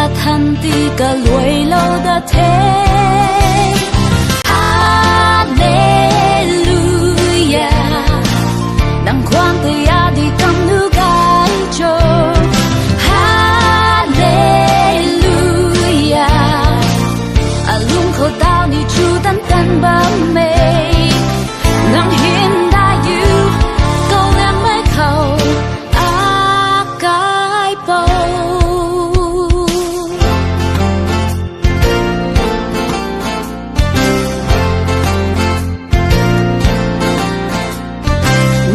cả thân ti cả lùi lâu đã thế. Hallelujah, nang khoan tay ya đi cầm nữ gái cho. Hallelujah, lung khổ tao đi chu tan tan bám mê. Nang hiên đã yêu câu em mới khẩu á cái bầu.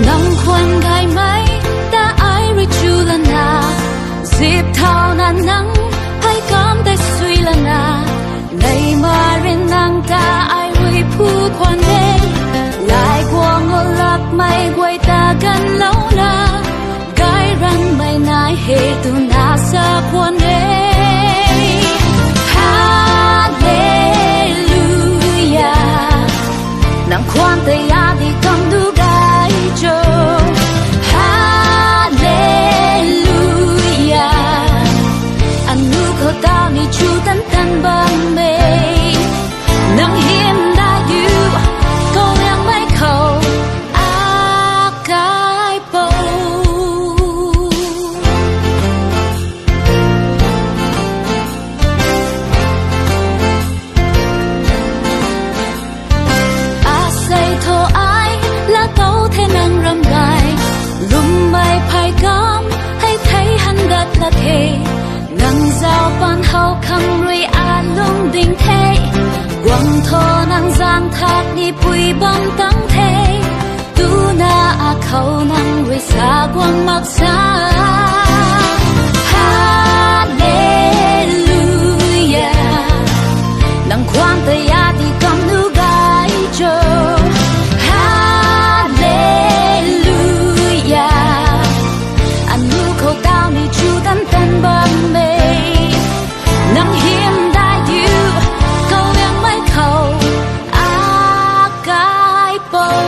Nang khoan gai mấy đã ai rồi chu lần à. Dịp thao nan nắng hay cảm tay suy lần à. Này mà rin nang ta ai rồi phu khoan đê. Lại qua ngô lap mày quay ta gần lâu la. Gai răng mày nai hê tu na sa khoan đê. Hallelujah, nang khoan tay ya đi cầm đu gai cho. Hallelujah, anh nu khâu tao ni chu tan tan băng mê. Nang hiên đã yêu câu em mấy khẩu á cái bầu. À say thô ai là tấu thế năng râm gai. Lùm mây phai gom hay thấy hắn đất là thế. Ngang giao ban hậu khăn rồi à lung đình thế. Quang thô năng giang thác đi bùi băng tăng thế. Tu na à khâu năng rồi xa quang mặc xa. Hallelujah, nang khoan tay ya đi cầm nữ gai cho. Hallelujah, anh nu khâu tao ni chu tan tan băng mê. Nang hiên đã yêu câu em mấy khẩu á cái bầu.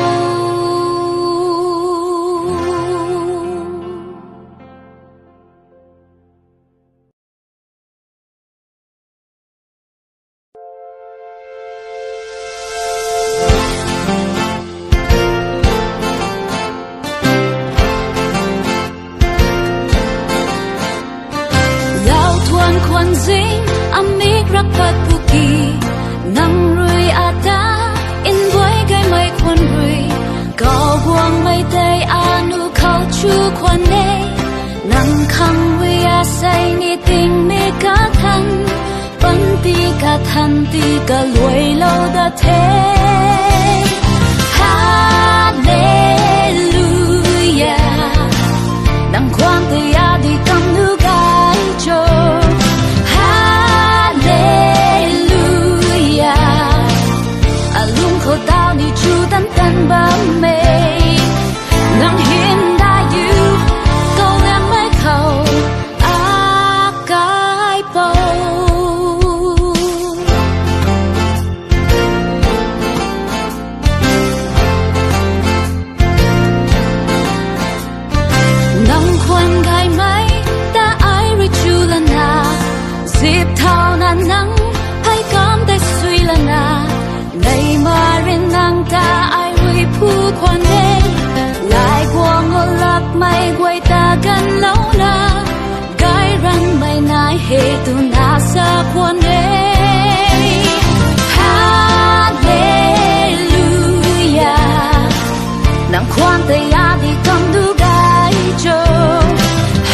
Lao thuan khoan dinh amik rapat puki. Nang rui ata in boy gai mai khoan rui. Cao buông mai tay anu khâu chu khoan nê. Nang khang rui a say ni tình mi cả thân. Bắn ti cả thân ti cả lùi lâu đã thế. Hallelujah, nang khoan tay ya đi cầm nữ gai cho. Hallelujah, lung khổ tao ni chu tan tan bám mê. Nang hiên đã yêu câu em mấy khẩu á cái bầu. Nang khoan gai mấy đã ai rồi chu lần à. Dịp thao nan nắng hay cảm tay suy lần à. Này mà rin nang ta ai rồi phu khoan đê. Lại qua ngô lap mày quay ta gần lâu la. Gai răng mày nai hê tu na sa khoan đê. Hallelujah, nang khoan tay ya đi cầm đu gai cho.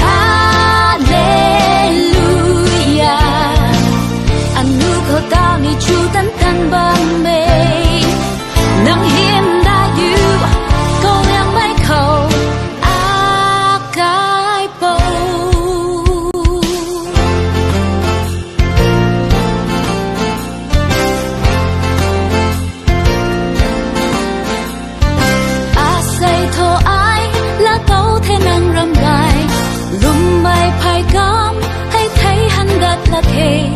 Hallelujah, anh nu khâu tao ni chu tan tan băng mê. Nang hiên đã yêu câu em mấy khẩu á cái bầu. À say thô ai là tấu thế năng râm gai. Lùm mây phai gom hay thấy hắn đất là thế.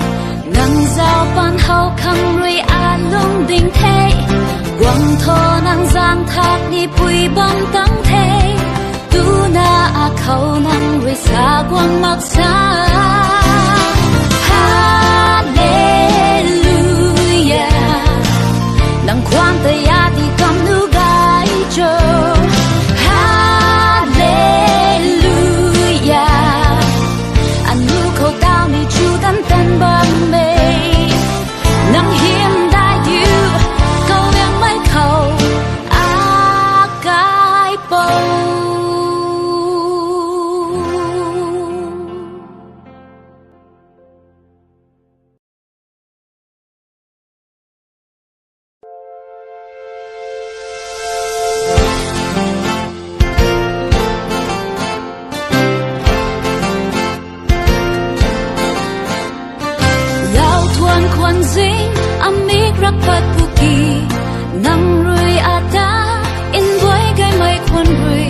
Ngang giao ban hậu khăn rồi à lung đình thế. Quang thô năng giang thác đi bùi băng tăng thế. Tu na à khâu năng rồi xa quang mặc xa. ควรสิงอามิกรักปัดปุกีนังรุยอาตาอินไว้ไกไม่ควรรุย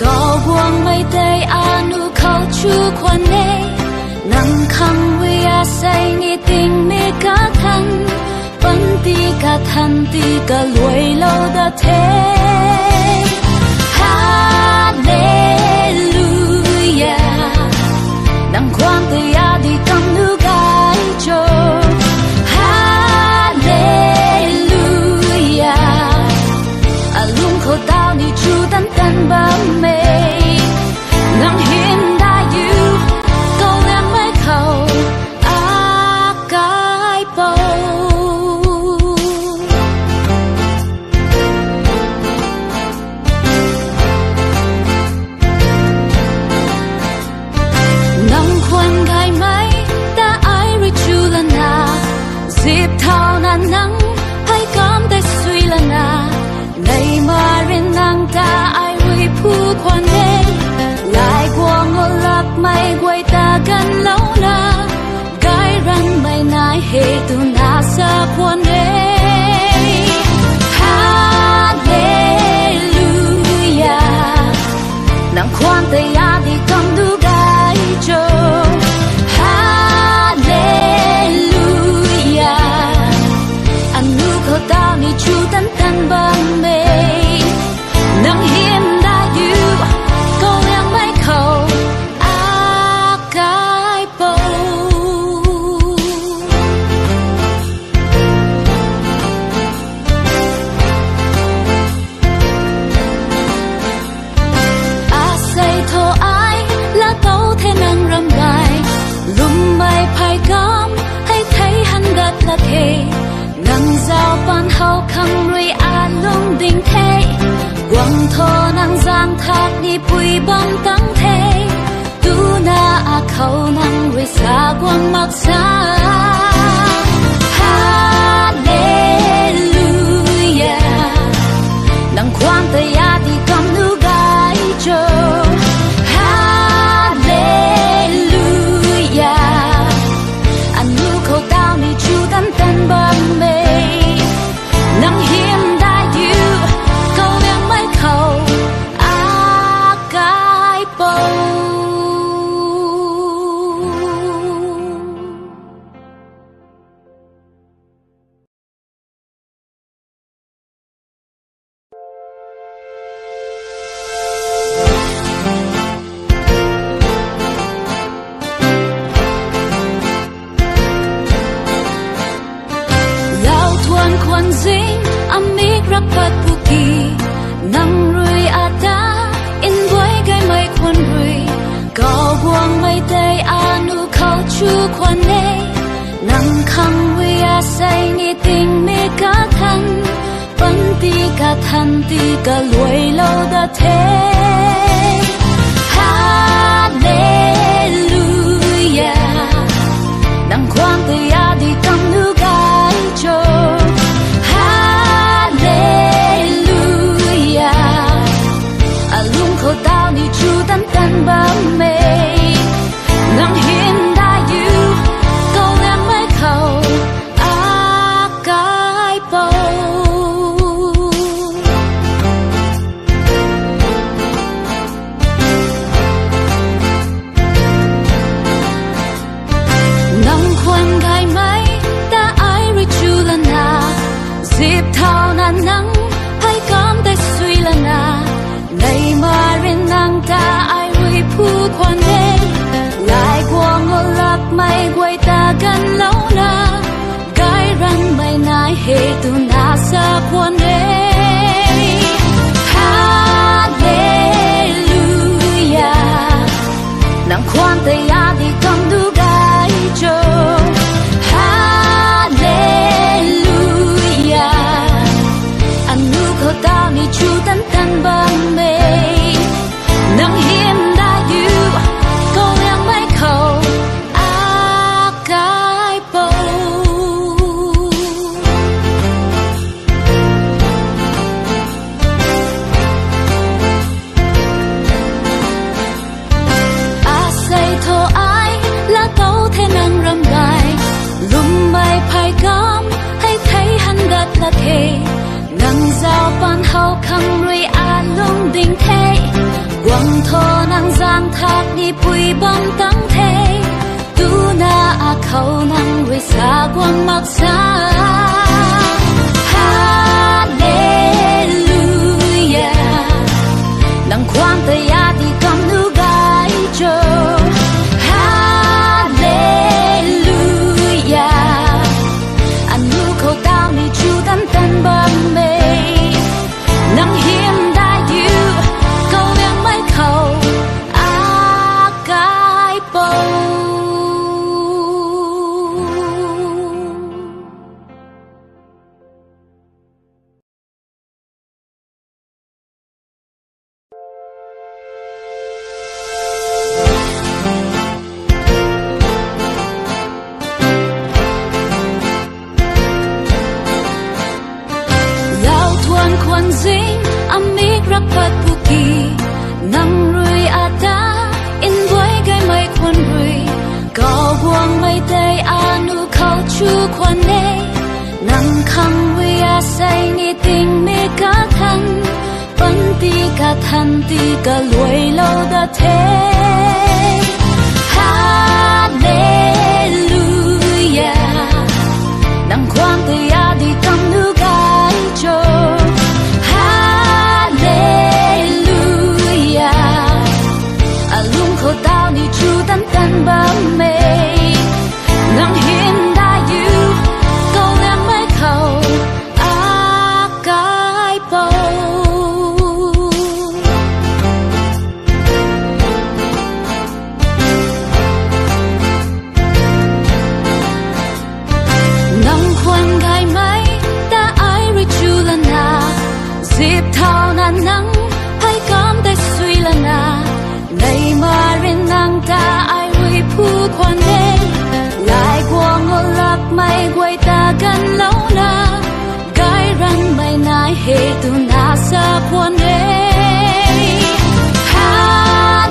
ก็บวงไม่ได้อานุเขาชูควรเนนังคังวิอาใส่นิติงมีกาทันปันตีกาทันตีกาลวยโลดาเทฮาเลลูยานังความตยาดีกำนูกายโจฮาเลลูยาอาลุงเขาดาวนี่จูตันตันบะเมนังเห็นได้อยู่ก็ยังไม่เข้าอากายเปานังควรไกลไหมแต่ไอริจูลนาสิบเท่านั้นนังให้กำได้สุยละนาในมาเรียนนางตาไอริผู้ควรเดหลายกวงอลับไม่กวยตากันแล้วนะไกรันไม่นายเหตุนาสะควรเดฮาเลลูยานังความตยาดีกำดูกายโจฮาเลลูยาอันนูเขาดาวนี่จูตันตันบะเมนังเห็นได้อยู่ก็ยังไม่เข้าอากายเปาอาศัยโทอายและโตเทนังรำบายลุมไม่ภายกำให้ไทยหันดัดละเคนังเจ้าปันเฮาคังรุยอาลุงดิ่งเทกวางโทนังจางทักนี่ปุยบังตั้งเทดูนาอาเขานังรุยสากวางมักษาฮาเลลูยานังความตยาดีกำนูกายโจฮาเลลูยาอันนูเขาดาวนี่จูตันตันบะเมนังเห็นได้อยู่ก็ยังไม่เข้าอากายเปาแล้วทวนควรสิงอามิกรักปัดปุกีนังรุยอาตาอินไว้ไกไม่ควรรุยก็บวงไม่ได้อานุเขาชูควรเนนังคังวิอาใส่นิติงมีกาทันปันตีกาทันตีกาลวยโลดาเทฮาเลลูยานังความตยาดีกำนูกายโจฮาเลลูยาอาลุงเขาดาวนี่จูตันตันบะเมนังเห็นได้อยู่ก็ยังไม่เข้าอากายเปานังควรไกลไหมแต่ไอริจูลนาสิบเท่านั้นนังให้กำได้สุยละนาในมาเรียนนางตาไอริผู้ควรเดหลายกวงอลับไม่กวยตากันแล้วนะไกรันไม่นายเหตุนาสะควรเดฮาเลลูยานังความตยาดีกำดูกายโจฮาเลลูยาอันนูเขาดาวนี่จูตันตันบะเมนังเห็นได้อยู่ก็ยังไม่เข้าอากายเปา giang thác ni bụi bom tắng thế tu na khâu năng với xa quang mặc xa Hallelujah nang khoan tay ya đi cầm nu gai cho Hallelujah anh nu khâu tao ni chu tan tan bom mê nang hiểm đại yêu câu yang mai khâu a cái bầu kwan zing amik rapat puki nang rui ata in boy gai mai kwan rui gao buang mai day anu khao chu kwan ne nang khang we a say ni ting me ka than pan ti ka than ti ka loi lo da the Hallelujah nang kwang te ya di kam nu gai cho khâu tao ni chu tan tan bám mê nang hiên đại yêu câu em mới khâu a cái bầu nang khoan gai mai ta ai ri chu la na dịp thao na nang hay cảm tay suy la na này mà riêng nàng ta ai vui phu quan đê lại qua ngô lạc mây quay ta gần lâu na gái răng mây nai hề tu na sa quan đê Hallelujah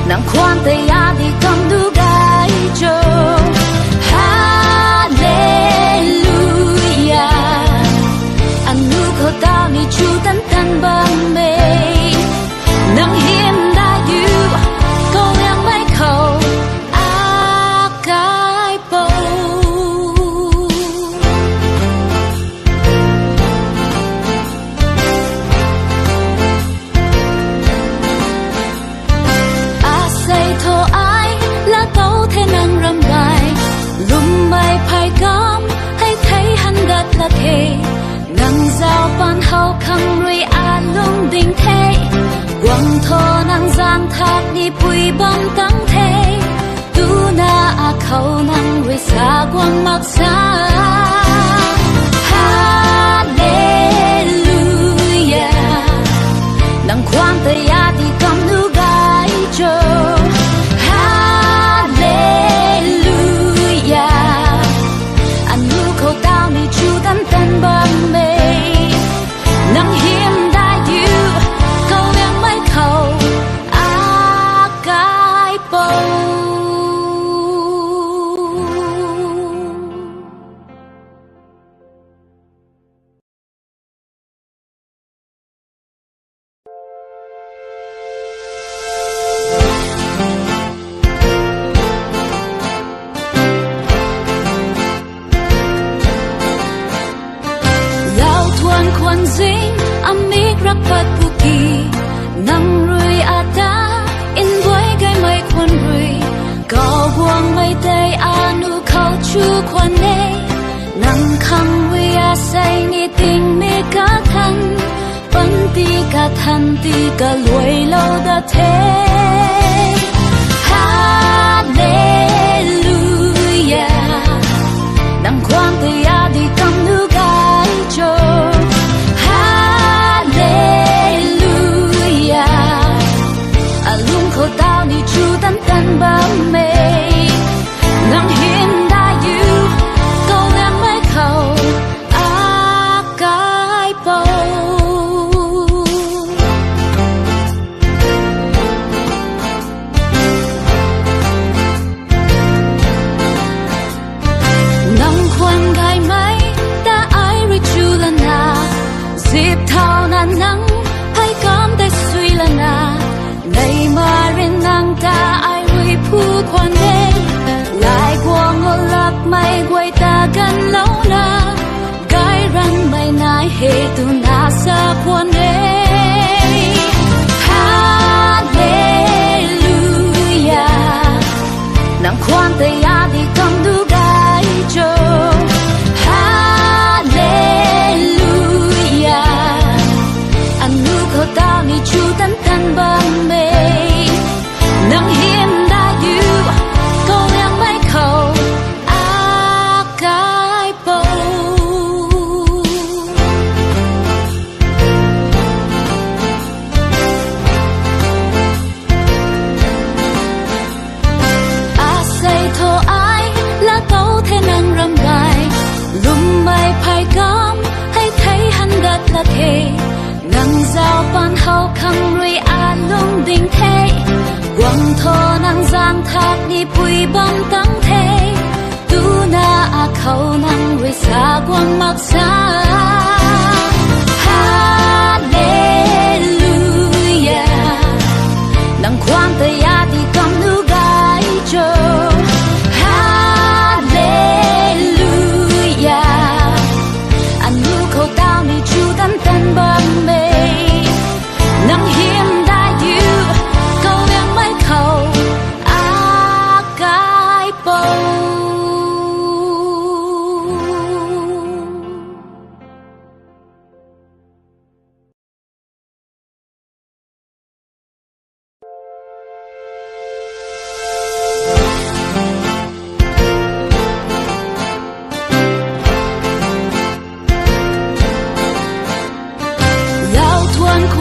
nàng khoan tay ya đi cầm đu gái cho Hallelujah anh nu khâu tao ni chu tan tan băng mê nang hiểm đại yêu câu em mai khâu a cái bầu a say thô ai là câu thế năng râm bài lùm mai phai cam hay thấy hắn gật là thề nang giao ban hao khang rui a lung ding thế quang thô nang giang thác ni bụi bom tắng thế tu na khâu nang rui xa quang mặc xa Hallelujah nang khoan tay ya đi cầm nu gai cho Hallelujah anh nu khâu tao ni chu tan tan bám mê nang hiểm đại yêu câu em mới khâu a cái bầu kwan zing amik rapat puki nang rui ata in boy gai mai kwan rui gao buang mai day anu khao chu kwan ne nang khang we a say ni ting me ka than pan ti ka than ti ka loi lo da the Hallelujah nang khoan tay ya đi cầm nu gai cho khâu tao ni chu tan tan bám mê nang hiên đại yêu câu em mới khâu a cái bầu thô năng giang thác ni bụi bom tăng thế tu na a khâu năng với xa quang mặc xa Hallelujah năng khoan tay ya đi cầm nu gai cho Hallelujah anh nu khâu tao ni chu tan tan bom mê năng hiếm đã yêu câu em mới khâu a cái bầu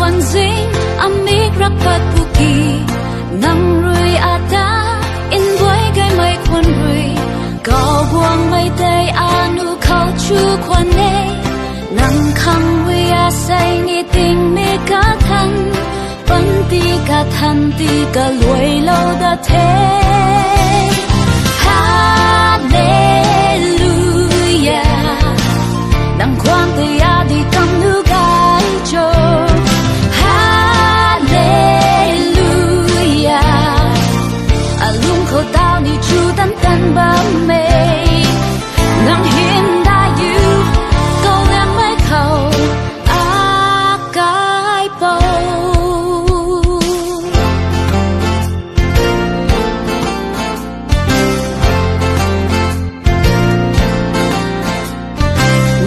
kwan zing amik rapat puki nang rui ata in boy gai mai kwan rui gao buang mai day anu khao chu kwan ne nang khang wi a say ni ting me ka than pan ti ka than ti ka luai lo da the Hallelujah nang kwang te ya di kam nu gai cho khâu tao ni chu tan tan bám mê nắng hiên đã yêu câu em mới khâu a cái bầu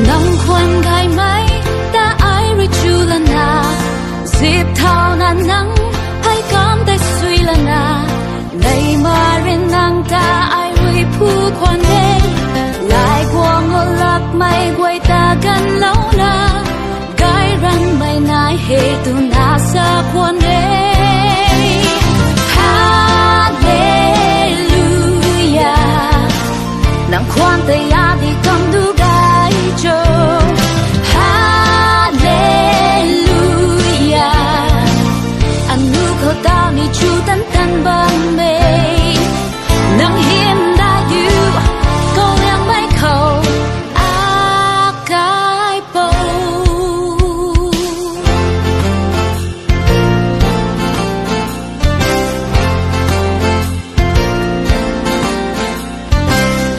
nắng khoan gai máy đã ai rồi chu lần à dịp thao nan nắng hay cảm thấy suy lần à này mà rin nàng ta ai vui phu quan đê lại qua ngô lạc mây quay ta gần lâu na gái răng mây nai hề tu na xa quan đê Hallelujah nàng khoan tay ya đi cầm đu gái cho Hallelujah anh nu khâu tao ni chu tan tan băng mê nắng hiếm đã yêu câu em mới khâu a cái bầu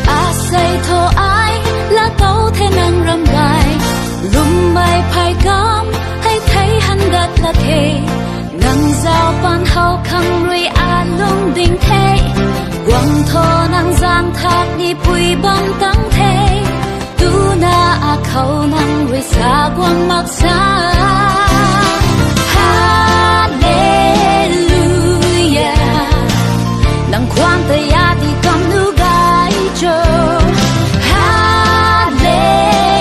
a say thô ai là câu thế năng râm bài lùm bay phai cam hay thấy hắn gật là thế nang giao ban hậu khang rui a lung ding thế quang thô nang giang thác ni bụi bom tăng thế tu na a khâu nang rui xa quang mặc xa Hallelujah nang khoan tay ya đi cầm nu gai cho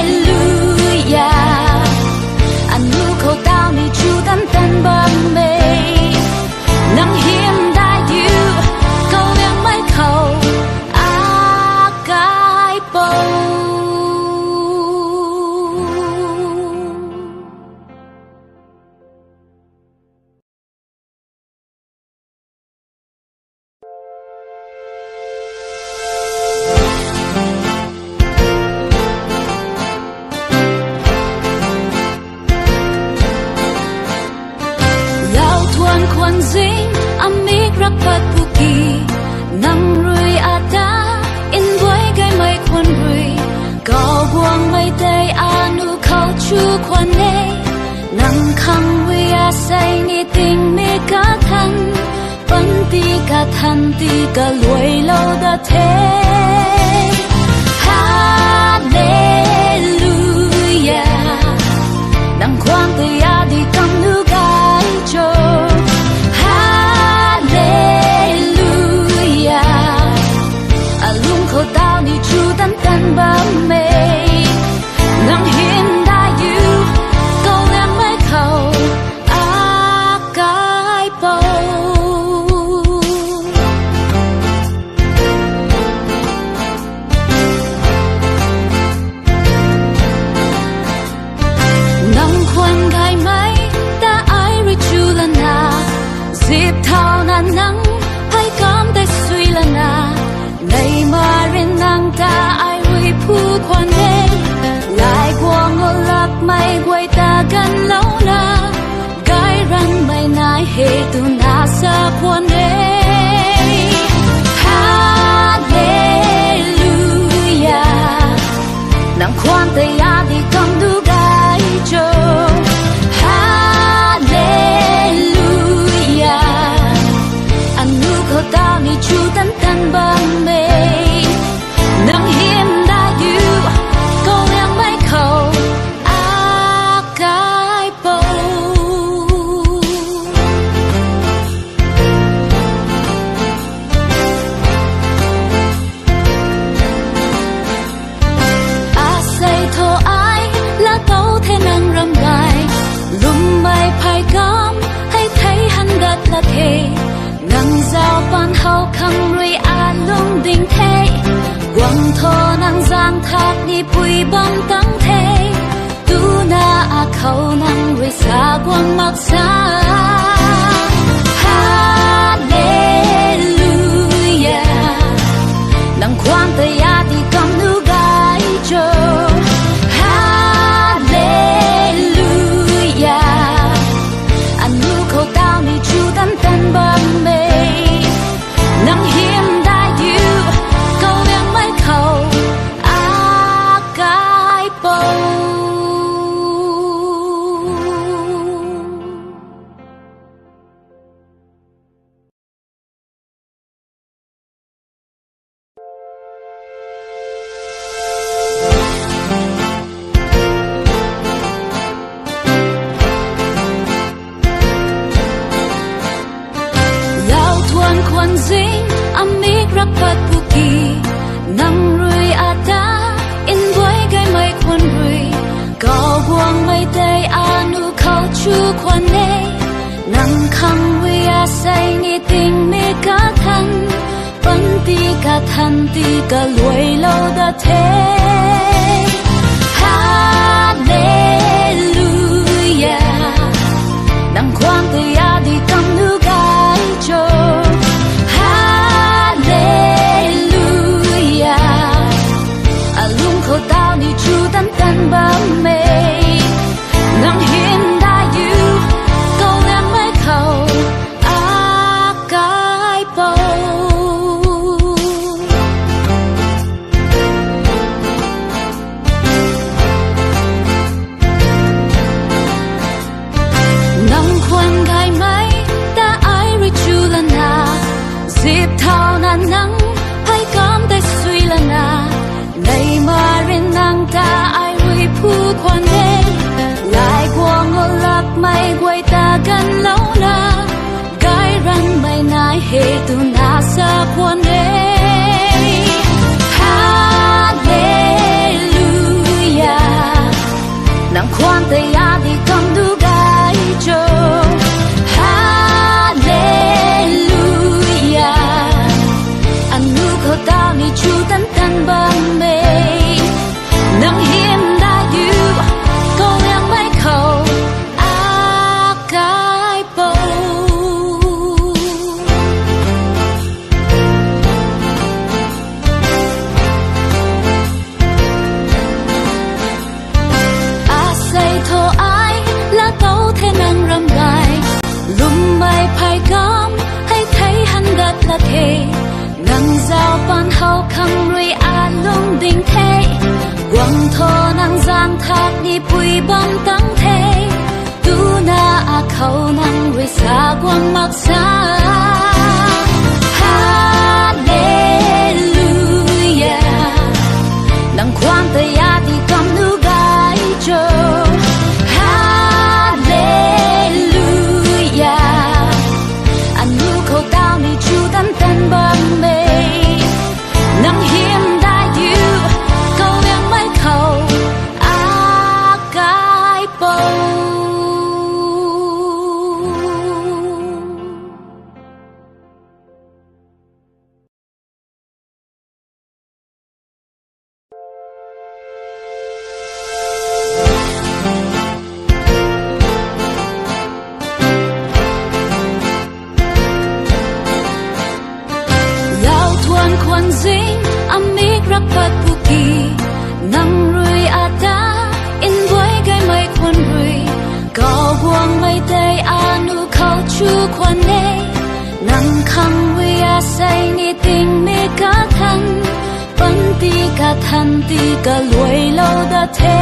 Hallelujah anh nu khâu tao ni chu tan tan bám mê nắng hiếm đã yêu câu em mới khâu a cái bầu kwan zing amik rapat puki nang rui ata in boy gai mai kwan rui gao buang mai day anu khao chu kwan ne nang khang wi a say ni ting me ka than pan ti ka than ti ka luai lo da the Hallelujah nang khoan tay ya đi cầm nu gai cho khâu tao ni chu tan tan bám mê nắng hiên đã yêu câu em mới khâu a cái bầu chu tấn tân bằng mê nắng hiếm đã yêu câu em mấy khẩu á cái bầu á say thô ai là tấu thế năng râm gai lùm mây phai cắm hay thấy hắn gật là thề nắng giao ban hậu khăng ruy a lung đình thế quăng thô nắng giang thác đi bụi băng tăng thế tu na a khâu nắng ruy xa quăng mặc xa Hallelujah nắng khoan tay a đi cầm nu gai cho Hallelujah anh nu khâu tao ni chu tấn tân bằng mê nắng hiếm đã yêu câu em mấy khẩu á cái bầu kwan zing amik rapat puki nang rui ata in boy gai mai kwan rui cao buang mai tay anu khao chu kwan ne nang khang rui a say ni ting me ka than pan ti ka than ti ka luai lo da the Hallelujah nang kwan tay a di kam nu gai cho khâu tao ni chu tấn tân bám mê nắng hiên đã yêu câu em mấy khẩu á cái bầu nắng khoan gai mấy đã ai rồi chu lần à dịp thao nan nắng hay cảm tay suy lần à này mà riêng nàng ta ai vui phu khoan đê lại qua ngô lạc mây quay ta gần lâu na gái răng mây nai hề tu na sa khoan đê Hallelujah nàng khoan tay a đi cầm đu gái cho Hallelujah anh nu khâu tao ni chu tấn tân bằng mê nắng hiếm đã yêu câu em mấy khẩu á cái bầu á say thô ai là tấu thế năng râm gai lùm mây phai cắm hay thấy hắn gật là thề nắng giao ban hậu khăng ruy a lung đình thế quăng thô nắng giang thác đi bụi băng tăng thế tu na a khâu nắng ruy xa quăng mặc xa Hallelujah nắng khoan tay a đi cầm nu gai cho Hallelujah anh nu khâu tao ni chu tấn tân bằng mê nắng hiếm đã yêu câu em mấy khẩu á cái bầu kwan zing amik rapat puki nang rui ata in boy gai mai kwan rui cao buang mai tay anu khao chu kwan ne nang khang rui a say ni ting me ka than pan ti ka than ti ka luai lo da the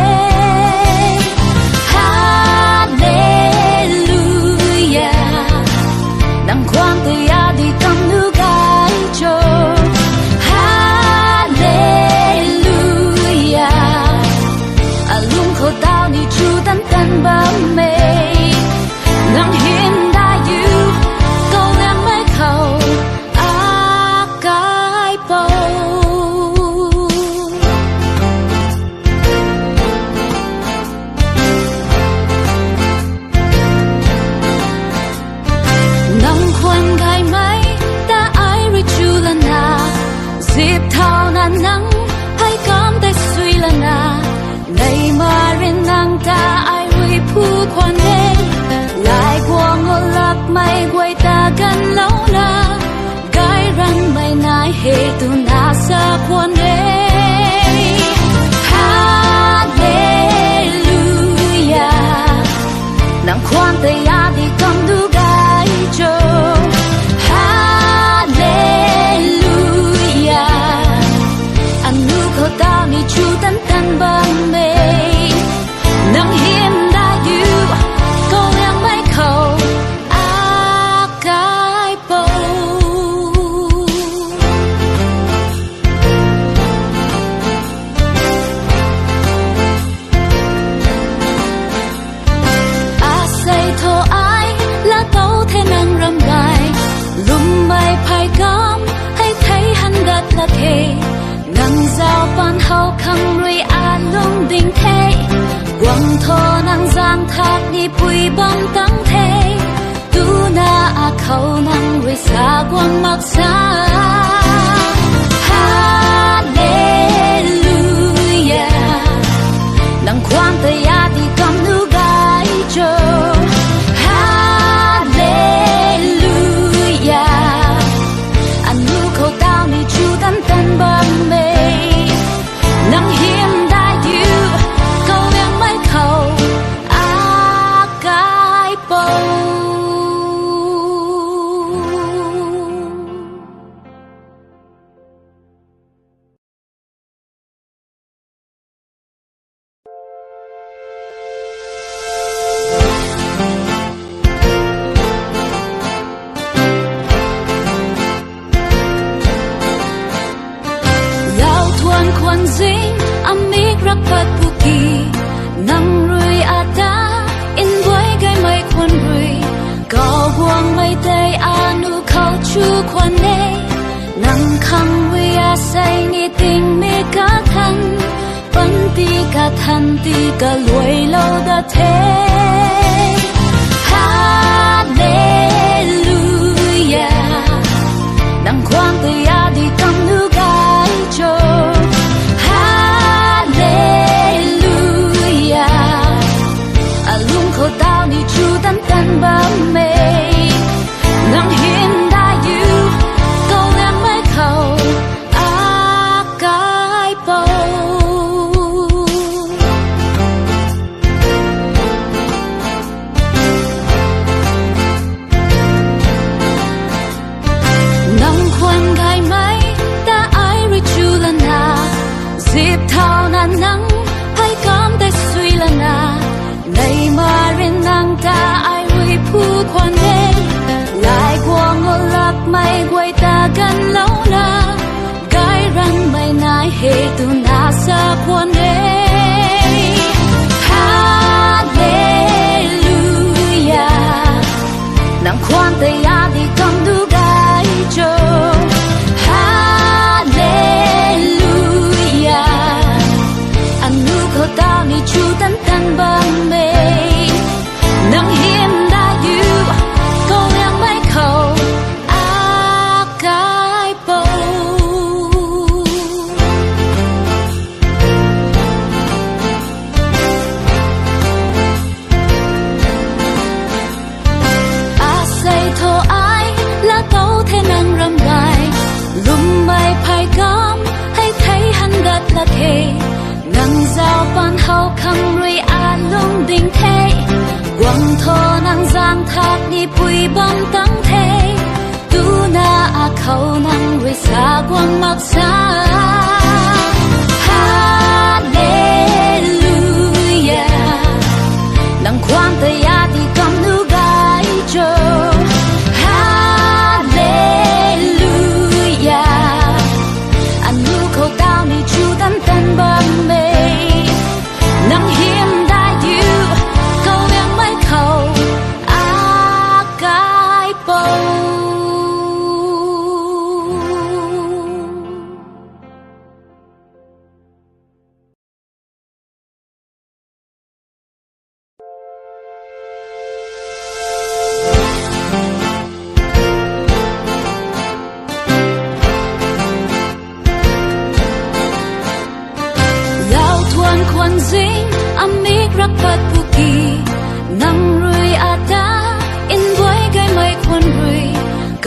Hallelujah nang khoan tay a đi cầm nu gai 10เท่านั้น能ให้感得碎了那你嘛人能大爱为ผู้คนเด้หลายกว่า我立ไม่ไว้ตากันแล้วนะไกรันไม่นายเหตุนาสะควรเด้ฮาเลลูยา能ความแต่ยาดีกำดูไกโจฮาเลลูยาอันนูเขาตามีชูตันตันบังเม能hiệnได้อยู่ก็ยังไม่เข้าอากายโปอาศัยโทอายและโตเทนังรำไรลุมไม่ภายกำให้ไทยหันดัดละเคนังเจ้าปันเฮาคำรีอาลงดิ่งเทหวังโทนังจางทักนี่ปุยบังตั้งเทดูนาอาเขานังริสากวังมักษาฮาเลลูยานังความแต่ยาที่กำนูไกโจฮาเลลูยาอันนูเขาตามีชูตันตันบังเมนังเฮียมได้อยู่ก็ยังไม่เข้าอากายโปแล้วทวนควนซิงอมิกรักปัดปุกีนังรุยอาตาอินไว้ไกไม่ควนรุยก็บวงไม่ได้อานุเขาชูควนเนนังคังวิอาใส่นี่ติงมีกะทันปันตีกะทันตีกะลวยโลดะเทฮาเลลูยานังความแต่ยาดีกำนูไกโจฮาเลลูยาอาลุงเขาดาวนี่ชูตันตันบังเมนังเห็นได้อยู่ก็ยังไม่เข้าอากายโปนังควรไกไหมแต่ไอริจูละนา10เท่านั้นนังให้กำได้สุยละนาในมาเรินนังตาไอริผู้คนเด้หลายกว่า我立ไม่ไว้ตากันแล้วนะไกรันไม่นายเหตุนาสะควรเด้ฮาเลลูยานังความแต่ยาดีกำดูไกโจฮาเลลูยาอันนูเขาตามีชูตันตันบังเมนังเฮียมได้อยู่ก็ยังไม่เข้าอากายโปอาศัยโทอายและโตเทนังรำไรลุมไม่ภายกำให้ไทยหันดัดละเคนังเจ้าปันเฮาคำรีอาลงดิ่งเทหวังโทนังจางทักนี่ปุยบังตั้งเทดูนาอาเขานังริสากวังมักษาฮาเลลูยานังความแต่ยาที่กำนูไกโจฮาเลลูยาอันนูเขาตามีชูตันตันบังเมนังเฮียมได้อยู่ก็ยังไม่เข้าอากาย pat puki nang rui ata in boy gai mai kwan rui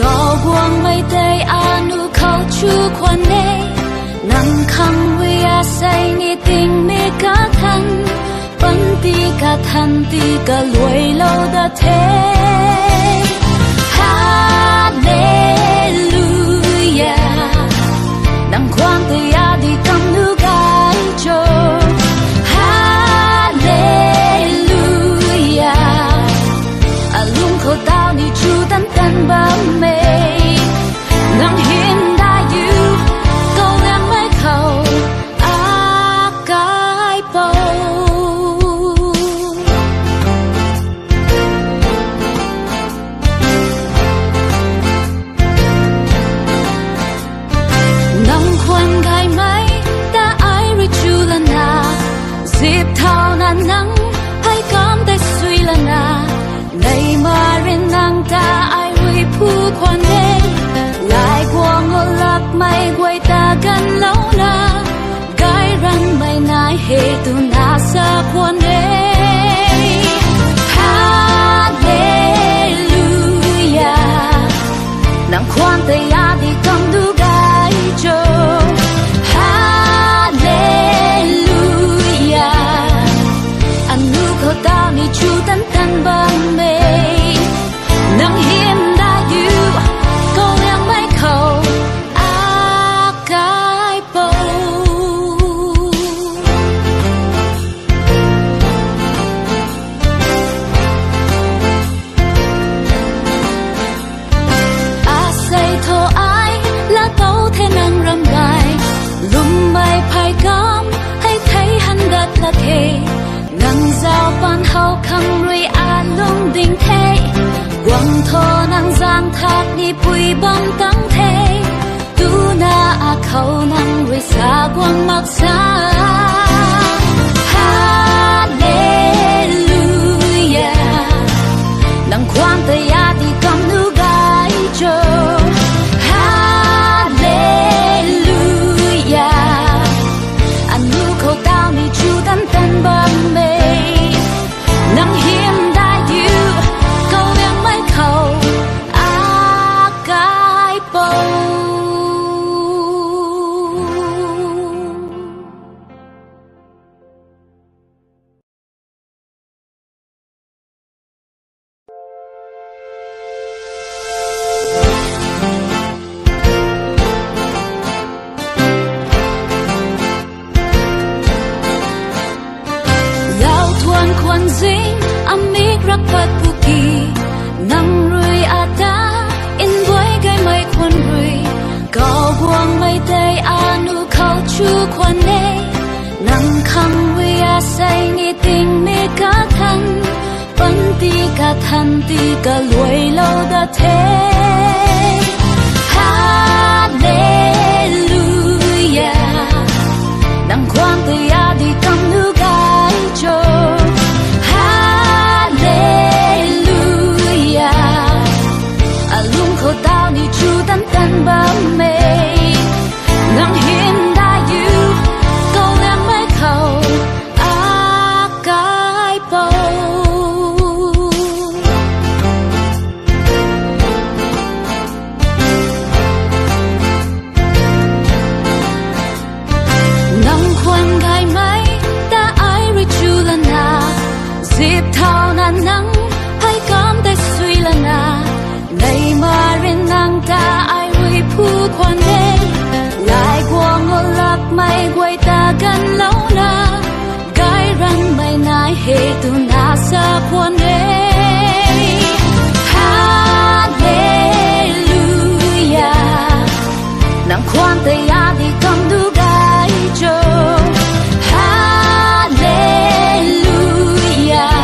gao guang mai day anu khao chu kwan ne nang khang we a say ni ting me ka than pan ti ka than ti ka loi lo da the hallelujah nang kwang te ya di kam nu gai cho hallelujah alung kho tao ni chu tan tan ba me nang hin da you go lang mai khâu a kai po nang kwan gai mai ta ai ri chu la na zip thao na nang hai kam te sui la na nei ma rin nang ta ai ri pu kwan ne lai guang o lak mai guai ta gan lo na gai ran mai nai he tu na sa kwan ne hallelujah nang kwan te ya di kam du gai cho hallelujah anu kho tao ni chu tan tan ba me nang hiam da you go yang mai khâu a kai po a say tho ai la to the nang ram gai lum mai phai kam hay thấy han dat la the nang giao pan hao khang rui a lung ding the quang tho nang giang thác ni pui bam tang the tu na a khâu nang rui sa quang mak sa hallelujah nang kwang te ya di kam nu gai cho hallelujah anu kho tao ni chu tan tan ba me nang hiam da you go yang mai khâu a kai po lao thuan kwan zing amik rak pat puki nang rui ata in boy gai mai kwan rui gao guang mai day anu khao chu kwan ne nang khang we a say ni ting me ka than pan ti ka than ti ka loi lo da the hallelujah nang kwang te ya di kam nu gai cho hallelujah alung kho tao ni chu tan tan ba me nang hin da you go lang mai khâu a kai po nang kwan gai mai ta ai ri chu la na zip thao na nang hai kam te sui la na nei ma rin nang ta ai ri pu kwan ne lai guang o lak mai guai ta gan lo na gai ran mai nai he tu na sa kwan ne hallelujah nang kwan te ya di kam du gai cho hallelujah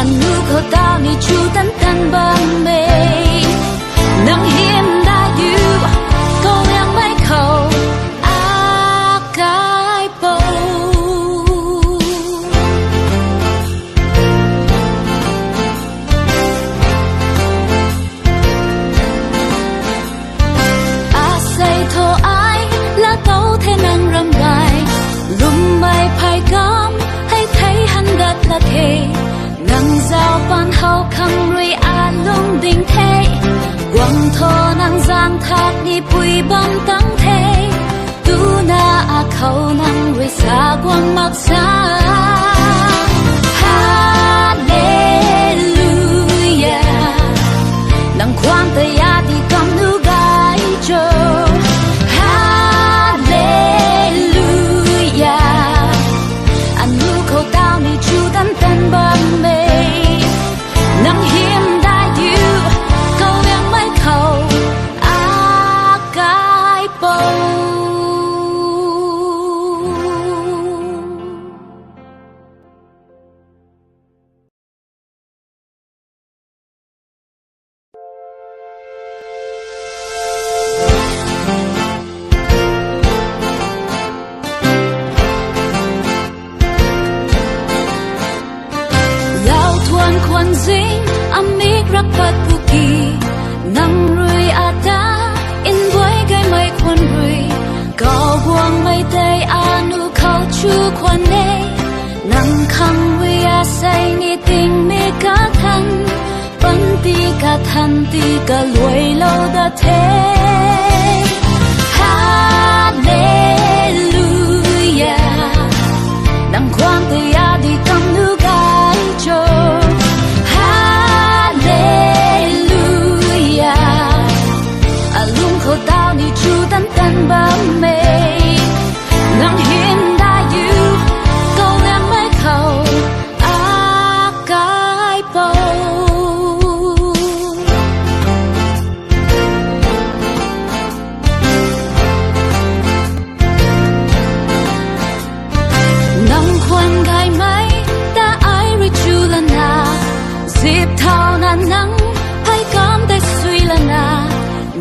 anu kho tao ni chu tan tan ba me nang hiam da you go yang mai khâu a kai po la thế ngang giao ban hậu khăng rui a lung đình thế quăng thô nang giang thác đi bụi bom tăng thế tu na a khâu nang rui xa quăng mặc xa Hallelujah nang khoan tay a đi cầm nu gai cho tan tan bom mê nắng hiếm đã yêu câu yang mấy khẩu a cái bầu kwan zing amik rapat puki nang rui ata in boy gai mai kwan rui gao buang mai day anu khao chu kwan ne nang khang wi a say ni ting me ka than pan ti ka than ti ka loi lo da the Hallelujah nang kwan te ya di kam nu gai cho tao ni chu tan tan bám mê nắng hiên đã yêu câu em mấy khẩu a cái bầu nắng khoan gai mấy ta ai rồi chu lần à dịp thao nan nắng hay cảm thấy suy lần à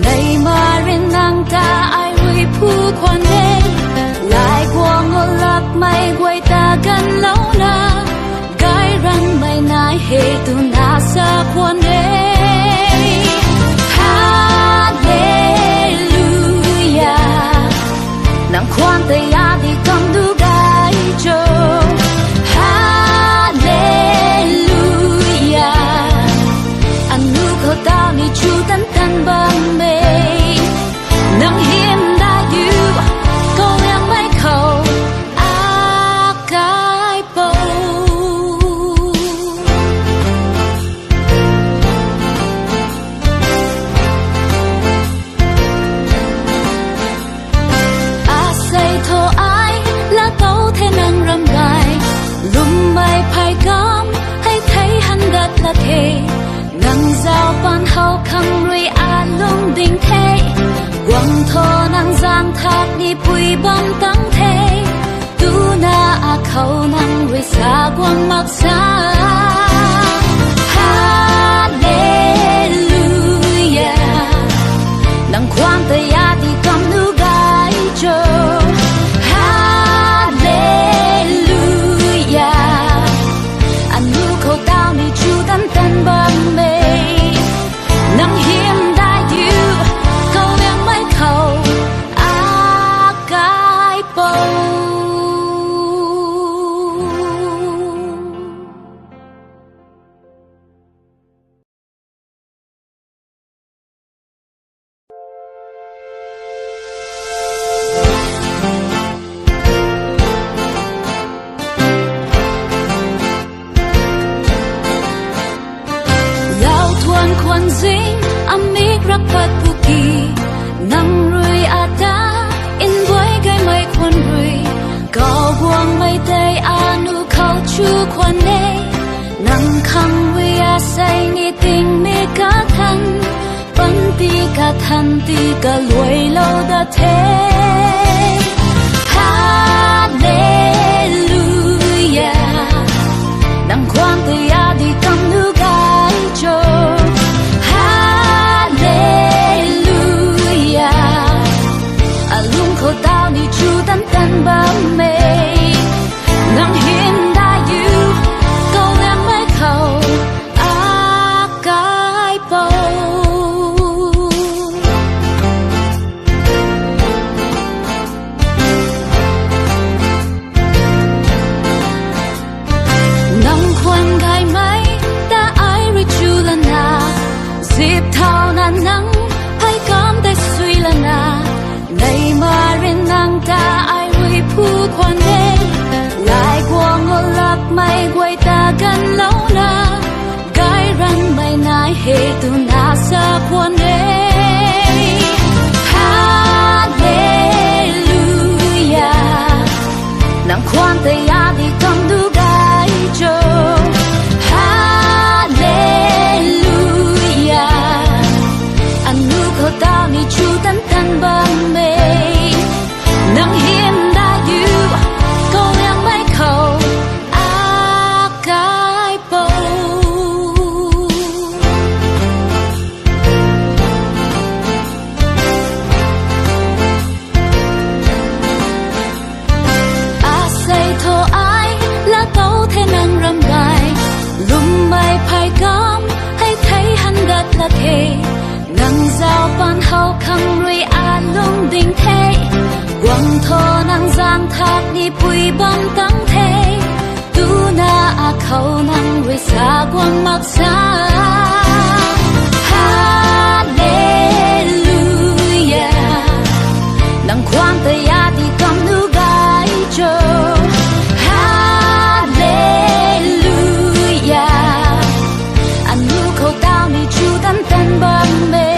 ngày mà rin nang ta ai vui phu quan đê lại qua ngô lạc mây quay ta gần lâu na gai răng mây nai hề tu na sa quan đê Hallelujah nang khoan tay a đi cầm du gai cho Hallelujah anh nu khâu tao ni chu tan tan bám mê nắng hiếm đã yêu câu em mấy khẩu a cái bầu a say thô ai là câu thế năng râm gai lùm mây phai gom hay thấy hắn đất là thế ngang giao ban hậu khăng rui a lung đình thế quăng thô nang giang thác đi bụi bom tăng thế tu na a khâu nang rui xa quăng mặc xa Hallelujah nang khoan tay a đi cầm nu gai cho Hallelujah anh nu khâu tao ni chu tan tan bám mê nắng hiếm đã yêu câu em mấy khẩu a cái bầu kwan zing amik rapat puki nang rui ata in boy gai mai kwan rui gao buang mai day anu khao chu kwan ne nang khang wi a say ni ting me ka than pan ti ka than ti ka loi lo da the Hallelujah nang khoan tay a đi cầm nu gai cho khâu tao ni chu tan tan bám mê nắng hiên đã yêu câu em mấy khẩu a cái bầu quan đê Hallelujah nang quan te ya di kam du gai cho Hallelujah anu ko tao ni chu tan tan bam me nang hiểm đã yu câu yang mai khẩu a cái bầu a say thô ai là tấu thế năng râm gai lùm mai phai cam hay thấy hắn gật là thề nang giao ban hậu khăng rui a lung đình thế quăng thô nang giang thác ni bùi băng tăng thế tu na a khâu nang rui xa quăng mặc xa Hallelujah nang quan te ya di kam nu gai cho Hallelujah anu khâu tao ni chu tan tan bam me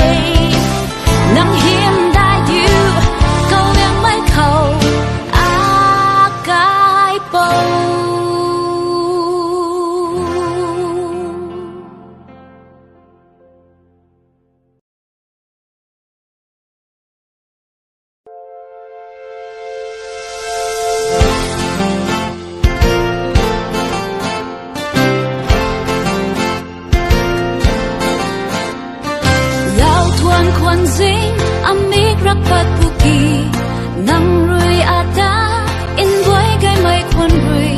nang hiểm đã yu câu yang mai khẩu a cái bầu lao thuan khoan ding amik rak pat puki nang rui ata in boy gai mai khoan rui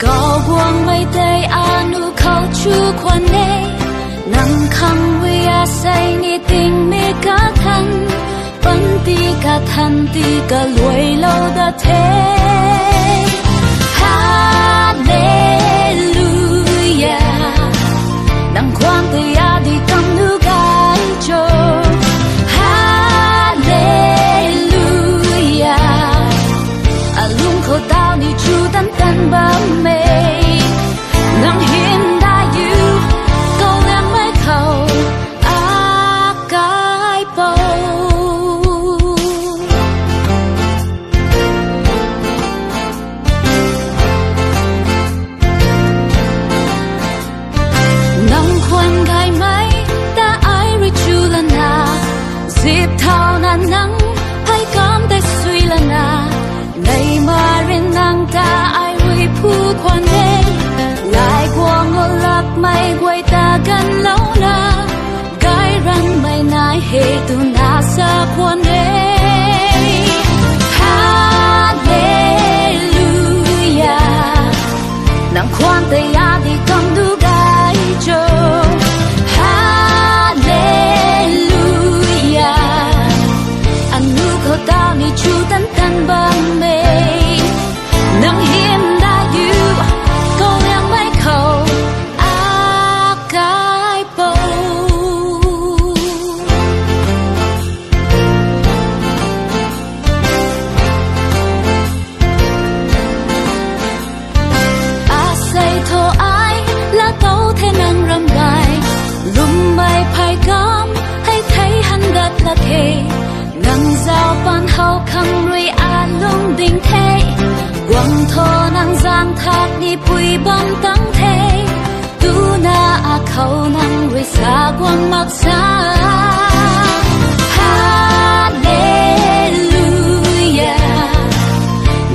cao buang mai tay anu khâu chu khoan ne nang khang rui a say ni ting me ka than pan ti ka than ti ka luai lâu da thế Hallelujah nang khoan te ya di kam nu gai cho Hallelujah alung khâu tao ni chu tan tan bam me nang hiểm đã yu câu yang mai khẩu a cái bầu nang khoan gai mai ta ai ri chu la na zip thao na nang hai cam te suy la na nay mà rin nang ta ai ri pu khoan đê lại quang ngô lạc mai quay ta gần lâu na gai răng mai nai he tu na sa khoan đê Hallelujah nang khoan te ya di kam du gai cho Hallelujah anu khâu tao ni chu tan tan bam me nang hiểm đã yu câu yang mai khẩu a cái bầu a say thô ai là tấu thế năng râm gai lùm mai phai cam hay thấy hắn gật là thề nang giao ban hậu khăng rui a lung đình thế quăng thô nang giang thác ni bùi băng tăng thế tu na a khâu nang rui xa quăng mặc xa Hallelujah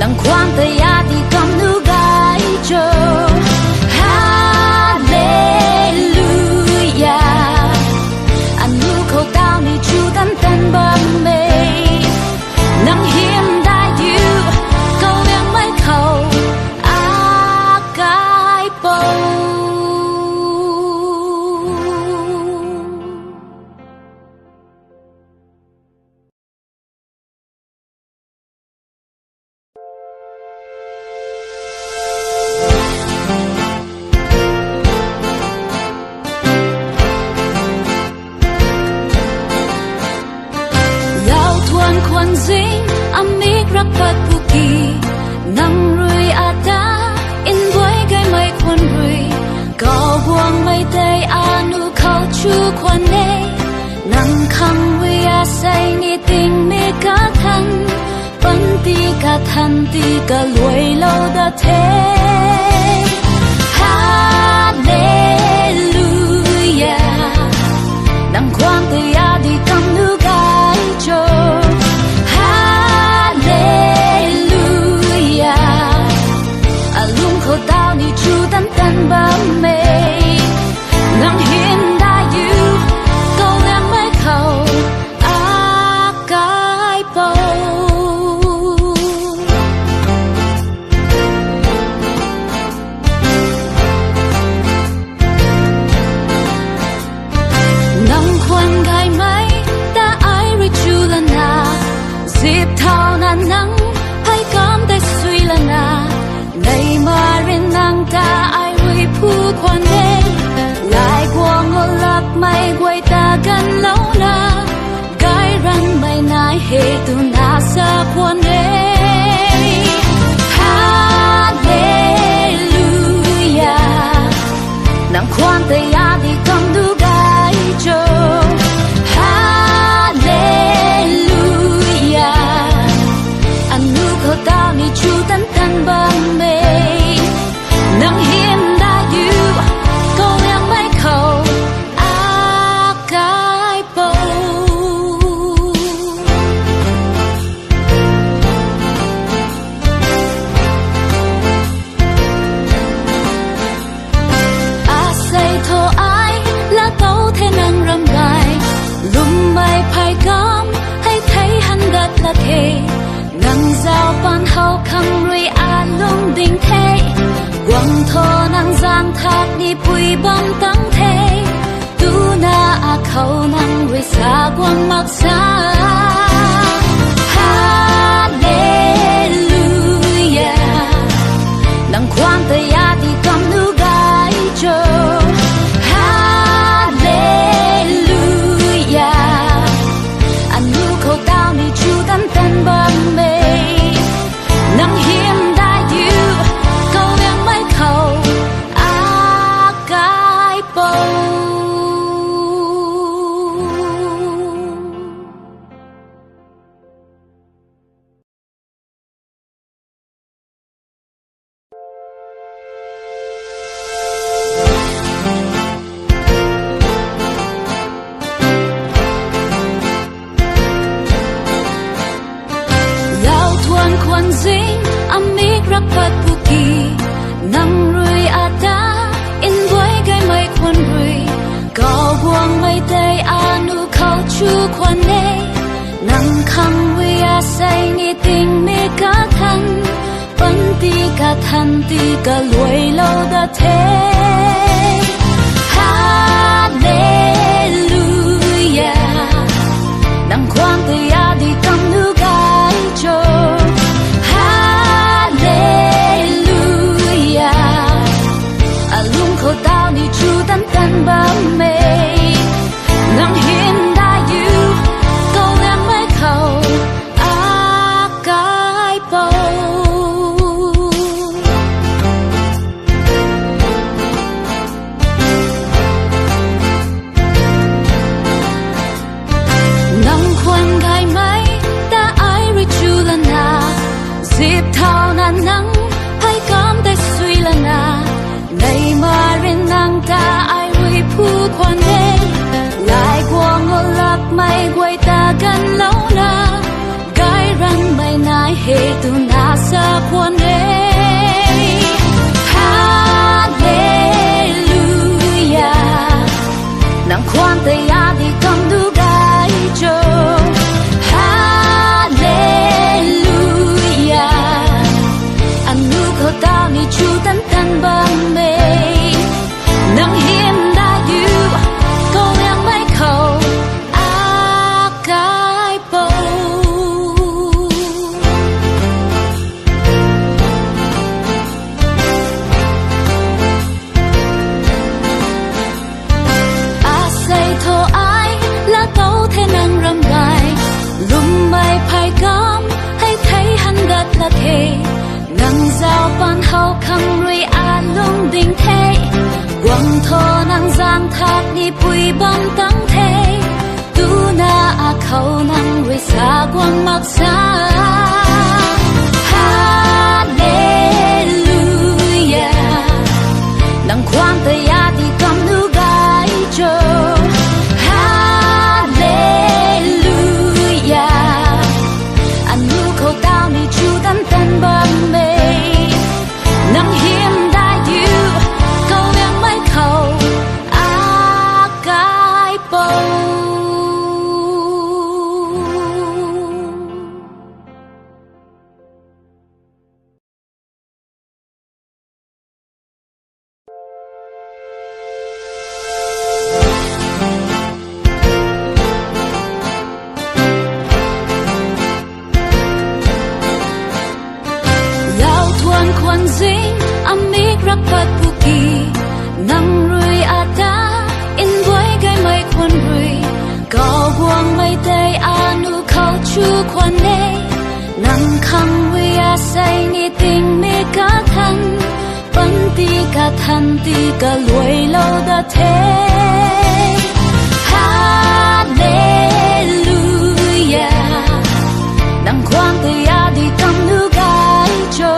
nang quan te ya di kam nu gai cho Hallelujah anu khâu tao ni chu tan tan bam me nang hiểm đã yu câu yang mai khẩu a cái bầu pat puki nang rui ata in boy gai mai khoan rui cao buang mai tay anu khâu chu khoan ne tình mi cả thân vẫn ti cả thân ti cả lùi lâu đã thế Hallelujah nang khoan tay à đi cầm nước gai cho Hallelujah à lung khâu tao đi chu tan tan bám mê nang hiên đã yêu câu em mới khâu à cái bầu nang khoan gai mấy ta ai rồi chu lần à dịp thao nan nắng hay cảm thấy suy lần à này mà riêng nàng ta ai rồi phu khoan đê lại qua ngô lập mây quay ta gần lâu na gai răng mây nai hệ tu na sa khoan đê Hallelujah nàng khoan tay à đi cầm đu gai cho Hallelujah anh nu khâu tao ni chu tan tan băng mê nang hiên đã yêu câu em mấy khâu à cái bầu à say thô ai là tấu thế năng râm gai lùm bay phai cam hay thấy hắn đất là thế nang giao ban hậu khăm rồi à lung đình thế quăng thô nang giang thác đi bụi bom tăng thế tu na à khâu nang rồi xa quăng mặc xa Hallelujah nang khoan tay à đi cầm nước gai cho Hallelujah anh nu khâu tao ni chu tan tan băng mê nang hiên đã yêu câu em mấy khâu à cái bầu lao thuan khoan dinh amik rapat puki nang rui ata in boy gai mai khoan rui cao buông mai tay anu khâu chu khoan ne nang kham we a say ni tình mi cả thân vẫn ti cả thân ti cả lùi lâu đã thế Hallelujah nang khoan tay a đi cầm nước gai cho Hallelujah à lung khâu tao đi chu tan tan bám mê nang hiên đã yêu câu em mấy khâu à cái bầu nang khoan gai mấy ta ai rồi chu lần à dịp thao nan nắng hay cảm thấy suy lần à này mà riêng nàng ta ai rồi phu khoan đê lại qua ngô lập mây quay ta gần lâu na gai răng mây nai hệ tu na sa khoan đê Hallelujah nang khoan tay à đi cầm đu gai cho Hallelujah anh nu khâu tao ni chu tan tan băng mê nang hiên đã yêu câu em mấy khâu à cái bầu mặc xa. Hallelujah, nang khoan tay ya đi cầm nu gai cho. Hallelujah, anh nu khâu tao ni chu tan tan bờ mê, nang hiểm đại yêu câu yang mai khâu a cái bầu. Kwan zing amik rakpat puki nang rui ata in boy gai mai kwan rui gao buang mai tay anu khao chu kwan ne nang khang wi a say ni ting me ka than pan ti ka than ti ka luai lâu da thế. Hallelujah, nang khoan tay a đi cầm nu gai cho.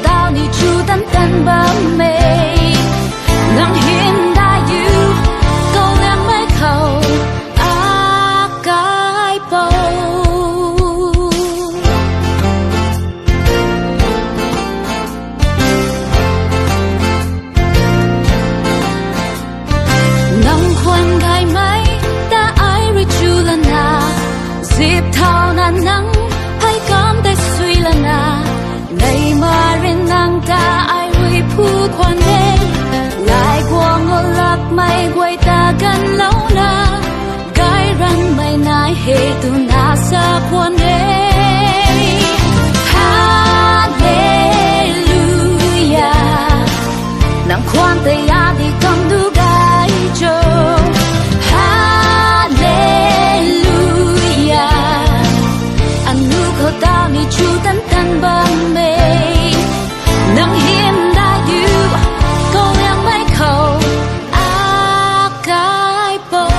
Tao ni chu tan tan ba mê, nang hiền đại yêu câu em mai khâu a cái bầu. Nang khoan gai mai ta ai rồi chu lần na dịp thao nan nắng hay cảm tay suy lần na. Này mà rin nang ta ai hui phu khoan đê lại qua ngô lạc mây quay ta gần lâu na gai răng mây nai hề tu na sa khoan đê. Hallelujah, nang khoan tay ya đi cầm du gai cho. Hallelujah, anh nu khâu tao ni chu tan tan ba mê, nang hiểm đại yêu câu em mai khâu a cái bầu.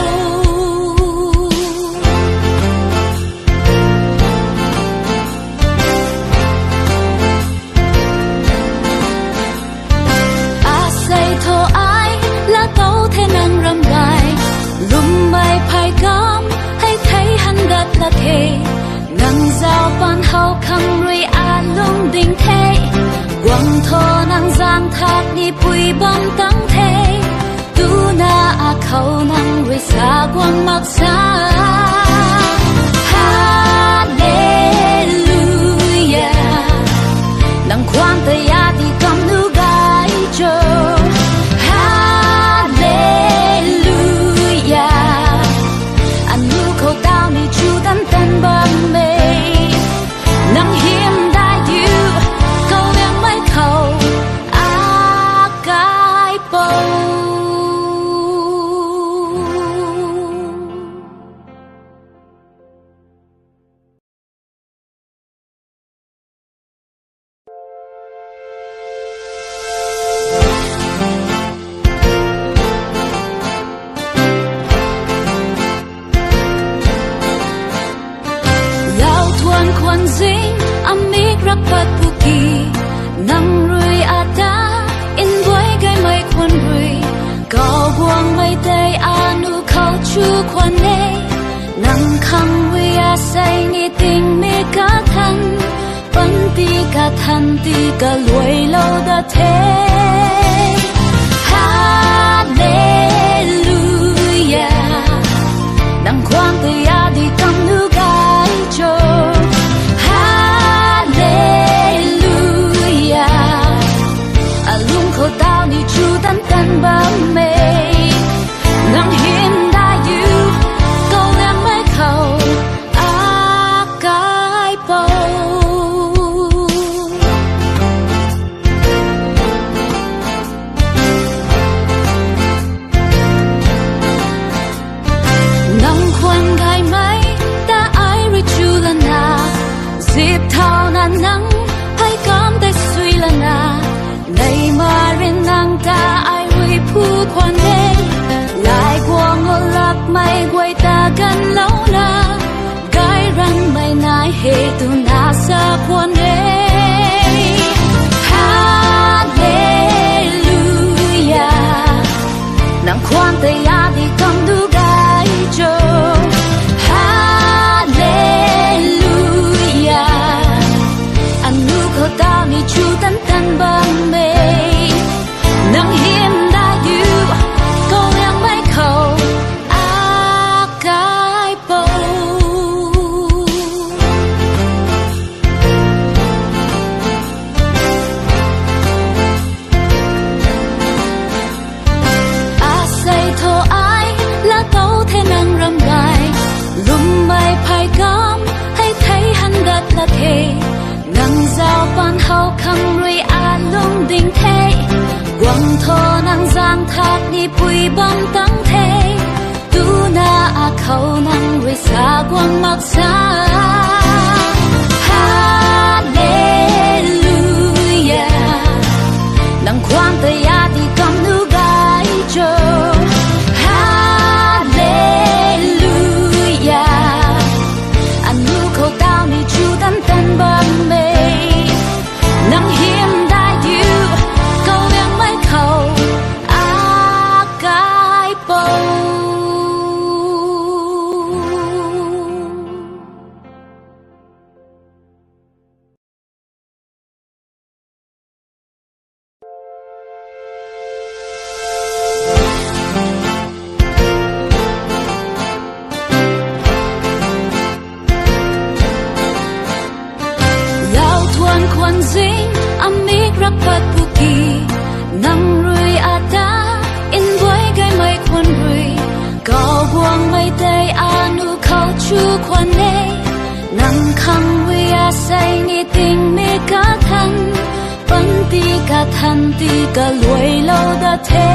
A say thô ai là tấu thế nang ram gai lum mai phai gam hay thấy hắn gật là thế nang giao pan hao khang rui a lung ding thế quang thô nang giang thác ni pui bom tăng thế tu na a khâu nang rui sa quang mặc xa. Hallelujah, nang khoan tay ya đi cầm nu gai cho. Hallelujah, anh nu khâu tao ni chu tan tan ba mê, nang hiểm đại yêu câu em mai khâu a cái bầu. Kwan zing amik rakpat puki nang rui ata in boy gai mai kwan rui gao buang mai tay anu khao chu kwan ne nang khang wi a say ni ting me ka than pan ti ka than ti ka luai lâu da thế. Hallelujah, nang khoan tay ya đi cầm nu gai cho. Khâu tao ni chu tan tan ba mê, nang hiền đại yêu câu em mai khâu a cái bầu. mai quay ta gần lâu na cái răng mai nai hệ tu na sa quan đê Hallelujah nang quan tay ya đi cầm du gai cho Hallelujah anh nu khâu ta mi chu tan tan bang mê nang hiếm đã yêu câu yang mai khâu a cái bầu a say thô ai là tàu thế năng râm gai lùm mai phai cam hay thấy hắn gật là thế nang giao ban hậu khăng ruy a lung đình thế quăng thô nang giang thác đi bụi băng tăng thế tu na a khâu nang ruy xa quăng mặc xa Hallelujah nang quan tay ya đi cầm nu gai cho Hallelujah anh nu khâu tao mi chu tan tan băng mê nang hiếm đã yêu câu yang mai khâu a cái bầu lao thuan khoan dinh amik rak pat puki nang rui ata in boy gai mai khoan rui cao buang mai tay anu khâu chu khoan ne nang khang rui a say ni ting mi ka than pan ti ka luai lâu da thế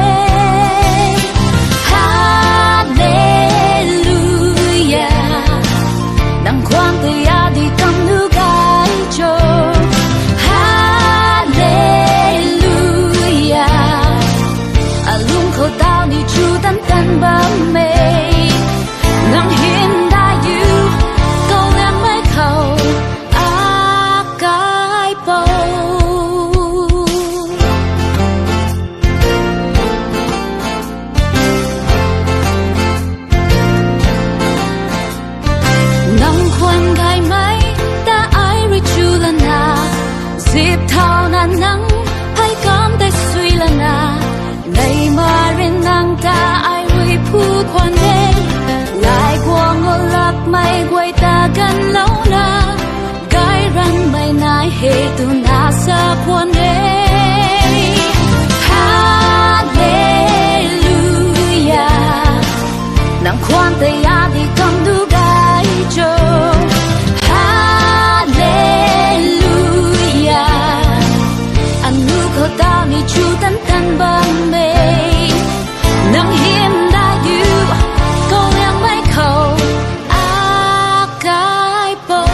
Hallelujah nang khoan tay a đi cầm nu gai cho Hallelujah a lung khâu tao ni chu tan tan bám mê nang hiên đã yêu câu em mai khâu a cái bầu nang khoan gai mai ta ai ri chu la na dịp thao na nắng hay cảm tay suy la na này mà rin nang ta ai ri phu khoan đê lại qua ngô lap mai quay ta gần lâu na cái răng mai nai hệ tu na sa khoan đê Hallelujah nang khoan tay ya đi cầm du gai cho Hallelujah anh nu khâu tao mi chu tan tan băng mê nang hiếm đã yêu câu yang mai khâu a cái bầu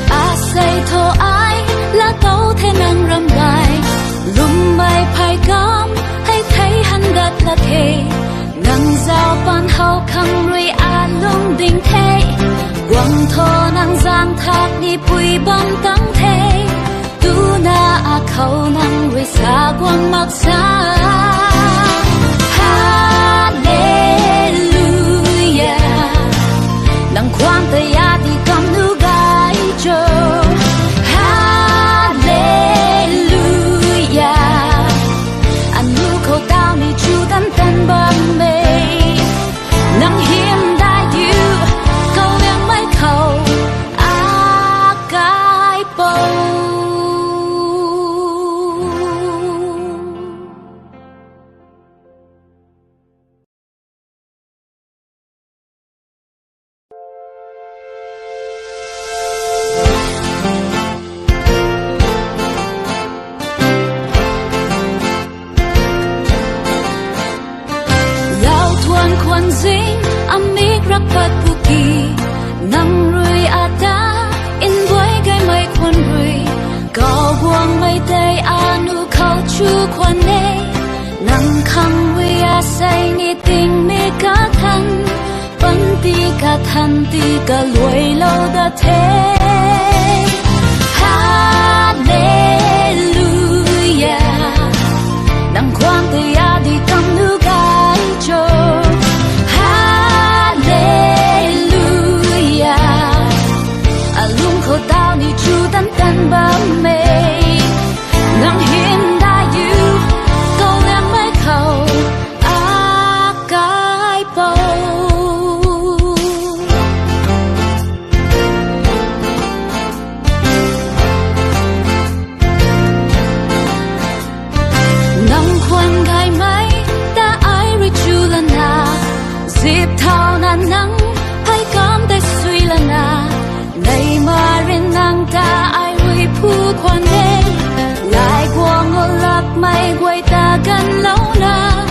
a say thô ai là tàu thế năng râm gai lùm mai phai cam hay thấy hắn gật là thế nang giao ban hậu khăng ruy a lung đình thế quăng thô nang giang thác đi bụi băng tăng thế tu na a khâu nang ruy xa quăng mặc xa Hallelujah nang khoan tay ya đi cầm nu gai cho Hallelujah anh nu khâu tao mi chu tan tan băng mê nang hiếm đã yêu câu yang mai khâu a thân ti cả lùi lâu đã thế Hallelujah nang khoan tay đi cầm nữ gái cho Hallelujah lung khổ tao ni chu tan tan ba mê nang hiên đã yêu câu em mới khẩu cái bầu nang khoan gai mai ta ai rồi chu lần na dịp thao nan nắng hay cảm thấy suy lần na này mà riêng nàng ta ai rồi phu khoan đê lại qua ngô lạc mây quay ta gần lâu na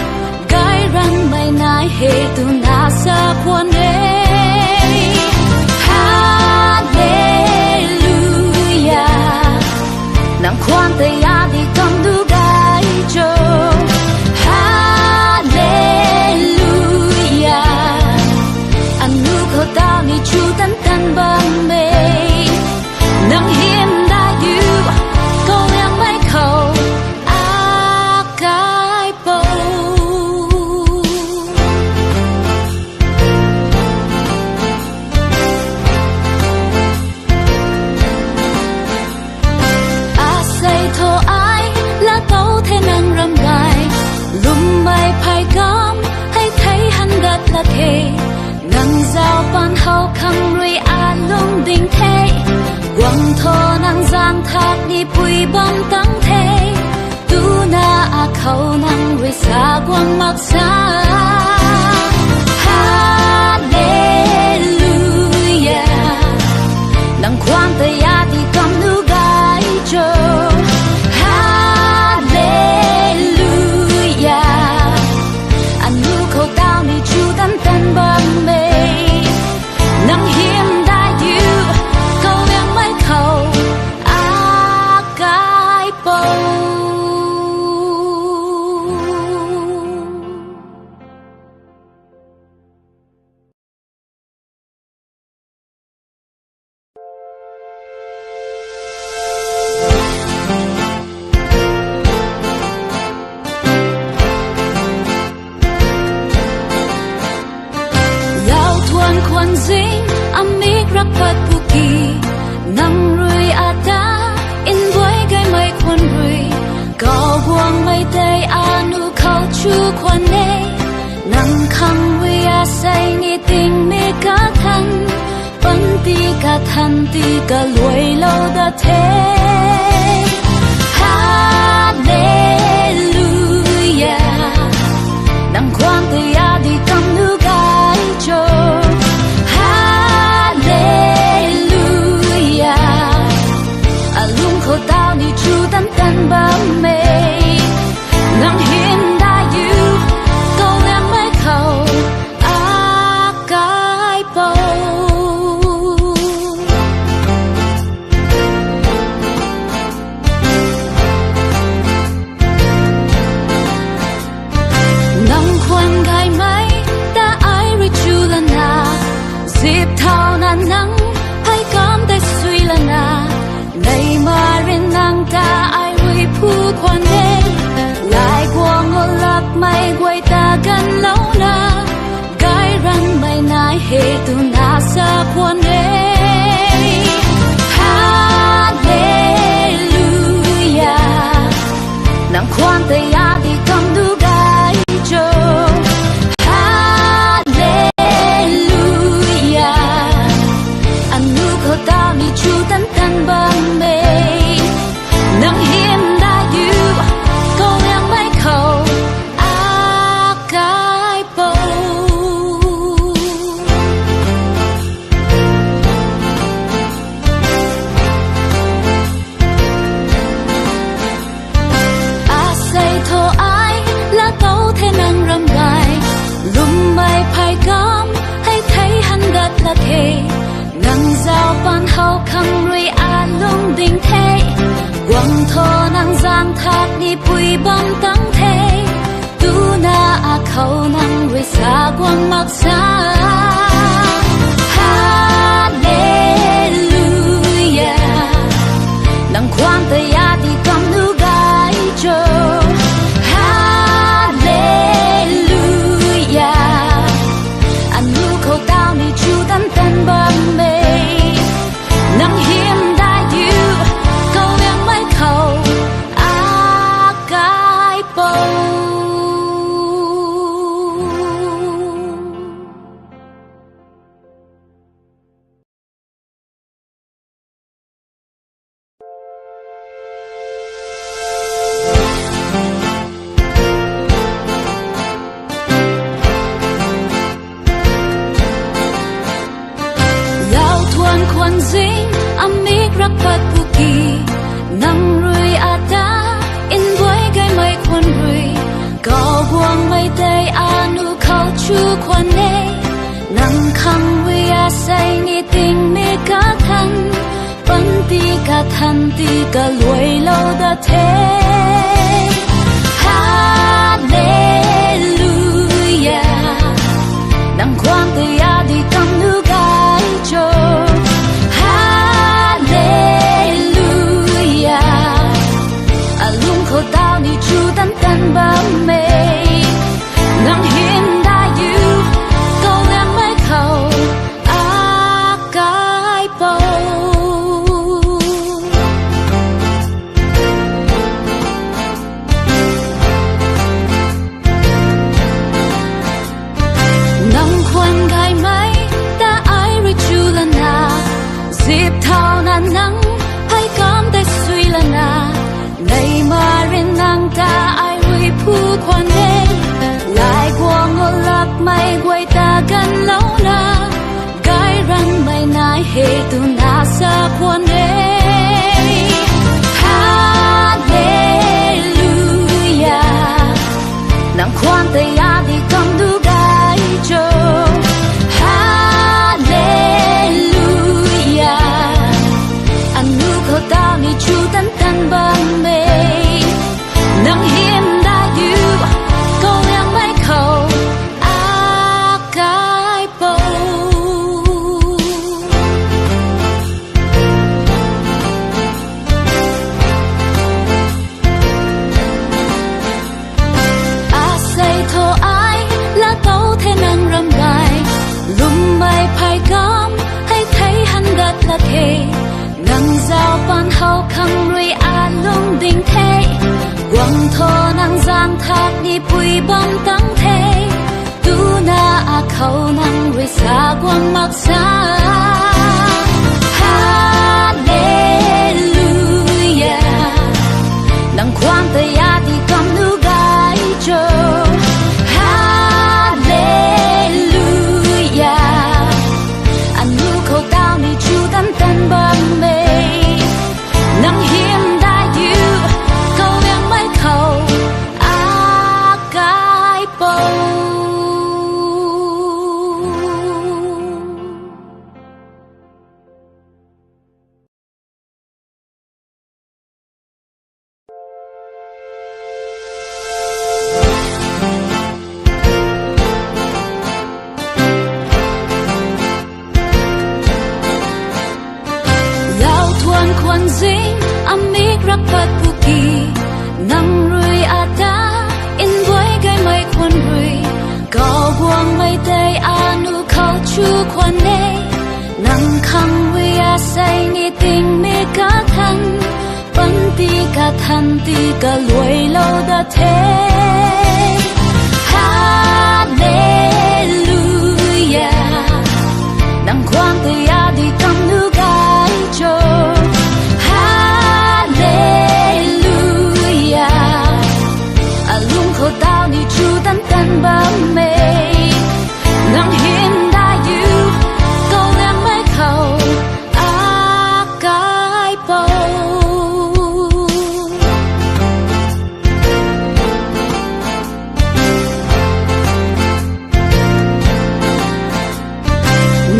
gai răng mây nai hề tu na sa khoan đê Hallelujah nàng khoan tay đi cầm đu gai cho Hallelujah anh nu khổ tao ni chu tan tan ba mê nang hiên đã yêu câu em mấy khẩu cái bầu say thô ai là tấu thế năng râm gai lùm mây phai gom hay thấy hắn gật là thề ngang giao ban hậu khăm ruy lung đình thế quăng thô năng giang thác đi bụi bom tăng thế tu na khâu năng ruy xa quăng mặc xa Hallelujah nang khoan tay đi cầm nữ gai cho Hallelujah anh nu khâu tao ni chu tan tan ba mê nang hiên đã yêu câu em mấy khẩu cái bầu khoan dinh amik rapat puki nang rui ata in boy gai mai khoan rui cao buông mai tay anu khâu chu khoan ne nang khang rui say ni tình mi cả thân bắn ti cả thân ti cả lùi lâu đã thế Hallelujah nang khoan tay đi cầm nữ gai cho lung khổ tao ni chu tan tan ba mê nang hiên đã yêu câu em mấy khẩu cái bầu nang khoan gai mai ta ai rồi chu lần na dịp thao nan nắng hay cảm thấy suy lần na này mà riêng nàng ta ai rồi phu khoan đê lại qua ngô lạc mây quay ta gần lâu na gai răng mây nai hề tu na sa khoan đê Hallelujah nàng khoan tay đi cầm đu gai cho Hallelujah anh nu khổ tao ni chu tan tan ba mê nang hiên đã yêu câu em mấy khẩu cái bầu say thô ai là tấu thế năng râm gai lùm mây phai gom hay thấy hắn gật là thề ngang giao ban hậu khăm ruy lung đình thế quăng thô năng giang thác đi bụi bom tăng thế tu na khâu năng ruy xa quăng mặc xa รักปัดบุกีนังรุยอาดาอินไว้ไกไม่ควรรุยก็บวงไม่ได้อานุเขาชูควันเนนังคำวิอาใส่นี่ติงเมกาทันปันตีกาทันตีกาลวยโลดาเทฮาเลลูยานังความแต่ยาดีกำนูกายโจฮาเลลูยาอาลุงเขาดาวนี่จูตันตันบะเมนังเห็นได้อยู่ก็ยังไม่เข้าอากายเปานังควันไกไหมแต่ไอริจูละนาสิบเท่านั้นนังให้กำได้สุยละนาในมาเรินนางตาไอริผู้ควันเองลายกวงอลักไม่กวยตากันแล้วนะไกรันไม่นายเหตุนาสะควันเองฮาเลลูยานังควันแต่ยาดีกำดูกายโจฮาเลลูยาอันนูเขาดาวนี่จูตันตันบะเมนังเห็นได้อยู่ก็ยังไม่เข้าอากายเปาอาศัยโทไอและโตเทนังรำไกลุ่มไม่ภายกำให้ไทยหันดัดละเทนังเจ้าปานเฮาคำรุยอาลุงดิ่งเทหวังโทนังจางทักนี่ปุยบำตั้งเทดูนาอาเขานังรุยสากวังมักษาฮาเลลูยานังความแต่ยาที่กำนูกายโจฮาเลลูยาอันนูเขาดาวนี่จูตันตันบะเมนังเห็นได้อยู่ก็ยังไม่เข้าอากายเปาแล้วทวนควันสิงอเมกรักปัดบุกีนังรุยอาดาอินไว้ไกไม่ควรรุยก็บวงไม่ได้อานุเขาชูควันเนนังคำวิอาใส่นี่ติงเมกาทันปันตีกาทันตีกาลวยโลดาเทฮาเลลูยานังความแต่ยาดีกำนูกายโจฮาเลลูยาอาลุงเขาดาวนี่จูตันตันบะเมนังเห็นได้อยู่ก็ยังไม่เข้าอากายเปา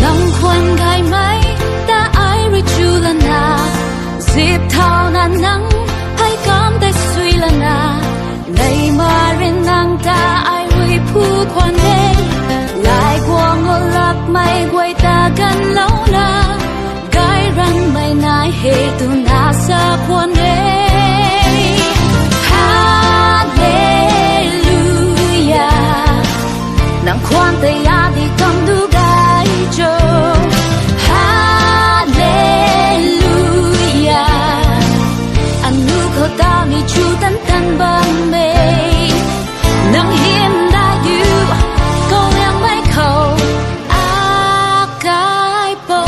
นังควันไกไหมแต่ไอริจูละนาสิบเท่านั้นนังให้กำได้สุยละนาในมาเรินนางตาไอริผู้ควันเองลายกวงอลักไม่กวยตากันแล้วนะไกรันไม่นายเหตุนาสะควันเองฮาเลลูยานังความแต่ยาดีกำดูกายโจฮาเลลูยาอันนูเขาดาวนี่จูตันตันบะเมนังเห็นได้อยู่ก็ยังไม่เข้าอากายเปา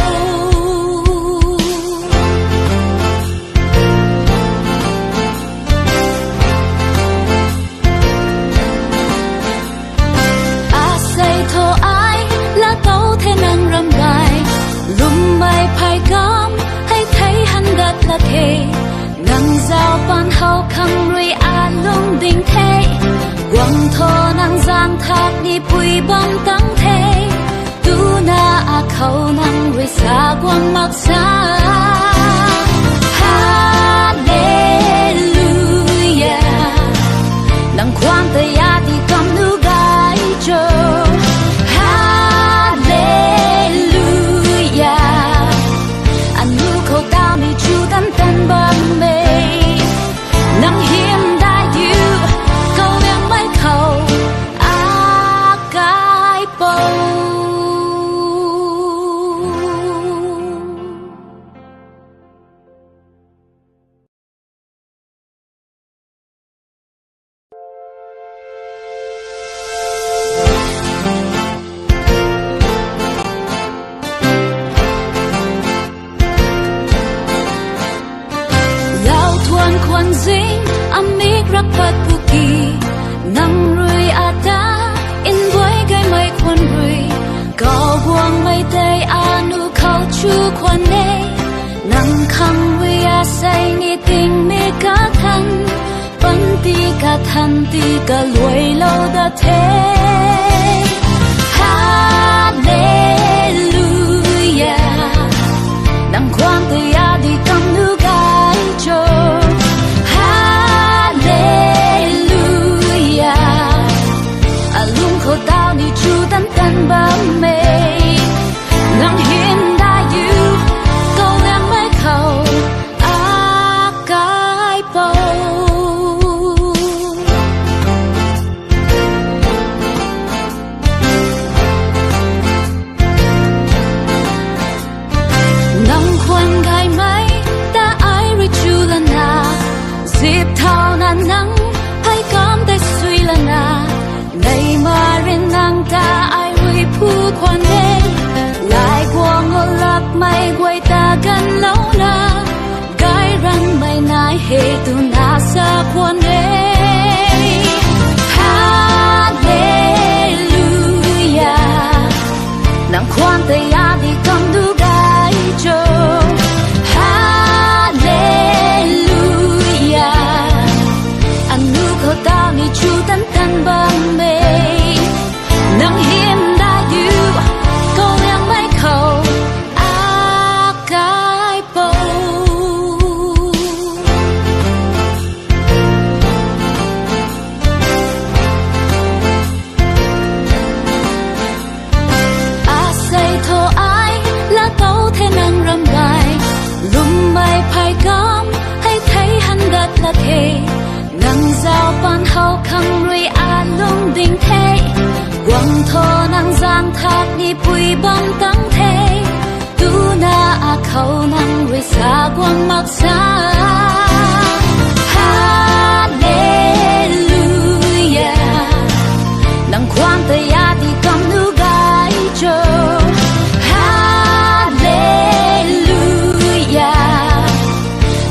ละเคงังเจ้าปันเฮาคำรีอาลุงดิ่งเทหวังโทนังจางทักนี่ปุยบังตั้งเทดูนาอาเขานังรีสากวังมักษาฮาเลลูยานังความตยาที่กำนูกายโจฮาเลลูยาอันนูเขาตามนี่จูตันตันบังเมนังเฮียมได้อยู่เขาเลี้ยงไม่เขาอากายโปควันซิงอเมกรักปัดปุกีนังรุยอาตาอินไว้ไกไม่ควันรุยก็บวงไม่ได้อานุเขาชูควันเนนังคังวิอาใส่นี่ติงเมกาทันปันตีกาทันตีกาลวยโลดาเทฮาเลลูยานังความตยาดีกำนูกายโจเขาตาวนี่จูตันตันบังเมนังเห็นได้อยู่ก็เลี้ยงไม่เขาอากายโปนังควันไกไหมตาไอริจูลนาสิบเท่านั้นนังให้กำได้สุยละนาในมาเรินนางตาไอวิผู้ควันเดลายกวงอลับไม่กวยตากันแล้วนะกายรันไม่นายเหตุนาสาควันเดฮาเลลูยานางควันแต่ยาดีกำดูกายโจฮาเลลูยาอันนูเขาตาวนี่จูตันตันบังเมนังเฮียมได้อยู่ก็ยังไม่เขาอากายโปอาศัยโทไอและโตเทนังรำไรลุมไม่ภายกำให้ไทยหันดัดละเทนังเจ้าปันเฮาคำรีอาลุงดิ่งเทหวังโทนังจางทักนี่ปุยบังตั้งเทดูนาอาเขานังรีสากวังมักษาฮาเลลูยานังความตยาที่กำนูกายโจฮาเลลูยา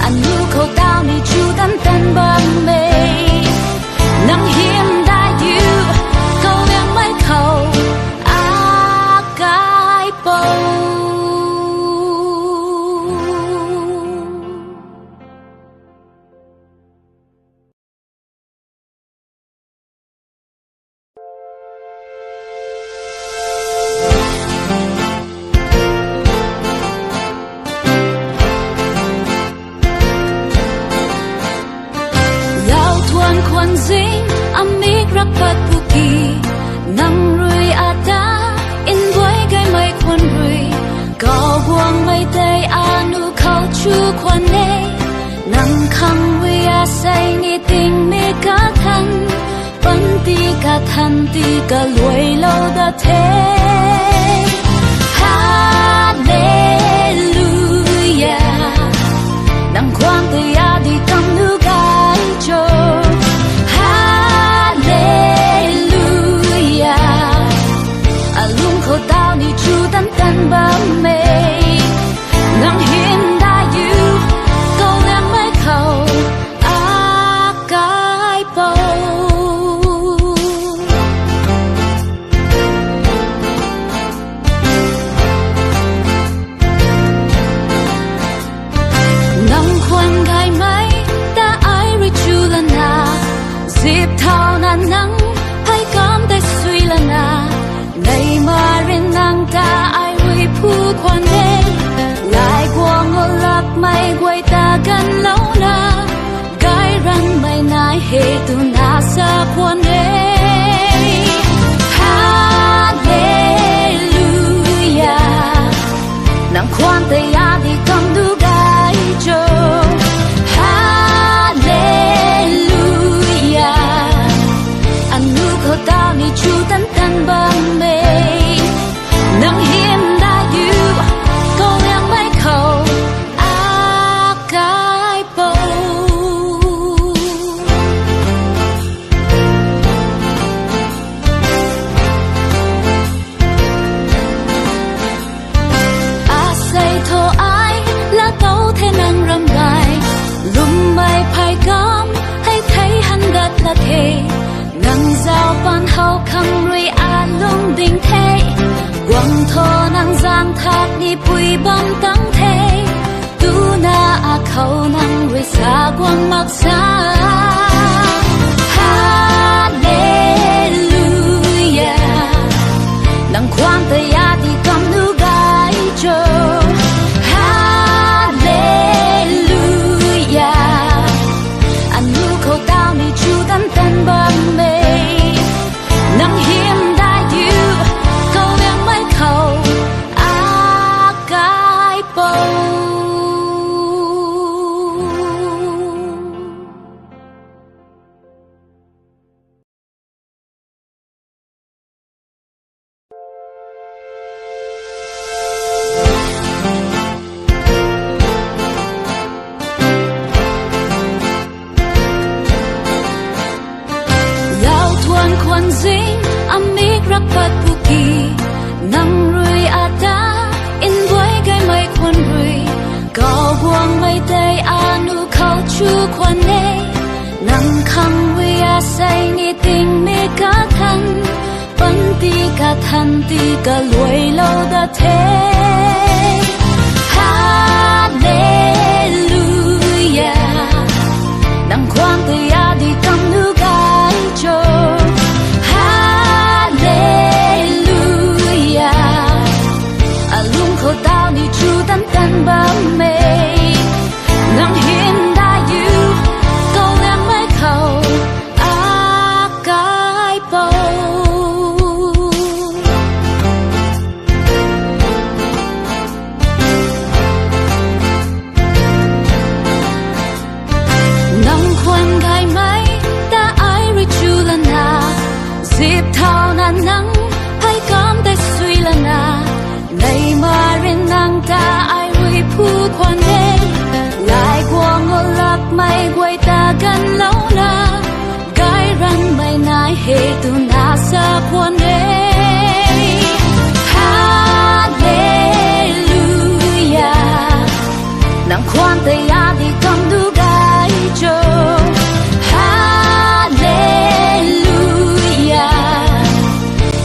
อันนูเขาตาวนี่จูตันตันบังเมนังเฮียมได้อยู่เขาเลี้ยงไม่เขาอากายโปควันซิงอเมกรักปัดปุกีนังรุยอาตาอินไว้ไกไม่ควันรุยก็บวงไม่ได้อานุเขาชูควันเนนังคังวิอาใส่นี่ติงเมกาทันปันตีกาทันตีกาลวยโลดาเทฮาเลลูยานังความตยาดีกำนูกายโจฮาเลลูยาอาลุงเขาตาวนี่จูตันตันบังเมนังเห็นได้อยู่ก็เลี้ยงไม่เขาอากายโปนัง lâu na gai răng mày nai he tu na sa quan đê Hallelujah nang quan te ya đi cầm du gai cho Hallelujah anh nu khâu tao ni chu tan tan băng mê nang hiếm đã yêu câu em mấy khâu a cái bầu a say thô ai là tàu thế năng râm gai lùm bay phai cam hay thấy hắn gật là thế ngang giao ban hậu khăng ruy a lung đình thế quăng thô năng giang thác đi bụi băng tăng thế tu na a khâu năng ruy xa quăng mặc xa Hallelujah nang quan te ya đi cầm nu gai cho Hallelujah anh nu khâu tao ni chu tan tan băng mê nang hiếm đã yêu câu em mấy khâu a cái bầu lao thuan khoan dinh amik rak pat puki nang rui ata in boy gai mai khoan rui cao buang mai tay anu khâu chu khoan ne nang khang rui a say ni ting me ka than pan ti ka than ti ka luai lâu da thế Hallelujah nang khoan te ya đi cầm nu gai cho Hallelujah a lung khâu tao ni chu tan tan bám mê nang hiên đã yêu câu em mấy khâu a cái bầu nang khoan gai mai ta ai ri chu la na dịp thao na nắng hay cam tay suy la na này mà rin nang ta ai ri phu khoan đê lại qua ngô lạc mây quay ta gần lâu na gai răng mây nai he tu na sa khoan đê Hallelujah nang khoan te ya đi cầm du gai cho Hallelujah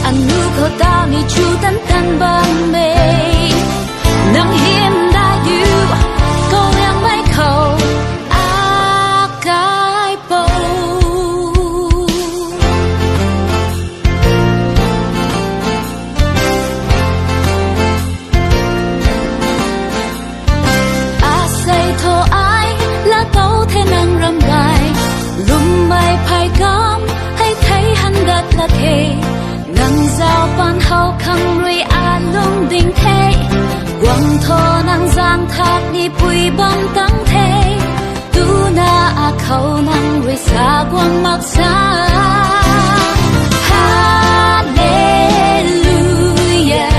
anh nu khâu tao ni chu tan tan băng mê nang hiếm đã yêu câu em mấy khâu a cái bầu a say thô ai là tàu thế năng râm gai lùm bay phai cam hay thấy hắn gật là thế ngang giao ban hậu khăng ruy a lung đình thế quăng thô năng giang thác đi bụi băng tăng thế tu na a khâu năng ruy xa quăng mặc xa Hallelujah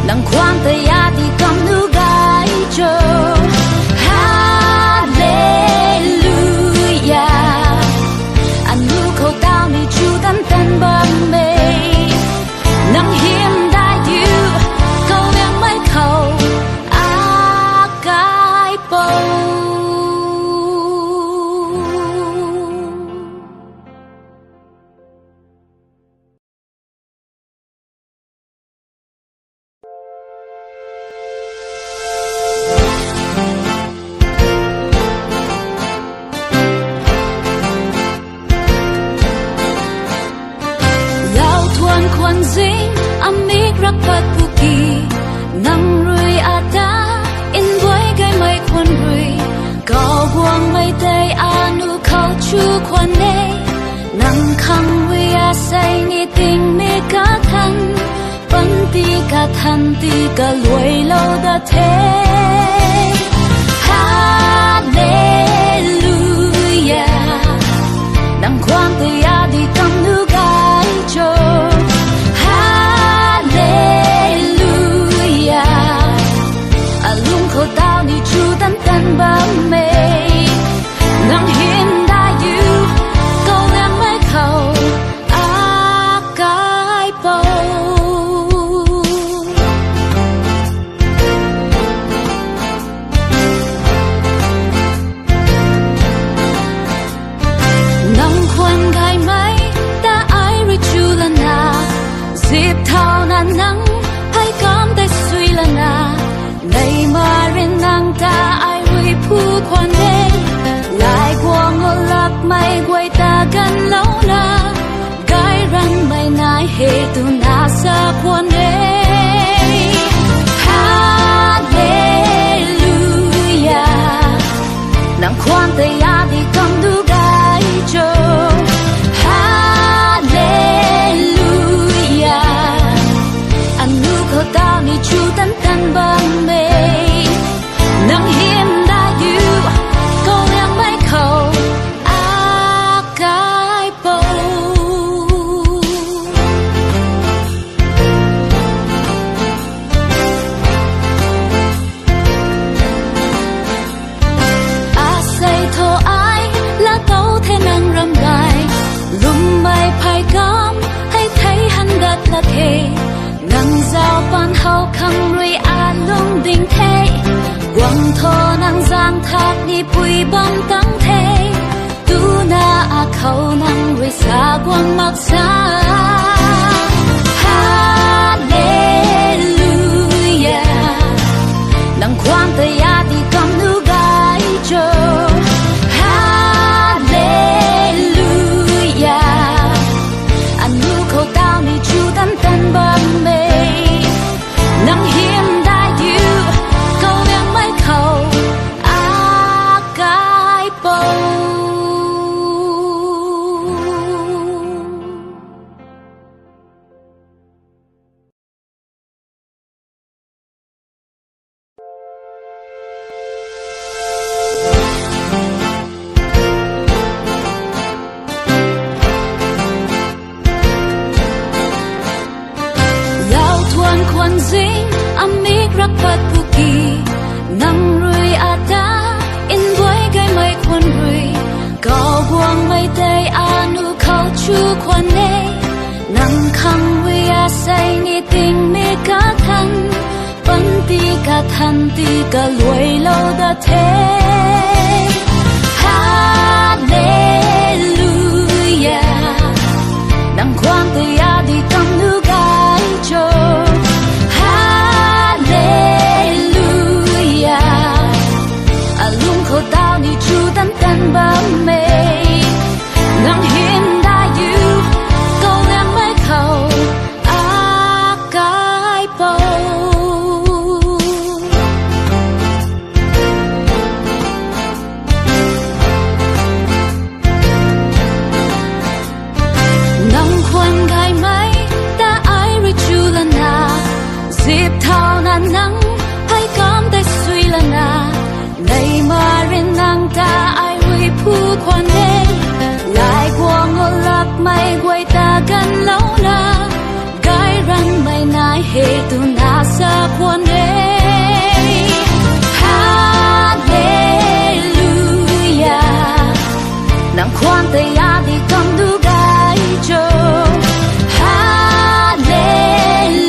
nang quan te ya đi cầm nu gai cho Hallelujah anh nu khâu tao ni chu tan tan băng mê nang hiếm đã yêu câu em mấy khâu a cái bầu khoan dinh amik rak pat puki nang rui ata in boy gai mai khoan rui có buông mây tây anu khâu chu quan nê nang khăng vi a say ni tình mi cả thân vẫn ti cả thân ti cả lùi lâu đã thế Hallelujah nang khoan tây a đi cầm nu gai cho lung khổ tao đi chu tấn tấn bám mê nắng hiên đã yêu câu em mới khẩu á cái bầu nắng khoan gai máy ta ai rồi chu lần à dịp thao nan nắng hay cảm thấy suy lần à này mà riêng nàng ta ai vui phu quan đê lại qua ngô lạc mây quay ta gần lâu na cái răng mây nai hệ tu na sa quan đê Hallelujah nàng khoan tây a đi cầm đu gai cho Hallelujah anh nu khâu tao ni chu tấn tấn bám mê nắng hiên đã yêu câu em mấy khẩu á cái bầu á say thô ai lá tấu thế năng râm gai lùm mây phai cam hay thấy hắn gật là thề nang giao ban hậu khăng ruy a lung đình thế quăng thô nang giang thác đi bụi băng tăng thế tu na a khâu nang ruy xa quăng mặc xa Hallelujah nang khoan tây a đi cầm nu gai cho Hallelujah anh nu khâu tao ni chu tấn tấn bám mê nắng hiên đã yêu câu em mấy khẩu á cái bầu lao thuan khoan dinh amik rapat puki nang rui ata in boy gai mai khoan rui cao buông mây tây anu khâu chu khoan nê nang khăng vi a say ni tình mi cả thân vẫn ti cả thân ti cả lùi lâu đã thế Hallelujah nang khoan tây a đi cầm nu gai cho lung khổ tao đi chu tấn tấn bám mê nắng hiên đã yêu câu em mấy khẩu á cái bầu nắng khoan gai máy ta ai rồi chu lần à dịp thao nan nắng hay cảm thấy suy lần à này mà riêng nàng ta ai vui phu quan đê lại qua ngô lạc mây quay ta gần lâu na cái răng mây nai hệ tu na sa quan đê Hallelujah nàng khoan tây a đi cầm đu gai cho Hallelujah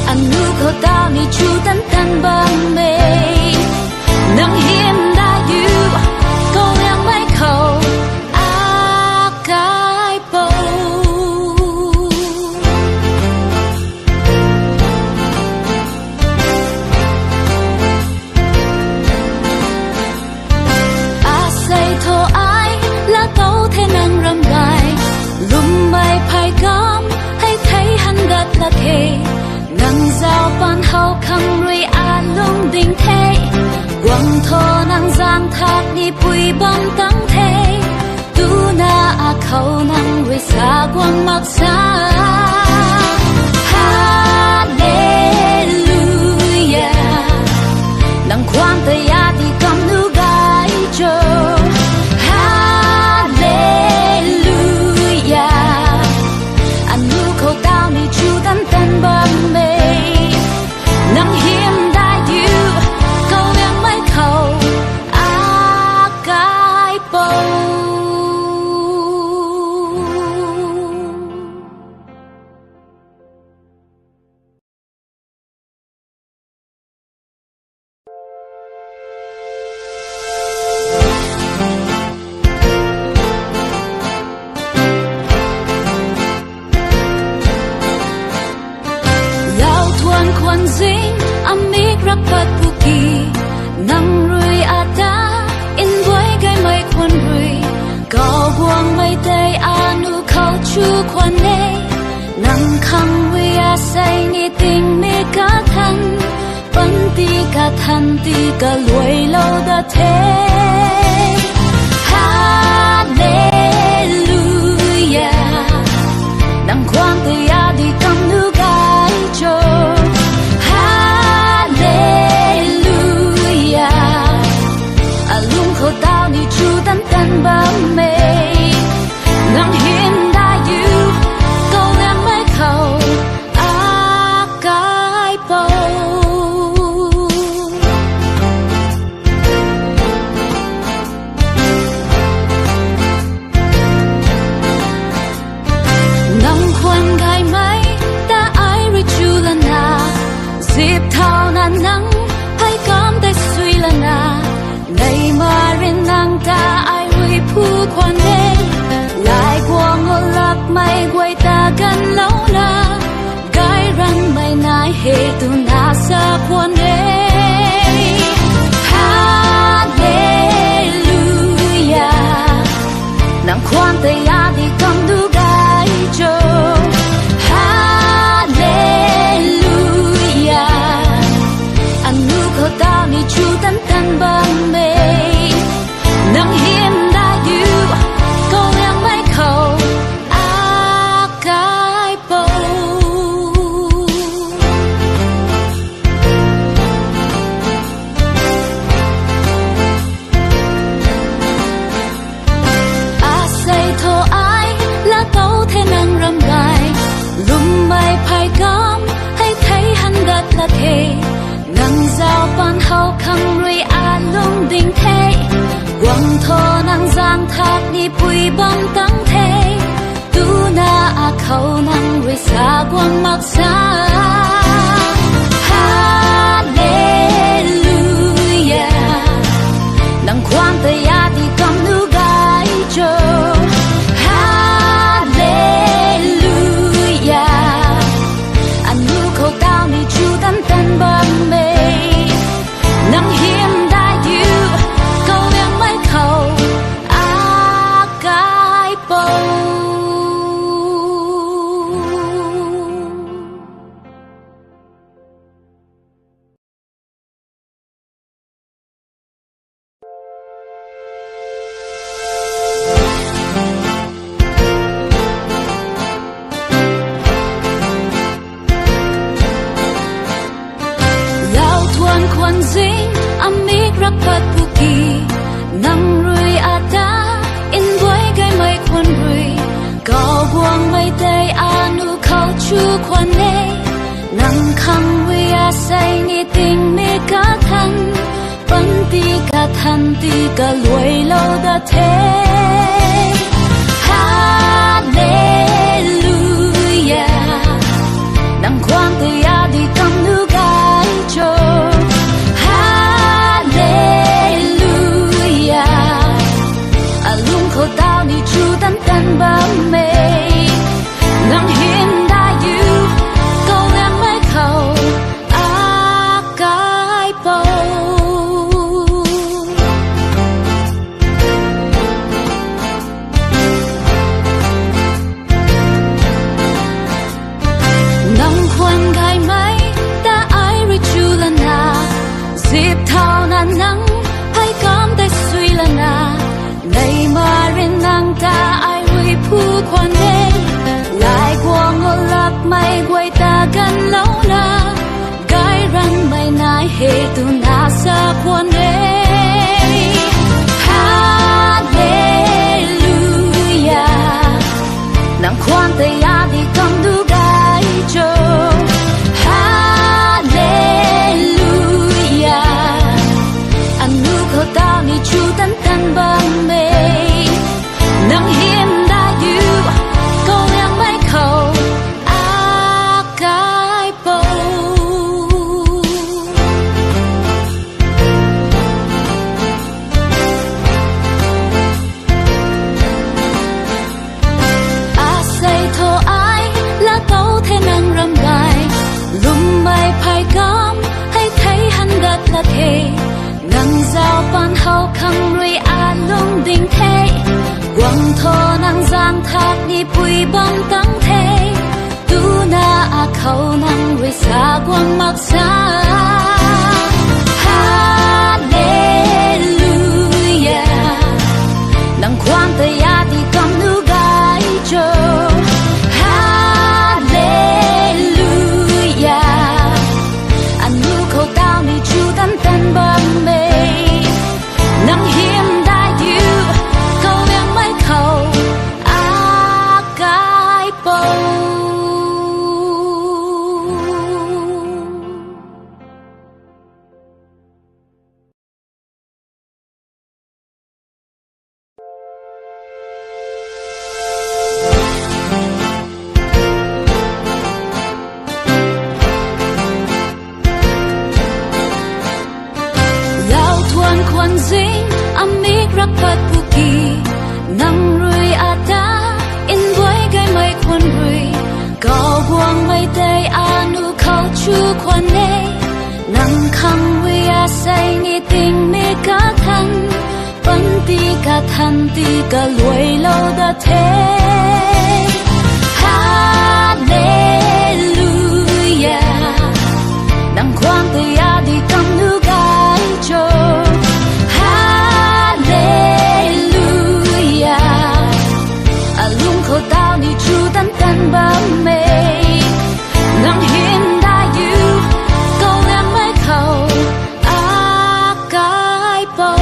anh nu khâu tao ni chu tấn tấn bám mê nắng hiên đã yêu câu em mấy khẩu á cái bầu năng giang thác đi bụi bom tắng thế tu na a khâu năng với xa quang mặc xa Hallelujah năng quang tay ya đi cầm nu gai cho Hallelujah anh nu khâu tao ni chu tan tan bom mê năng hiếm đại diệu câu yang mấy khâu a cái bầu Kwan zing amik rapat puki nang rui ata in boy gai mai kwan rui gao buang mai tay anu khao chu kwan ne nang khang we a say ni ting me ka than pan ti ka than ti ka luai lo da the Hallelujah nang kwang te ya di kam nu gai cho khâu tao ni chu tan tan bám mê nắng hiên đại diệu câu em mấy khâu a cái bầu nắng khuân gai mấy ta ai rồi chu lần na dịp thao nan nắng hay cảm thấy suy lần na ngày mà rin nàng ta ai huy phu quan đê lại qua ngô lạc mây quay ta gần lâu na gai răng mây nai hề tu na sa quan đê Hallelujah nàng khoan tay ya đi cầm đu gai cho Hallelujah anh nu khâu tao ni chu tan tan băng mê nắng hiên đại diệu câu em mấy khâu a cái bầu a say thô ai là tấu thế năng râm gai lùm mây phai cam hay thấy hắn gật là thề ngang giao ban hậu khăng rui a lung đình thế quăng thô năng giang thác đi bụi bom tắng thế tu na a khâu năng rui xa quang mặc xa Hallelujah năng quang tay ya đi cầm nu gai cho Hallelujah anh nu khâu tao ni chu tan tan bám mê nắng hiếm đại diệu câu em mấy khâu a cái bầu kwan zing amik rapat puki nang rui ata in boy gai mai kwan rui gao buang mai tay anu khao chu kwan ne nang khang we a say ni ting me ka than pan ti ka than ti ka luai lo da the Hallelujah nang kwang tay ya di kam nu gai cho khâu tao ni chu tan tan bám mê nắng hiên đại diệu câu em mấy khâu a cái bầu nắng khuân gai mấy ta ai rồi chu lần na dịp thao nan nắng hay mai quay ta gần lâu na gái răng mai nai hệ tu na sa quan đê Hallelujah nang quan te ya đi cầm du gai cho Hallelujah anh nu khâu tao ni chu tan tan bang mê nang hiền đã yêu câu yang mai khâu a cái bầu a say thô ai là câu thế năng râm gai lùm mai phai cam hay thấy hắn đất là thế nang giao ban hậu khăng rui a lung đình thế quăng thô nang giang thác ni bùi băng tăng thế tu na a khâu nang rui xa quăng mặc xa Hallelujah nang quan te ya đi cầm nu gai cho Hallelujah anh nu khâu tao ni chu tan tan băng mê nang hiền đã yêu câu yang mai khâu a cái bầu kwan zing amik rapat puki nang rui ata in boy gai mai kwan rui gao buang mai day anu khao chu kwan ne nang khang rui a say ni ting me ka than pan ti ka luai lo da the Hallelujah nang kwan te ya di kam nu gai cho tao ni chu tan tan bám mê nang hiền đã yêu câu em mai khâu a cái bầu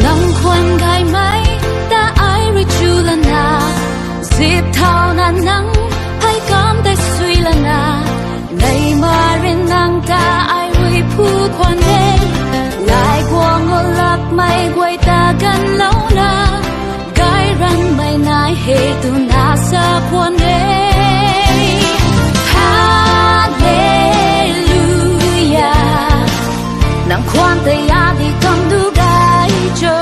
nang khoan gai mai ta ai ri chu la na dịp thao na nang hay cam tay suy la na này mà riêng nàng ta ai vui phu quan đê lại qua ngô lạc mây quay ta gần lâu na gái răng mây nai hệ tu na sa quan đê Hallelujah nàng quan te ya đi cầm du gai cho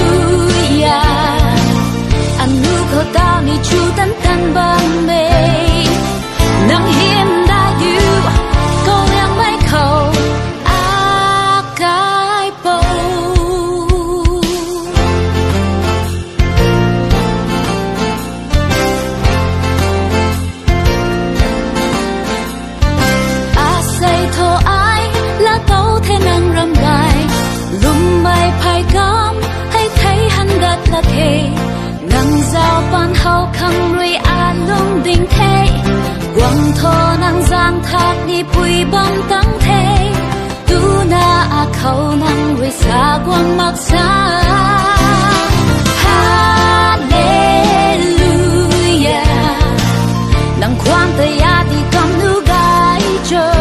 Hallelujah anh nu khâu tao ni chu tan tan băng mê nang hiền đã yêu câu yang mai khâu a cái bầu a say thô ai là câu thế năng râm gai lùm mai phai cam hay thấy hắn đất là thế nang giao ban hậu khăng rui a lung đình thế quăng thô nang giang thác ni bùi băng tăng thế tu na a khâu nang rui xa quăng mặc xa Hallelujah nang quan te ya đi cầm nu gai cho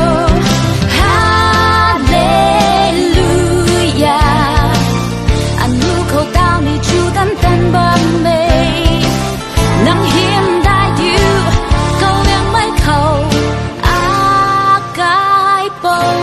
Hallelujah anh nu khâu tao ni chu tan tan băng mê nang hiền đã yêu câu yang mai khâu a cái bầu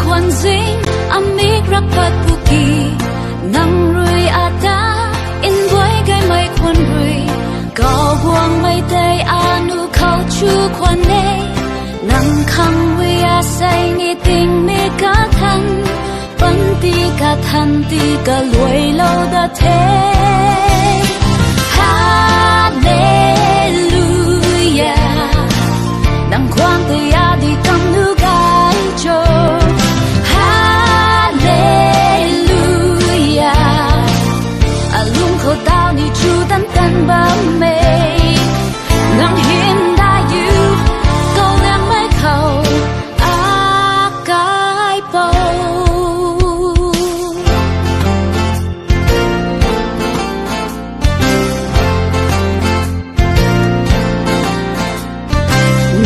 kwan zing amik rapat puki nang rui ata in boy gai mai kwan chú quan nê nang khăng với a say ni tình mi cả thân vẫn ti cả thân ti cả lùi lâu đã thế Hallelujah nang khoan ti a đi cầm nu gai cho Hallelujah a lung khổ tao ni chú tan tan bám mê nang hiền đại yêu câu lăng mấy khẩu a cái bầu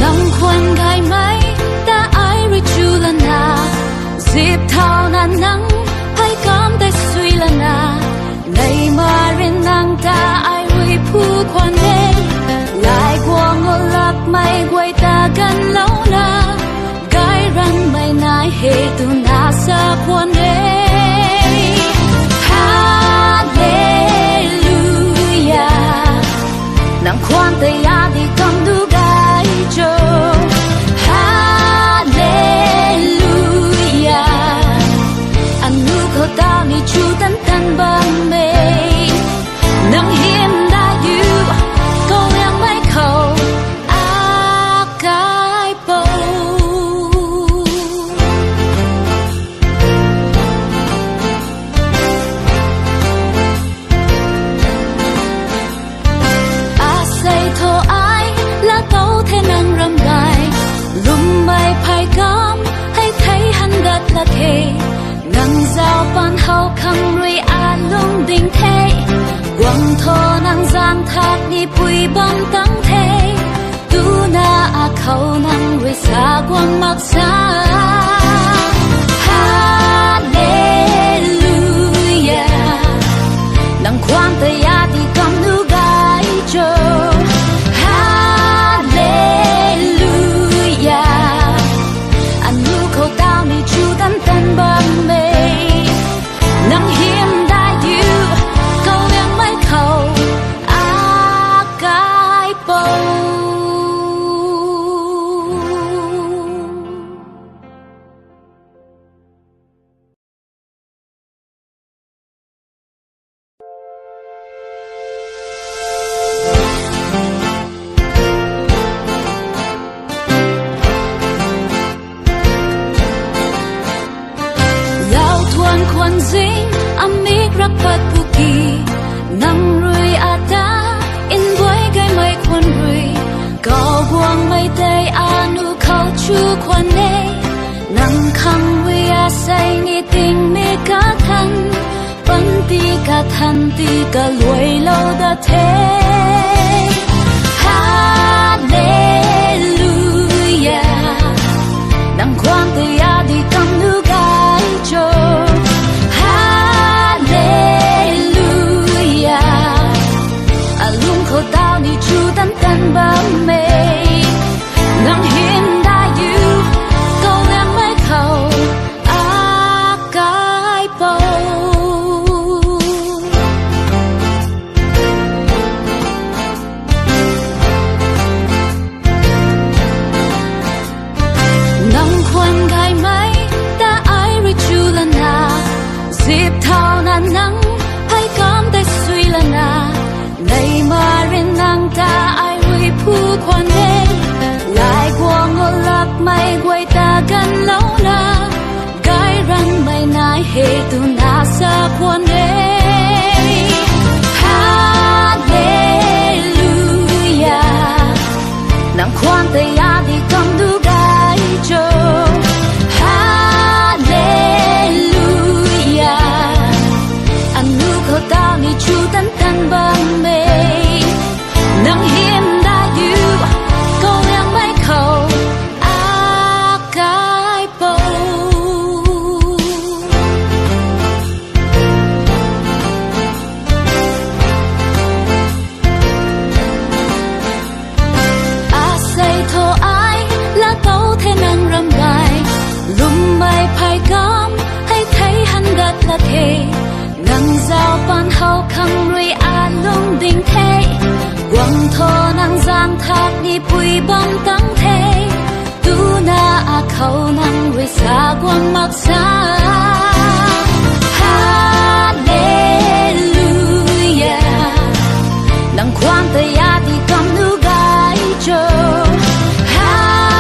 nang khoan gai mấy ta ai rồi chú lần na dịp thao nan nắng hay cảm thấy suy lần na này mà riêng nàng ta ai rồi phu khoan đê lại qua ngô lấp mây quay ta gần lâu na gai răng mây nai hề tu na sa quan đê Hallelujah nàng khoan tay a đi cầm đu gai cho Hallelujah anh nu khâu tao ni chu tan tan băng mê nàng hiền đã yêu câu yang mấy khẩu a cái bầu a say thô ai là tấu thế nàng râm gai lùm bay phai cam hay thấy hắn đất là thế nàng giao ban hậu khăng rồi a lung đình thế quăng thô nàng giang thác ni bùi băng tăng thế tu na a khâu nàng rồi xa quăng mặc xa Hallelujah nàng khoan tay a đi cầm nu gai cho Hallelujah anh nu khâu tao ni chu tan tan băng mê nàng hiền đại yêu câu yang mấy khẩu a cái bầu lao thuan khoan dính amik rak pat puki nang rui ata in boy gai mai khoan rui cao buang mai tay anu khâu chu khoan nê nang khăng với a say ni tình mi cả thân vẫn ti cả thân ti cả lùi lâu đã thế Hallelujah nang khoan tay a đi cầm nu gai cho Hallelujah a lung khổ tao ni chu tan tan bám mê nàng hiền đại yêu câu lăng mấy khẩu a cái bầu nàng khoan gai mấy ta ai rồi chu lần na dịp thao nan nắng hay cảm thấy suy lần na này mà riêng nàng ta ai rồi phu khoan đê lại qua ngô lấp mây quay ta gần lâu na gai răng mây nai hề tu na sa quan đê Hallelujah nàng khoan tay a đi cầm đu gai cho Hallelujah anh nu khâu tao ni chu tan tan băng mê nàng hiền đã yêu câu yang mấy khẩu a cái bầu a say thô ai là tấu thế nàng râm gai lùm bay phai cam hay thấy hắn đất là thế nàng giao ban hậu khăng rồi a lung đình thế quăng thô năng giang thác đi bụi băng tắng thế tu na khâu năng với xa quang mặc xa Hallelujah nang khoan tay đi cầm nu gai cho Hallelujah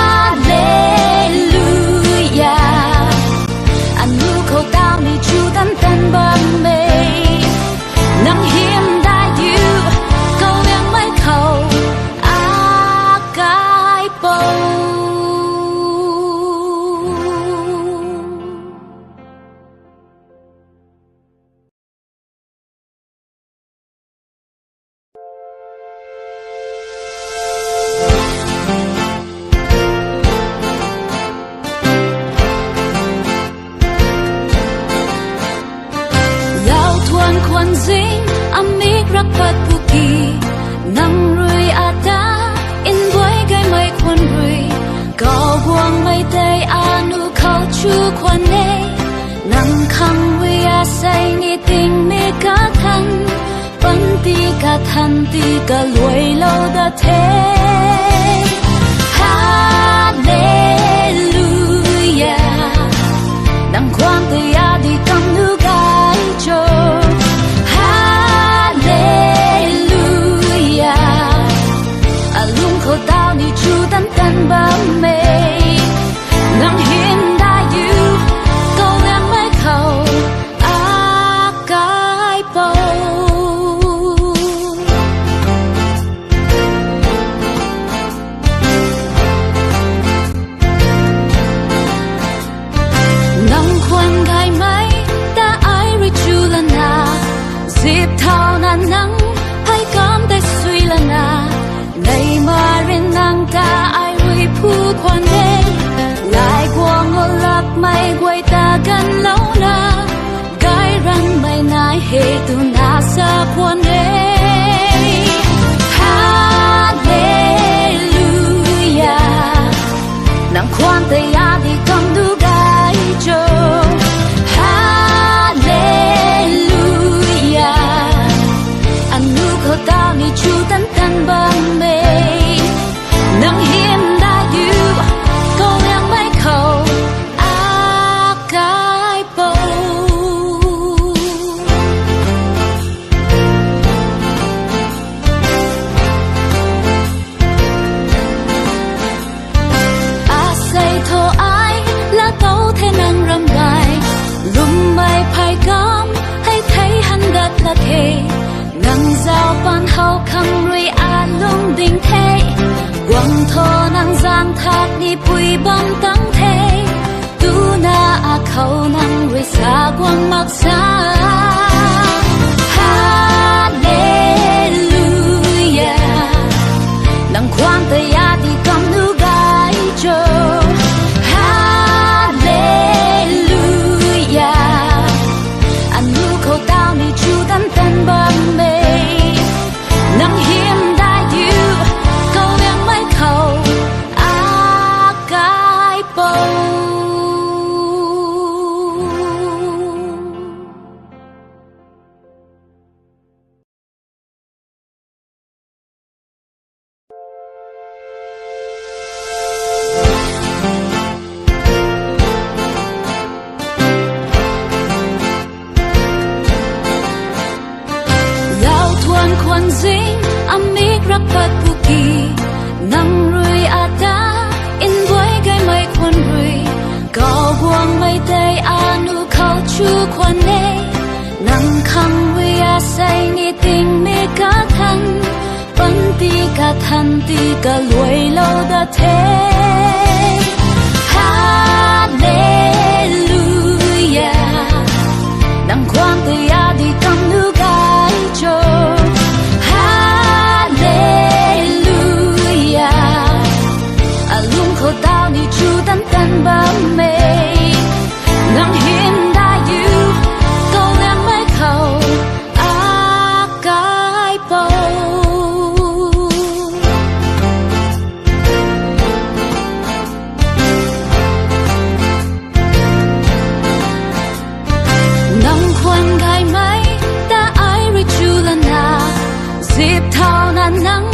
anh nu khâu tao ni chu tan tan băng mê nang hiểm đại yêu câu yang mấy khâu cái bầu kwan zing amik rapat puki nang rui ata in boy gai mai kwan rui gao buang mai day anu khao chu kwan ne nang khang wi a say ni ting mi ka than pan ti ka than ti ka luai lo da the Hallelujah nang kwan te ya di kam nu gai cho khâu tao ni chu tan tan bám mê nang hiên đại yêu câu em mấy khâu cái bầu nang khoan gai mấy ta ai rồi chu lần na dịp thao nan nắng hay cảm thấy suy lần na này mà riêng nàng ta ai vui phu khoan đê lại qua ngô lap mây quay ta gần lâu na gai răng mây nai hề tu na sa khoan đê Hallelujah nàng khoan tay ya đi cầm du gai cho Hallelujah anh nu khâu tao ni chu tan tan băng mê nang hiểm đại yêu câu yang mấy khâu cái bầu say thô ai là tấu thế năng râm gai lùm bay phai cam hay thấy hắn đất là thế nang giao ban hậu khang rui lung đình thế quang thô năng giang thác đi bụi băng tắng thế tu na khâu năng rui xa quang mặc xa Hallelujah nang khoan tay ya đi cầm nu gai cho Hallelujah anh nu khâu tao ni chu tan tan băng mê nang hiểm đại yêu câu em mấy khâu cái bầu kwan zing amik rapat puki nang rui ata in boy gai mai kwan rui gao buang mai day anu khao chu kwan ne nang khang wi a say ni ting mi ka than pan ti ka than ti ka luai lo da the Hallelujah nang khoan tay ya đi cầm nu gai cho khâu tao ni chu tan tan bám mê nang hiên đại yêu câu em mấy khâu cái bầu nang khoan gai mấy ta ai rồi chu lần na dịp thao nan nắng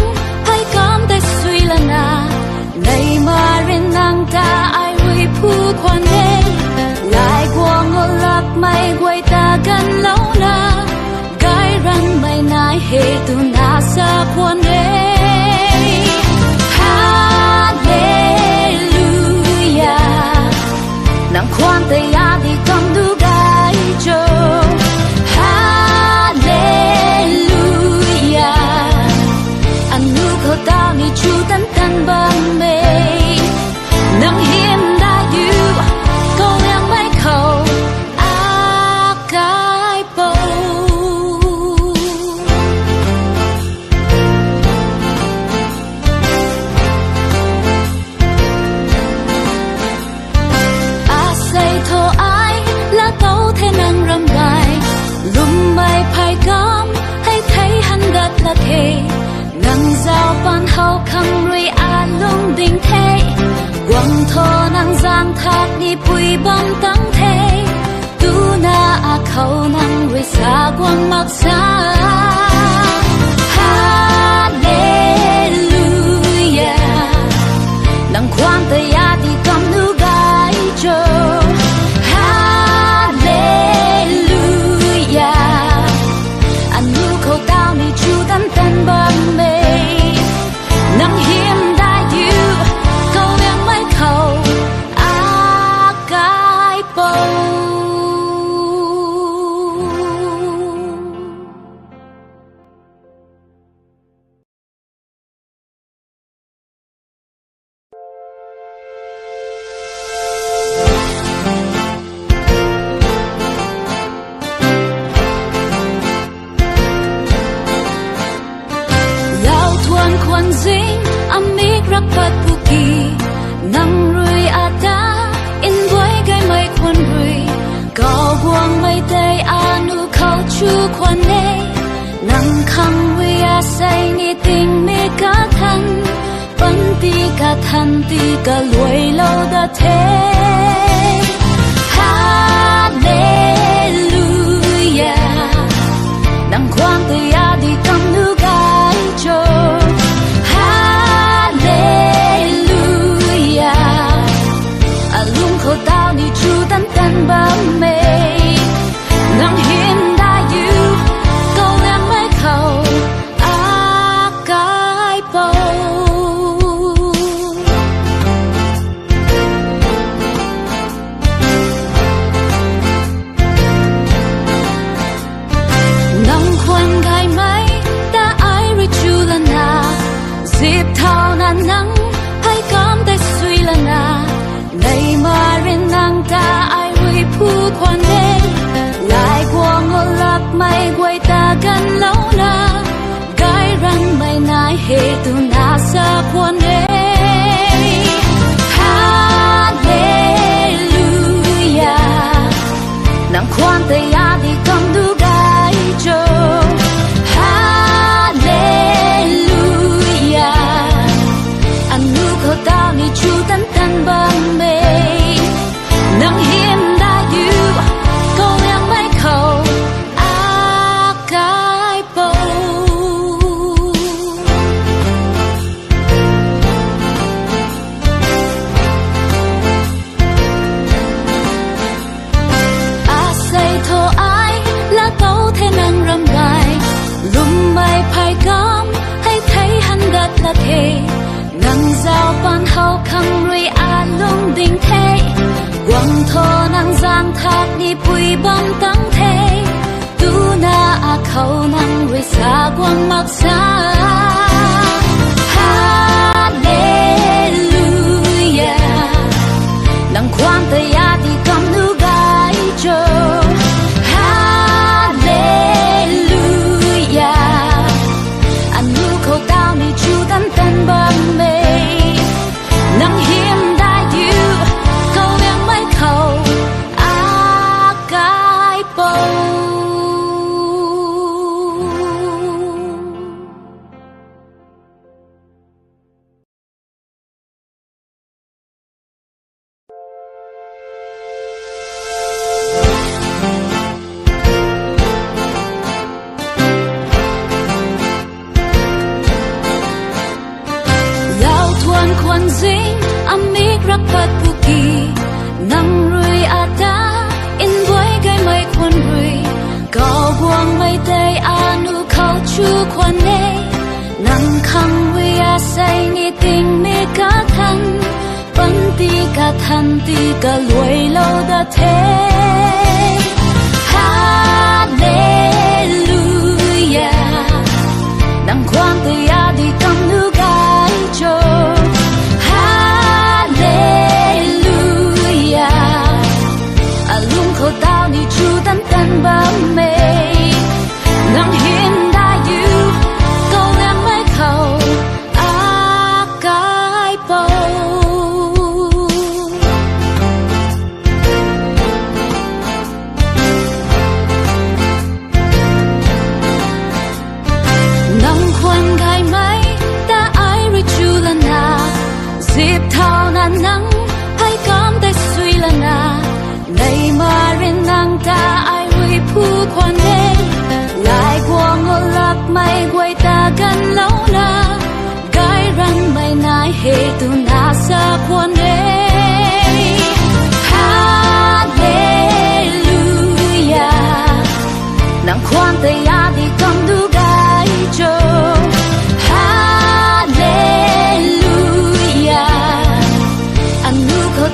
能造班后康瑞阿龙顶梯，光头能让他你背帮当梯，都那阿口能瑞撒光mặc sa。哈利路亚，能ความแต่ยาที่กำนูกายโจฮาเลลูยาอันนูเขาเต้านี่จูตันตันบัมเมนังเฮียมได้อยู่เขาเลี้ยงไม่เขาอากายโปควรซิงอามิกรักปัดปุกีนังรุยอาตาอินไว้ไกไม่ควรรุยก็บวงไม่ได้อานุเขาชูควรเนนังคังวิอาใส่นิติงมีกะทันปันตีกะทันตีกะลวยโลดะเทฮาเลลูยานังความแต่ยาดีกำนูกายโจเขาเต้านี่จูตันตันบัมเมนังเห็นได้อยู่ก็เลี้ยงไม่เขาอากายโปนังควรไกลไหมแต่ไอริจูลนาสิบเท่านั้นนังให้กำได้สุยละนาในมาเรียนนางตาไอวิผู้ควันเดลายกวงก็ลับไม่กวยตากันแล้วนะไกรันไม่นายเหตุนาสะควันเดฮาเลลูยานางความแต่ยาดีกำดูกายโจฮาเลลูยาอันนูเขาเต้านี่จูตันตันบัมเมนังเห็นได้อยู่ก็ยังไม่เข้าอากายโปอาศัยโทไอและโตเทนังรำไรลุมไม่ภายกำให้ไทยหันดัดละเทนังเจ้าปันเฮาคังรุยอาลงดิ่งเทกวางโทนังจางทักนี่ปุยบัมตั้งเทดูนาอาเขานังรุยสากวางมักษาฮาเลลูยานังความแต่ยาที่กำนูกายโจฮาเลลูยาอันนูเขาเต้านี่จูตันตันบัมเมนังเฮียมได้อยู่เขาเลี้ยงไม่เขาอากายโปควรซิงอามิกรักปัดปุกีนังรุยอาตาอินไว้ไกไม่ควรรุยก็บวงไม่ได้อานุเขาชูควรเนนังคังวิอาใส่นิติงมีกะทันปันตีกะทันตีกะลวยโลดะเทฮาเลลูยานังความแต่ยาดีกำนูกายโจเขาเต้านี่จูตันตันบัมเมนังเห็นได้อยู่ก็ยังไม่เข้าอากายโปฮ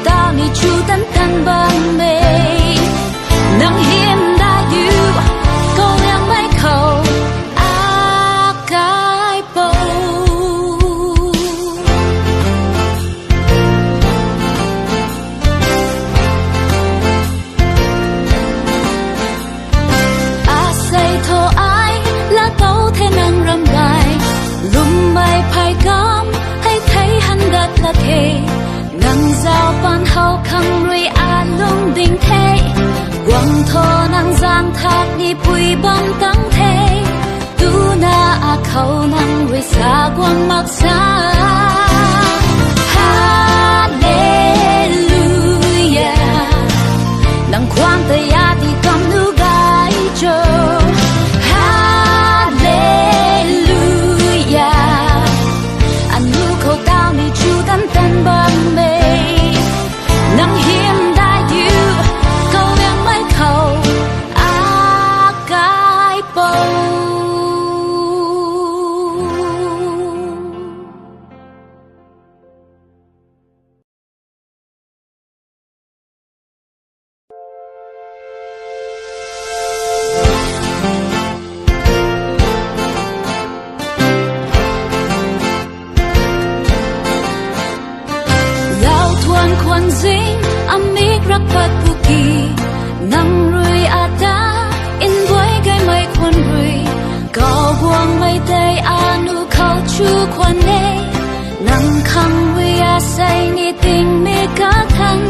到你就单单完美，能现大雨够两百口阿盖布。阿塞托爱拉都เทนังรำไรลุมไม่ภายกำให้ไทยหันดัดละเทงังเจ้าปานเฮาคังรวยอาลุงดิ่งเทหวังโทนังจางทักนี่ปุยบังตั้งเทดูหน้าอาเขานังรวยสากวางมักษาฮาเลลูยานังความแต่ยาที่กำนูกายโจฮาเลลูยาอันนูเขาดาวนี่จูดันตันบังเมนังเฮียมได้อยู่เขายังไม่เข้าอากายโปควันซิงอเมกรักปัดปุกีนังรุยอาดาอินไว้ไกไม่ควันรุยก็บวงไม่ได้อานุเขาชูควันเนนังคังวิอาใส่นี่ติงเมกาทัน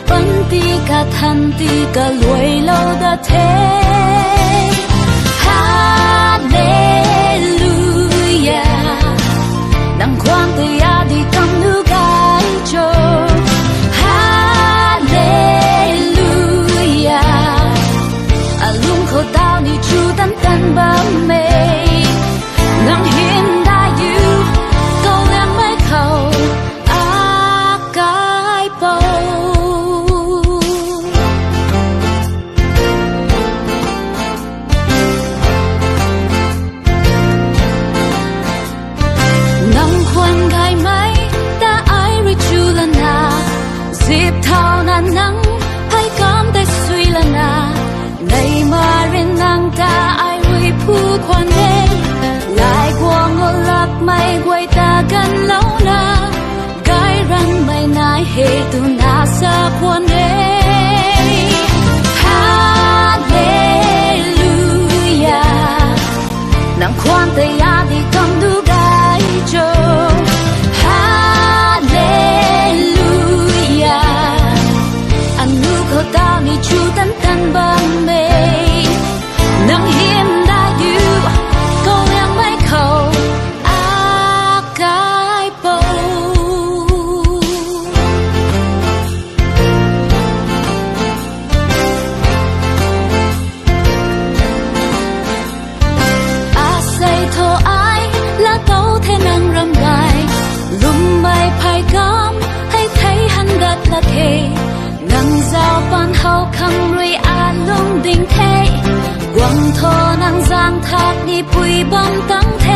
ปันตีกาทันตีกาลวยโลดาเทฮาเลลูยานังความแต่ยาดีกำนูกายโจ到你就单单完美，能现大雨够两百口阿盖布。能换开ไหมแต่ไอริจูลนาสิบเท่านั้นนังให้กำได้สุยละนาในมาเรียนนางตาไอวิผู้ควันเดลายกวางก็ลับไม่ไว้ตากันแล้วนะไกรันไม่นายเหตุนาสะควันเดฮาเลลูยานางความแต่ยาดีกำดูกายโจฮาเลลูยาอันนูเขาดาวนี่จูดันตันบังเมนังเฮียมได้อยู่ก็ยังไม่เข้าอากายโปอาใส่โทไอละโตเทนังรำไรลุมไม่ภายกำให้ไทยหันดัดละเทงังเจ้าปานเฮาคังรวยอาลุงดิ่งเทหวังโทนังจางทักนี่ปุยบังตั้งเท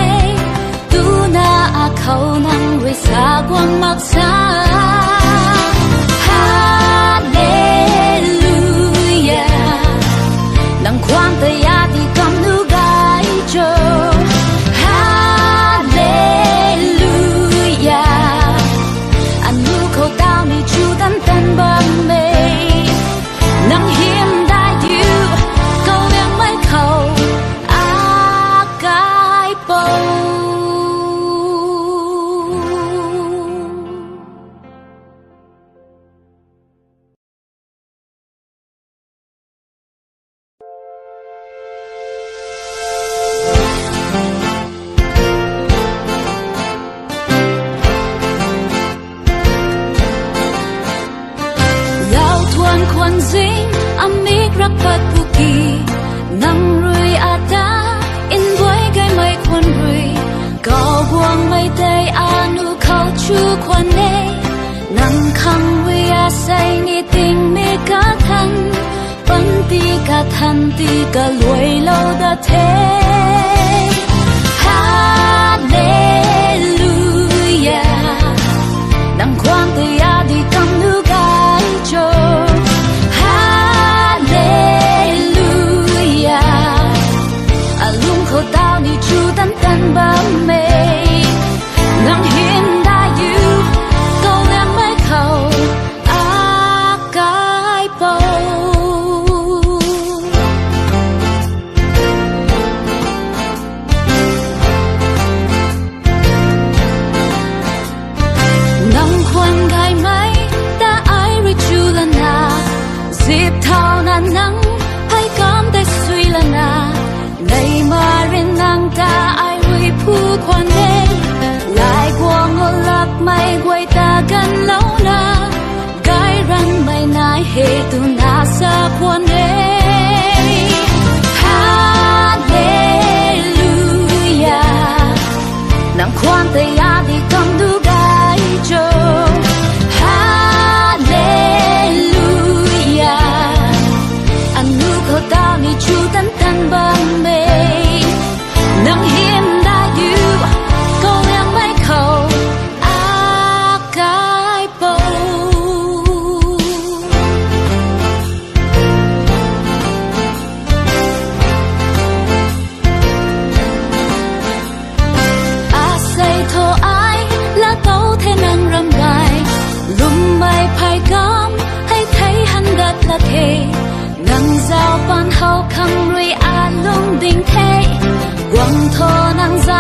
ดูหน้าอาเขานังรวยสากวางมักษาฮาเลลูยานังความแต่ยาที่กำนูกายโจฮาเลลูยาอันนูเขาดาวนี่จูดันตันบังเมนังเฮียมได้อยู่ก็ยังไม่เข้าอากายโปควันซิงอเมกรักปัดปุกีนังรุยอาดาอินไว้ไกไม่ควันรุยก็บวงไม่ได้อานุเขาชูควันเนนังคังวิอาใส่นี่ติงเมกาทันปันตีกาทันตีกาลวยโลดาเทฮาเลลูยานังความแต่ยาดีกำนูกา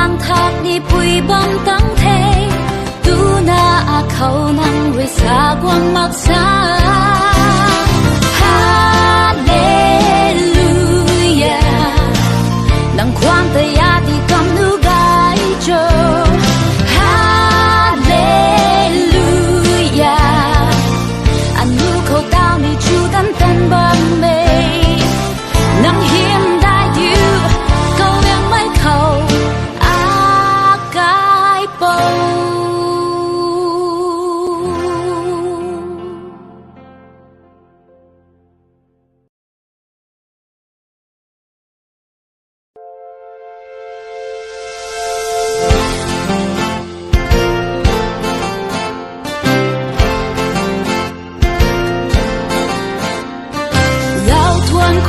giang thác đi bụi bom tắng thế tu na khâu năng với xa quang mặc xa Hallelujah nang khoan tay ya đi cầm nu gai cho Hallelujah anh nu khâu tao ni chu tan tan bom mê nang hiểm đại yêu câu yang mấy khâu a cái bầu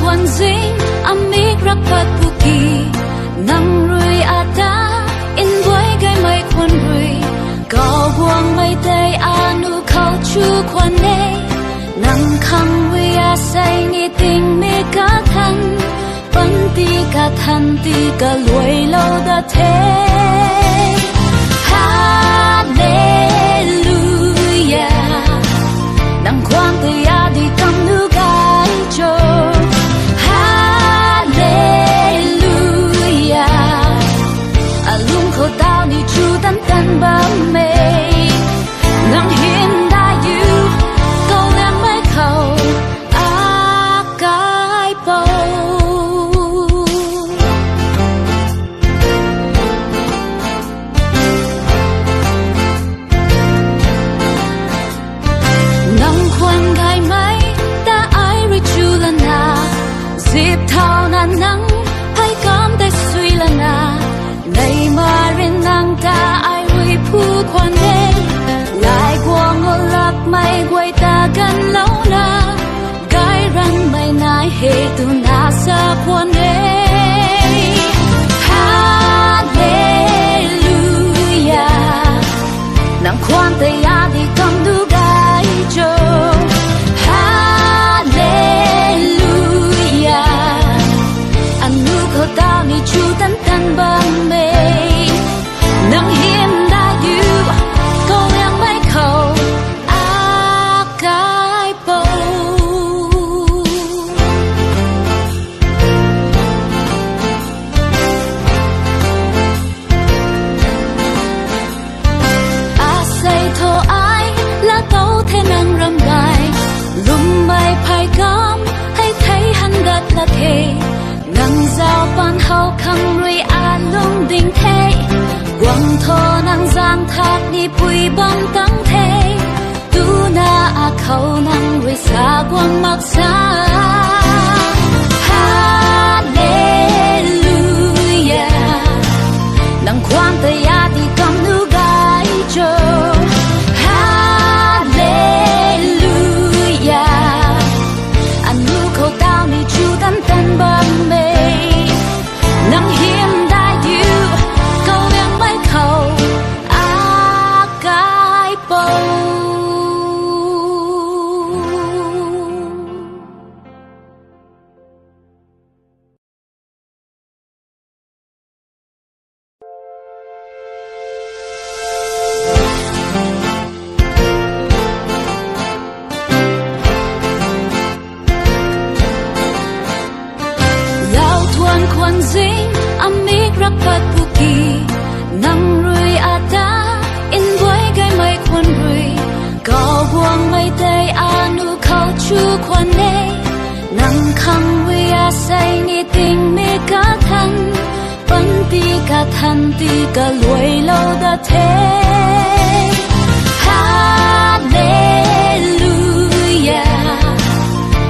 kwan zing amik rakpat puki nang rui ata in boy gai mai kwan rui cao buang mai tay anu khau chu kwan ne nang khang wi a say ni ting me ka than ti ka luai lo da the Hallelujah nang kwan tay a di kam nu gai cho khâu tao ni chu tan tan bám mê nang hiền đại yêu câu em mấy khâu a cái bầu nang khoan gai mấy ta ai rồi chu lần na dịp thao nan nắng hay cảm thấy suy lần na này mà riêng nàng ta ai huy phu khoan đê lại qua ngô lạc mây quay ta gần lâu na gai răng mây nai hề tu na sa khoan đê Hallelujah nàng khoan tay a đi cầm đu gai cho Hallelujah anh nu khâu tao ni chu tan tan bám mê nang hiểm đại yêu câu em mấy khâu a cái bầu a say thô ai là tàu thế nang râm gai lùm bay phai cam hay thấy hắn gật là thế nang giao ban hậu khang rui a lung đình thế quang thô nang giang thác đi bụi bom tắng thế tu na khâu nang rui xa quang mặc xa Hallelujah nang khoan tay a đi cầm nu gai cho Hallelujah anh nu khâu tao ni chu tan tan bám mê nang hiểm đại yêu câu em mấy khâu a cái bầu kwan zing amik rakpat puki nang rui ata in boy gai mai kwan rui cao buang mai tay anu khau chu kwan ne nang khang wi a say ni ting me ka than ti ka luai lo da the Hallelujah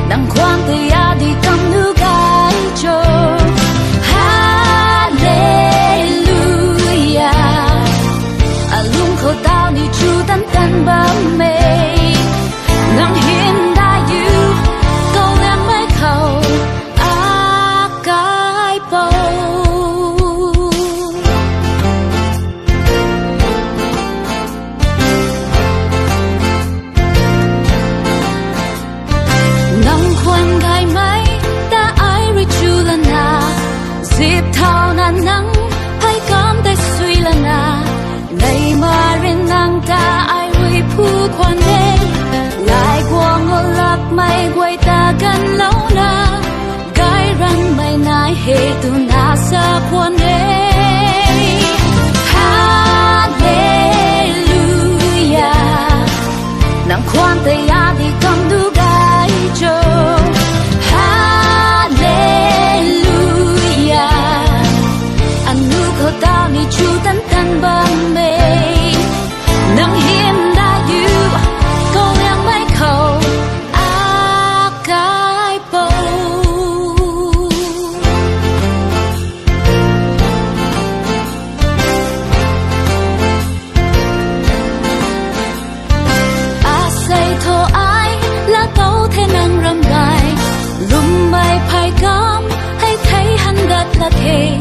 nang khoan tay a đi cầm nu gai cho khâu tao ni chu tan tan bám mê nang hiền đại yêu câu em mấy khâu a cái bầu mày quay ta gần lâu na cái răng mày nai hệ tu na sa quan đê Hallelujah nang quan tay ya đi cầm du gai cho Hallelujah anh nu khâu tao ni chu tan tan bang mê nang hiếm đã yêu câu yang mai khâu a cái bầu a say thô ai là câu thế năng râm gai lùm mai phai cam hay thấy hắn gật là thế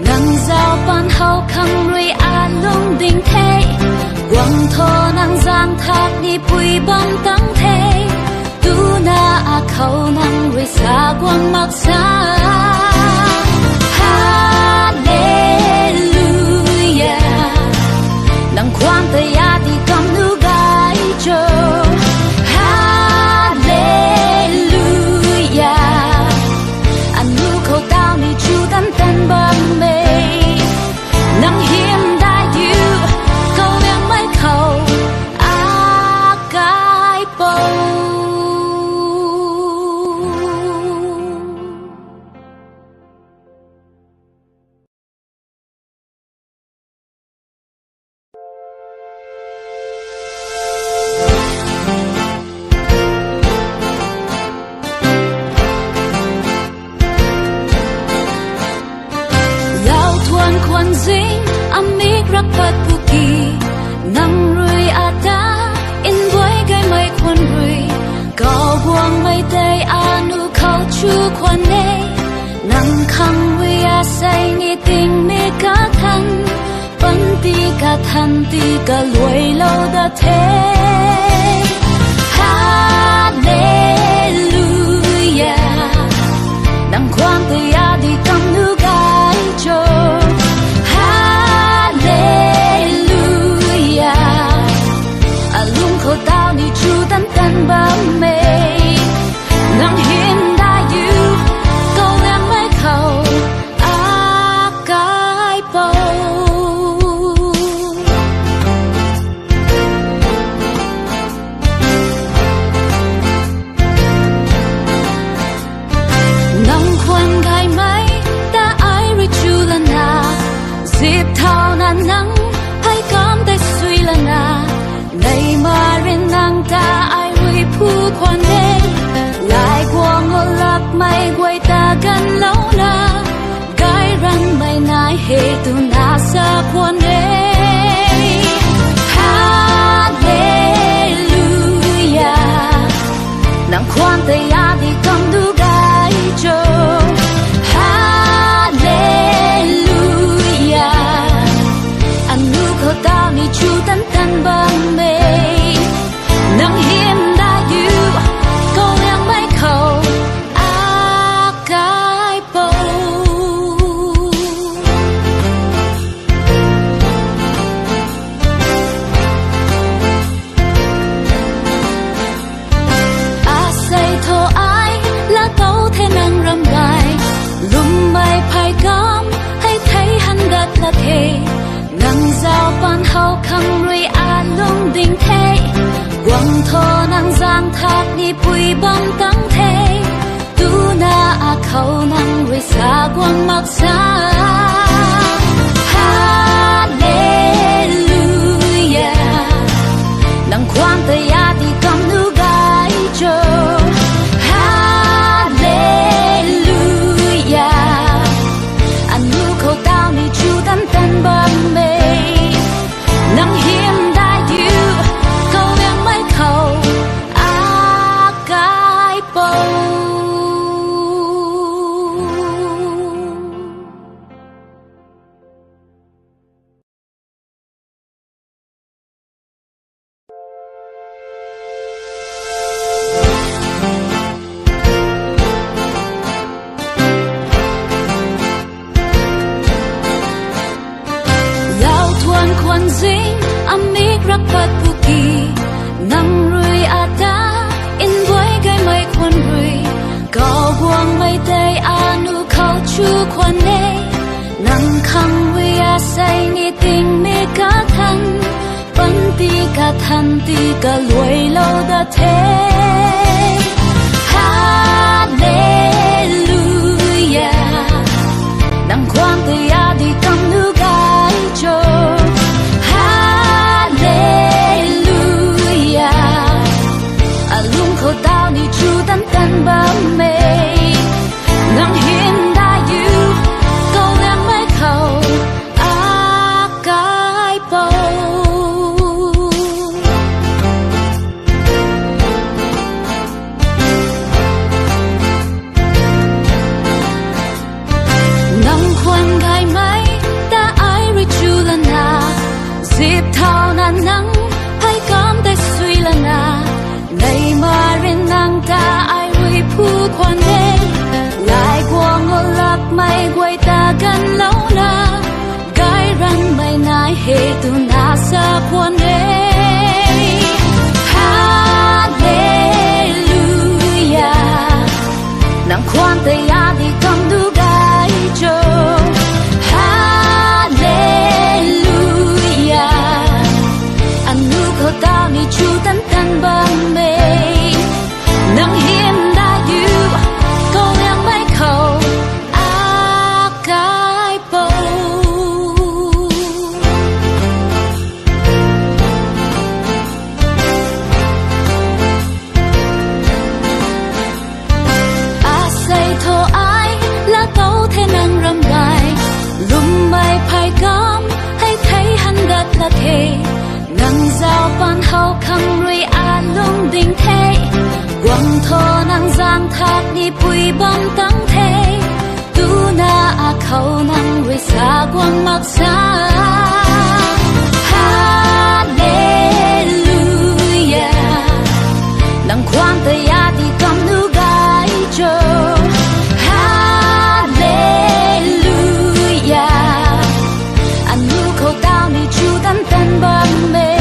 nang giao ban hậu khăng ruy a lung đình thế quăng thô nang giang thác ni bụi băng tăng thế tu na a khâu nang ruy xa quăng mặc xa Hallelujah nang quan tay ya đi cầm nu gai cho Hallelujah anh nu khâu tao ni chu tan tan băng mê nang hiếm đã yêu câu yang mai khâu a cái bầu lao thuan khoan dinh amik rak pat puki nang rui ata in boy gai mai khoan rui cao buang mai tay anu khâu chu khoan ne nang khang rui a say ni ting me ka than pan ti ka than ti ka luai lâu da thế Hallelujah nang khoan tay a đi cầm nu gai cho Hallelujah a lung khâu tao ni chu tan tan bám mê nang hiếm đã yêu câu em mai khâu a cái bầu nang khoan gai mai ta ai ri chu la na dịp thao na nắng hay cảm tay suy là na này mà rin nang ta ai ri phu khoan đê lại quang ngô lap mai quay ta gần lâu na cái răng mày nai hệ tu na sa khoan đê Hallelujah nang khoan tay ya đi cầm du gai cho Hallelujah anh nu khâu tao ni chu tan tan băng mê nang hiếm đã yêu câu yang mai khâu a cái bầu a say thô ai là câu thế năng râm gai lùm mai phai cam hay thấy hắn gật là thế nang giao ban hậu khăng ruy a lung đình thế quăng thô nang giang thác ni bụi băng tăng thế tu na a khâu nang ruy xa quăng mặc xa Hallelujah nang khoan tay ya đi cầm nu gai cho Hallelujah anh nu khâu tao ni chu tan tan băng mê nang hiếm đã yêu câu yang mai khâu a cái bầu mai đây anu khâu chu quan nê nang khăng vi a say ni tình mê cả thân vẫn ti cả thân ti cả lùi lâu đã thế Hallelujah nang khoan tay a đi cầm nu gai cho Hallelujah a lung khâu tao ni chu tan tan bám mê nang hiền đã yêu câu em mới khâu a cái bầu nang khoan gai mai ta ai rồi chu lần na dịp thao nan nắng hay cảm thấy suy lần na ngày mà riêng nàng ta ai rồi phu khoan đê lại qua ngô lap mai quay ta gần lâu na gai răng mai nai he tu na sa khoan đê Hallelujah nàng khoan tay a đi cầm du gai cho Hallelujah anh nu khâu tao ni chu tan tan băng mê nang hiền đã yêu câu em mới khâu a cái bầu a say thô ai là tấu thế năng râm gai lùm bay phai cam hay thấy hắn đất là thế nang giao ban hậu khăng rồi a lung đình thế quăng thô nang giang thác ni bụi bom tăng thế tu na a khâu nang rồi xa quăng mặc xa Hallelujah nang khoan tay a đi cầm nu gai cho Hallelujah anh nu khâu tao ni chu tan tan băng mê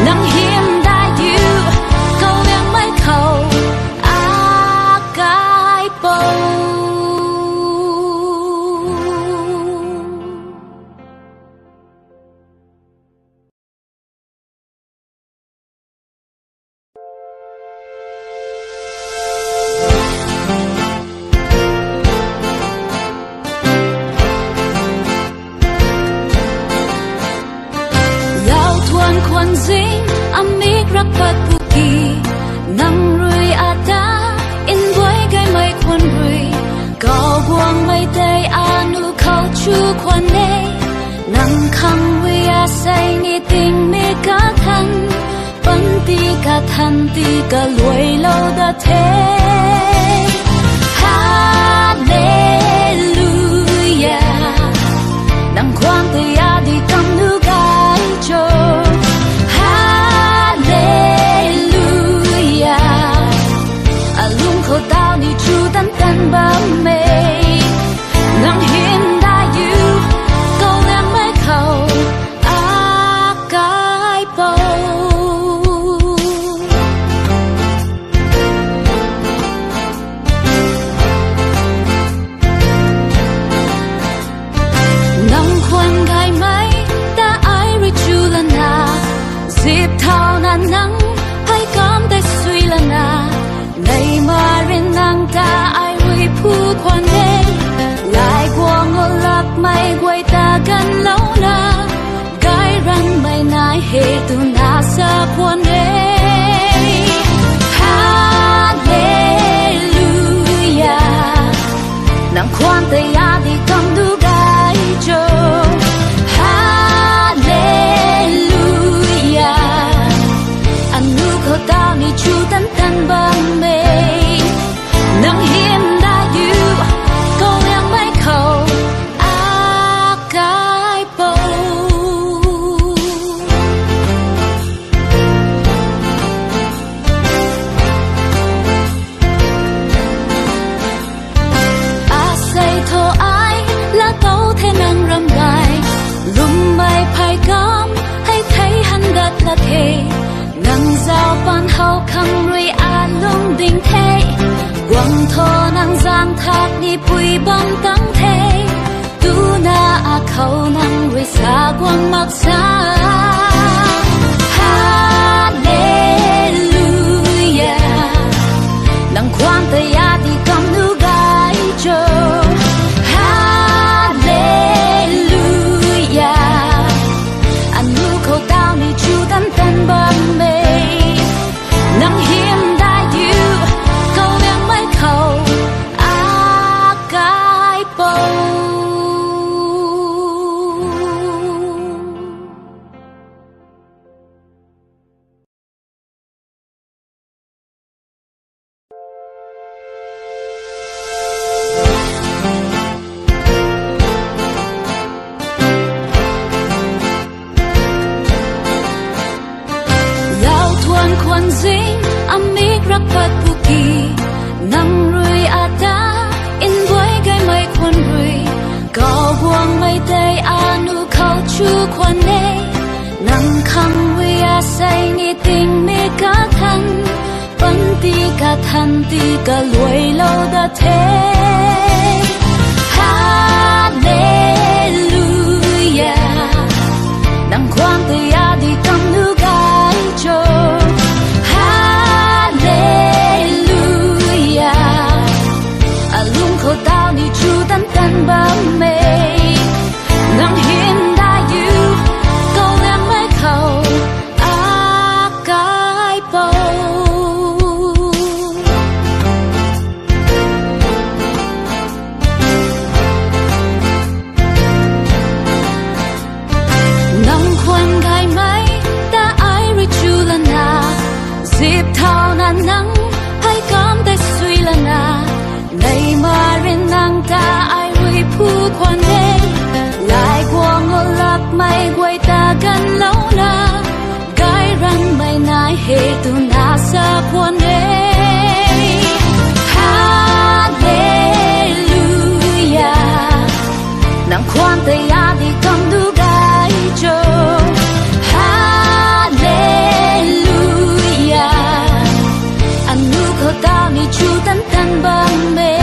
nang hiền đã yêu câu em mới khâu a cái bầu lao thuan khoan dinh amik rak pat puki nang rui ata in boy gai mai khoan rui cao buang mai tay anu khâu chu khoan nê nang khăng vi a say ni tình mê cả thân vẫn ti cả thân ti cả lùi lâu đã thế Hallelujah nang khoan tay a đi cầm nu gai cho Hallelujah a lung khâu tao ni chu tan tan bám mê nang hiền đã yêu câu em mới khâu a cái bầu nang khoan gai mai ta ai rồi chu lần na dịp thao nan nắng hay cảm thấy suy lần na ngày mà riêng nàng ta ai rồi phu khoan đê lại qua ngô lap mai quay ta gần lâu na gai răng mai nai he tu na sa khoan đê Hallelujah nang khoan tay a đi cầm du gai cho Hallelujah anh nu khâu tao ni chu tan tan băng mê nang hiền đã yêu câu em mới khâu a cái bầu a say thô ai là tấu thế năng râm gai lùm bay phai cam hay thấy hắn đất là thế nang giao ban hậu khăng rồi a khăng vì say ni tình mi cả thân vẫn ti cả thân ti cả lùi lâu đã thế Hallelujah nang khoan ti ya đi cầm nu gai cho Hallelujah lung khổ tao ni chu tan tan bám mê nang hiền đã yêu câu em mới khẩu cái bầu nang khoan gai mấy ta ai rồi chu lần à dịp thao nan nắng hay cảm thấy suy lần à này mà riêng nàng ta ai rồi phu khoan đê lại qua ngô lập mây quay ta gần lâu na gai răng mây nai hệ tu na sa khoan đê Hallelujah nàng khoan tay ya đi cầm du gai cho Hallelujah anh nu khổ tao ni chu tan tan băng mê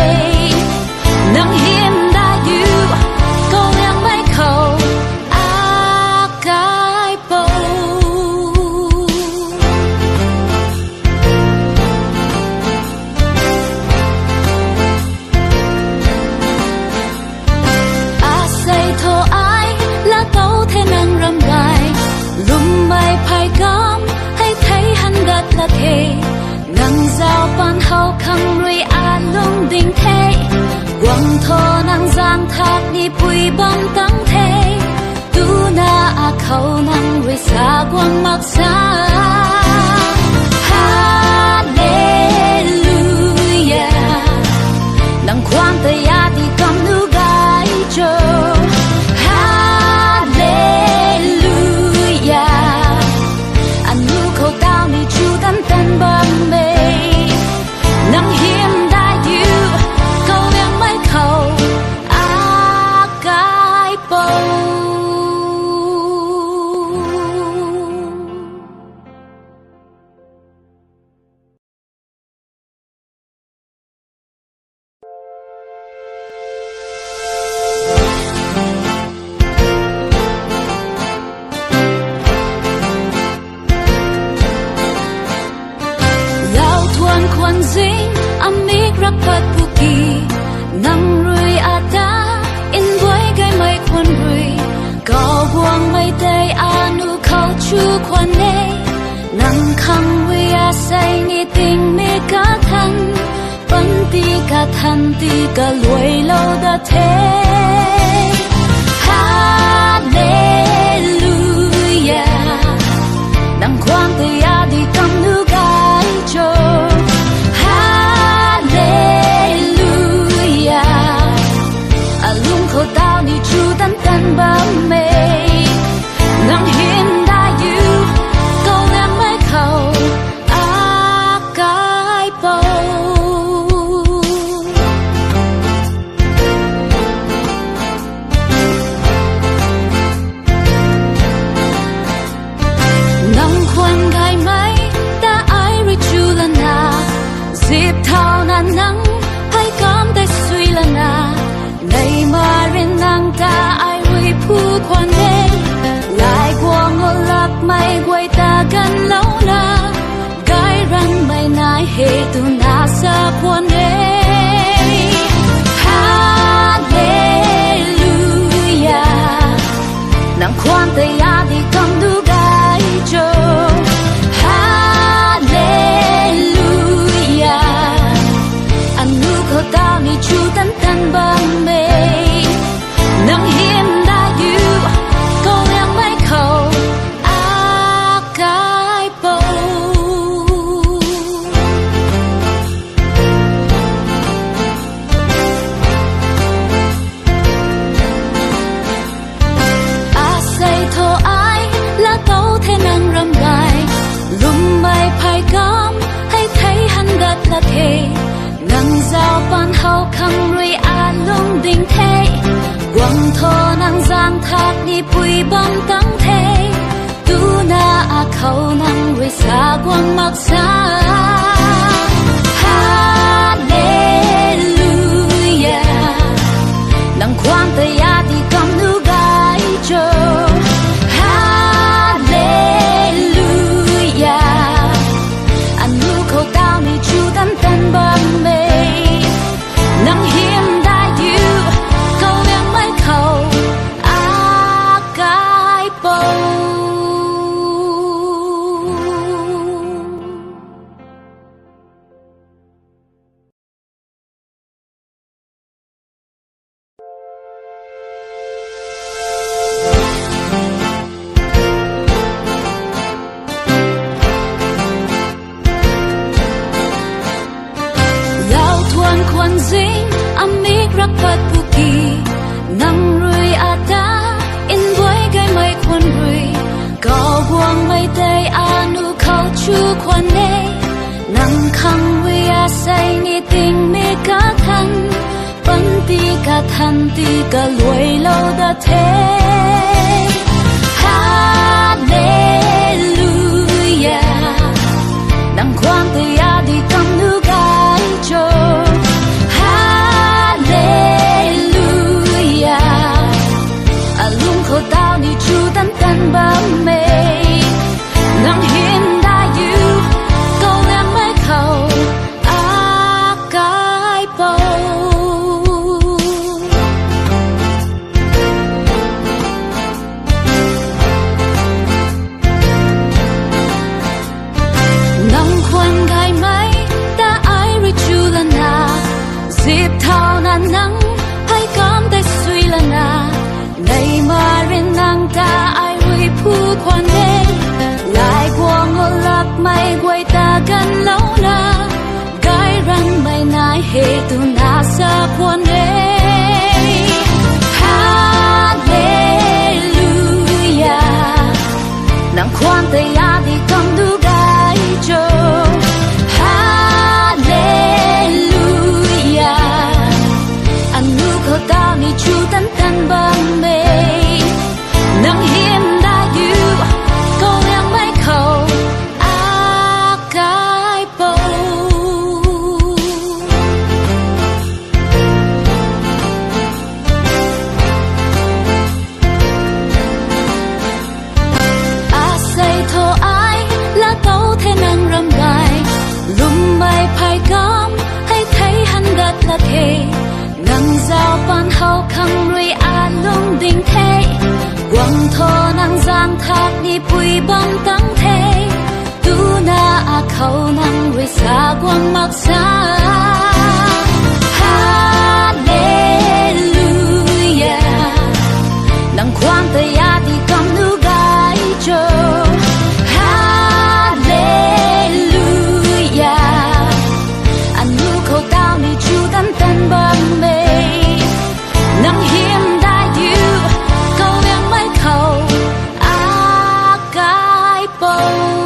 nang hiền đã yêu câu em mấy khẩu cái bầu say thô ai là tấu thế năng râm gai lùm bay phai cam hay thấy hắn đất là thế nang giao ban hậu khăng rồi lung đình thế quăng thô nang giang thác ni bụi băng tăng thế tu na khâu nang rồi xa quăng mặc xa Hallelujah nang khoan tay ya đi cầm nu gai cho Hallelujah anh nu khâu tao ni chu tan tan băng mê nang hiền đã yêu câu em mấy khẩu cái bầu khoan dính amik rapat buki nang rui ata in boy gai mai khoan rui cao buang mai tay anu khâu chu khoan ne nang khăng vi say ni tình mi cả thân vẫn ti cả thân ti cả lùi lâu đã thế Hallelujah nang khoan tay ya đi cầm nu gai cho lung khổ tao ni chu tan tan bám mê nang hiền đã yêu câu em mấy khẩu cái bầu nang khoan gai mấy ta ai rồi chu lần à dịp thao nan nắng hay cảm thấy suy lần à này mà riêng nàng ta ai rồi phu khoan đê lại qua ngô lập mây quay ta gần lâu na gai răng mây nai hệ tu na sa khoan đê Hallelujah nàng khoan tay ya đi cầm du gai cho Hallelujah anh nu khổ tao ni chu tan tan băng mê nang hiền đã yêu câu em mấy khẩu cái bầu say thô ai là tấu thế năng râm gai lùm bay phai cam hay thấy hắn đất là thế nang giao ban hậu khăng rồi lung đình thế quăng thô nang giang thác ni bụi băng tăng thế tu na 口能為灑光默灑。哈利路亞，能ความแต่ยาที่กำนูกายโจฮาเลลูยาอันนูเขาดาวในจูดันตันบะเมนังเฮียมได้อยู่เขายังไม่เข้าอากายโปKwan zing amik rakpat puki nang rui ata in boy gai mai kwan rui gao buang mai day anu khao chu kwan ne nang khang wi a say ni ting me ka than pan ti ka than ti ka loi lo da the hallelujah nang kwan te ya di kam nu gai cho khổ tao đi chu tan tan bám mê nắng hiên đã yêu câu em mới khẩu á cái bầu nắng khoan gai máy đã ai rồi chu lần à dịp thao nan nắng hay cam tay suy lần à ngày mà riêng nàng ta ai vui phu khoan đê lại qua ngô lạc mây quay ta gần lâu na gái răng mây nai hề tu na sa khoan đê hallelujah nàng khoan tay ya đi cầm đu gái cho hallelujah anh nu khâu tao ni chu tan tan băng mê nắng hiên đã yêu câu em mấy khẩu á cái bầu á say thô ai là tấu thế năng râm gai lùm bay phai cam hay thấy hắn đất là thế nang giao ban hậu khang rui a lung ding thế quăng thô nang giang thác ni bụi băng tăng thế tu na a khâu nang rui xa quăng mặc xa hallelujah nang khoan te ya đi cầm nu gai cho hallelujah anh nu khâu tao ni chu tan tan băng mê nắng hiên đã yêu câu em mấy khẩu á cái bầu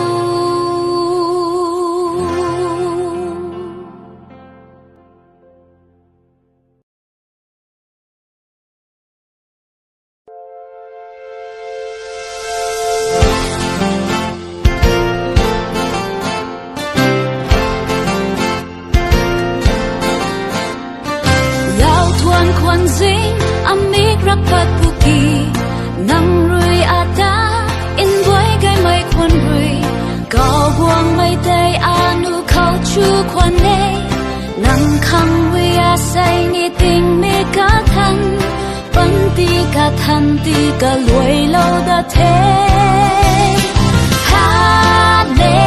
kwan zing amik rakpat puki nang rui ata in boy gai mai kwan rui gao buang mai day anu khao chu kwan ne nang khang wi a say ni ting me ka than pan ti ka loi lo da the hallelujah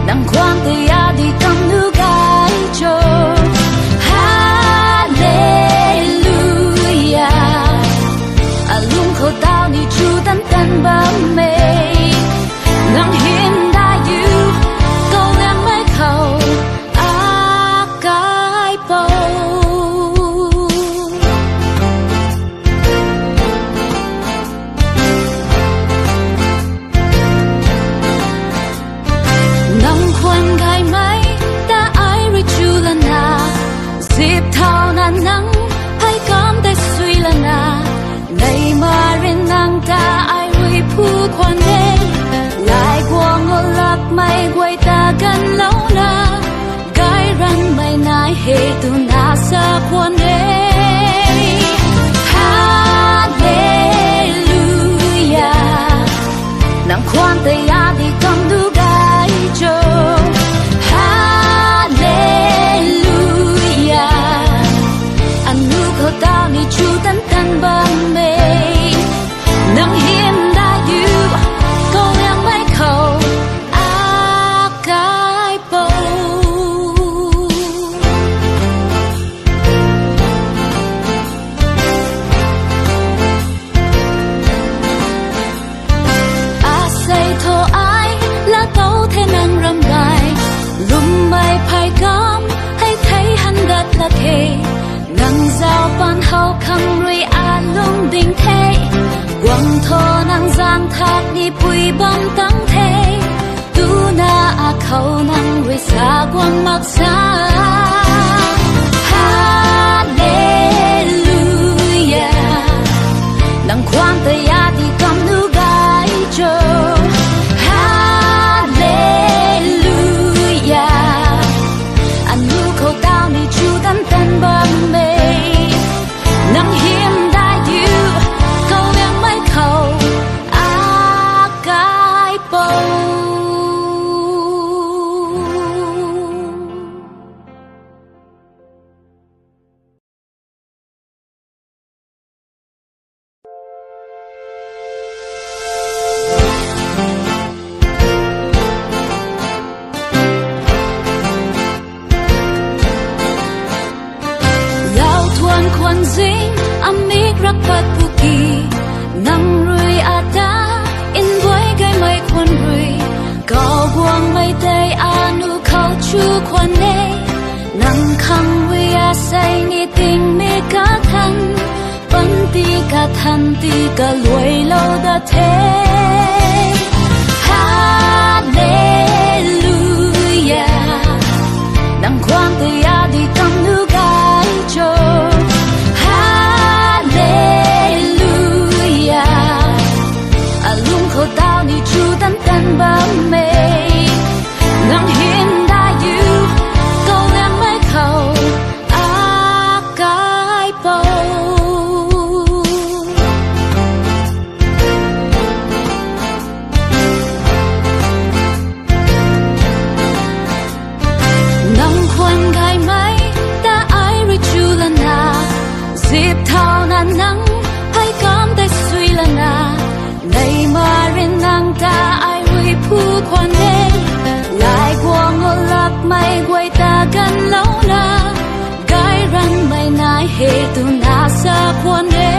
nang khoan te ya đi cầm nu gai cho khổ tao ni chu tan tan bám mê nắng hiên đã yêu câu em mấy khẩu á cái bầu quay ta gần lâu là gái răng mày nai hệ tu na sa quan đê Hallelujah nang quan tay ya đi cầm du gái cho Hallelujah anh nu khâu tao ni chu tan tan băng mê nang hiếm đã yêu câu em mấy khẩu a cái bầu a say thô ai là câu thế năng râm gai lùm bay phai cam hay thấy hắn gật là thề nang giao ban hậu khăng ruy a lung đình thế quăng thô nang giang thác đi bụi băng tăng thế tu na a khâu nang ruy xa quăng mặc xa Hallelujah nang quan tay ya đi cầm nu gai cho Hallelujah anh nu khâu tao ni chu tan tan băng mê nang hiếm đã yêu câu em mấy khẩu a cái bầu lao thuan khoan dinh amik rak pat puki nang rui ata in boy gai mai khoan rui cao buang mai tay anu khâu chu khoan ne nang khang rui a say ni ting me ka than pan ti ka than ti ka luai lâu da thế Hallelujah nang khoan tay a đi cầm nu gai cho Hallelujah a lung khâu tao ni chu tan tan băng mê nang hiên đã yêu câu em mấy khẩu a cái bầu nang khoan gai mai ta ai ri chu la na dịp thao na nắng hay cam tay suy la na này mà rin nang ta ai ri phu khoan đê lại qua ngô lạc mây quay ta gần lâu na gái răng mây nai hệ tu na sa khoan đê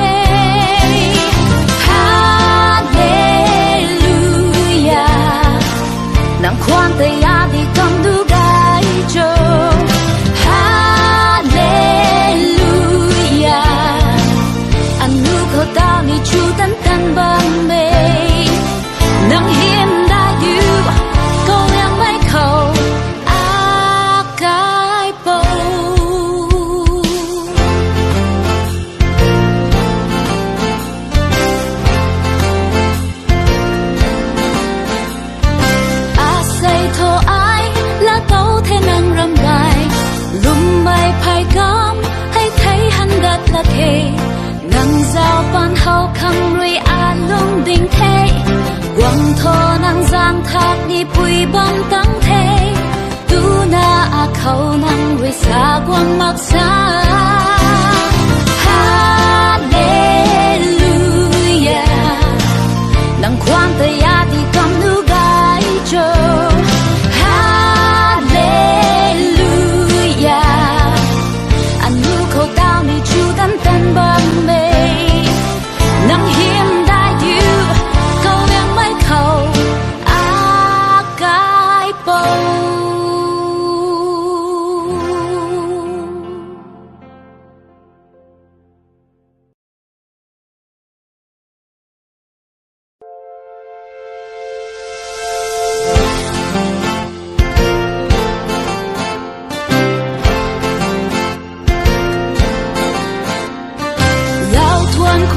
Hallelujah nang khoan tay ya đi cầm du gai cho Hallelujah anh nu khâu tao ni chu tan tan băng mê nang hiếm đã yêu câu em mấy khẩu a cái bầu a say thô ai là câu thế năng râm gai lùm bay phai cam hay thấy hắn gật là thề nang giao ban hậu khăng ruy a lung đình thế quăng thô nang giang thác đi bụi băng tăng thế tu na a khâu nang ruy xa quăng mặc xa Hallelujah nang quan tay ya đi cầm nu gai cho Hallelujah anh nu khâu tao ni chu tan tan băng mê nang hiếm đã yêu câu em mấy khẩu a cái bầu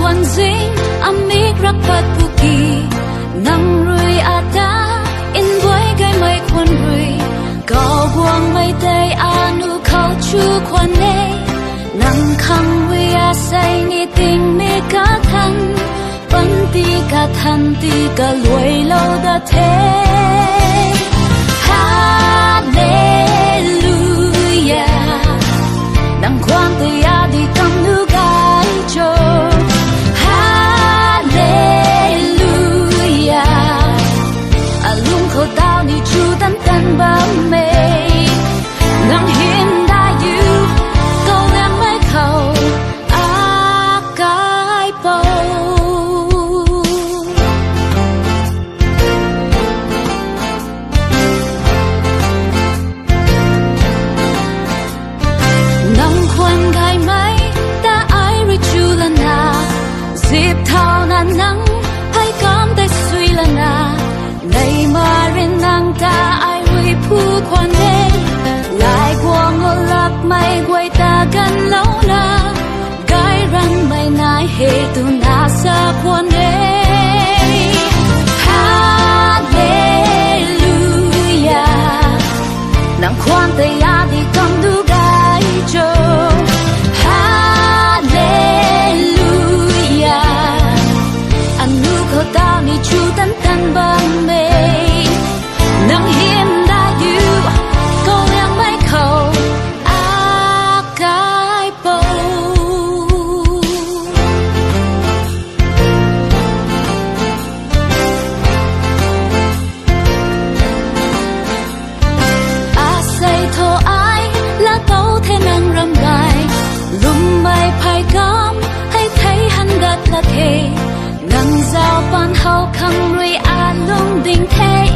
khoan dinh amik rak pat puki nang rui ata in boy gai mai khoan rui 高光美地阿努口出宽内，能康为阿塞你定没个谈，本地个谈地个累楼的天，哈利路亚，能光的亚的刚努盖着，哈利路亚，阿龙口到你主单单把美。Hãy subscribe cho kênh Ghiền Mì Gõ để không bỏ nang giao ban hao khang rui a lung ding thế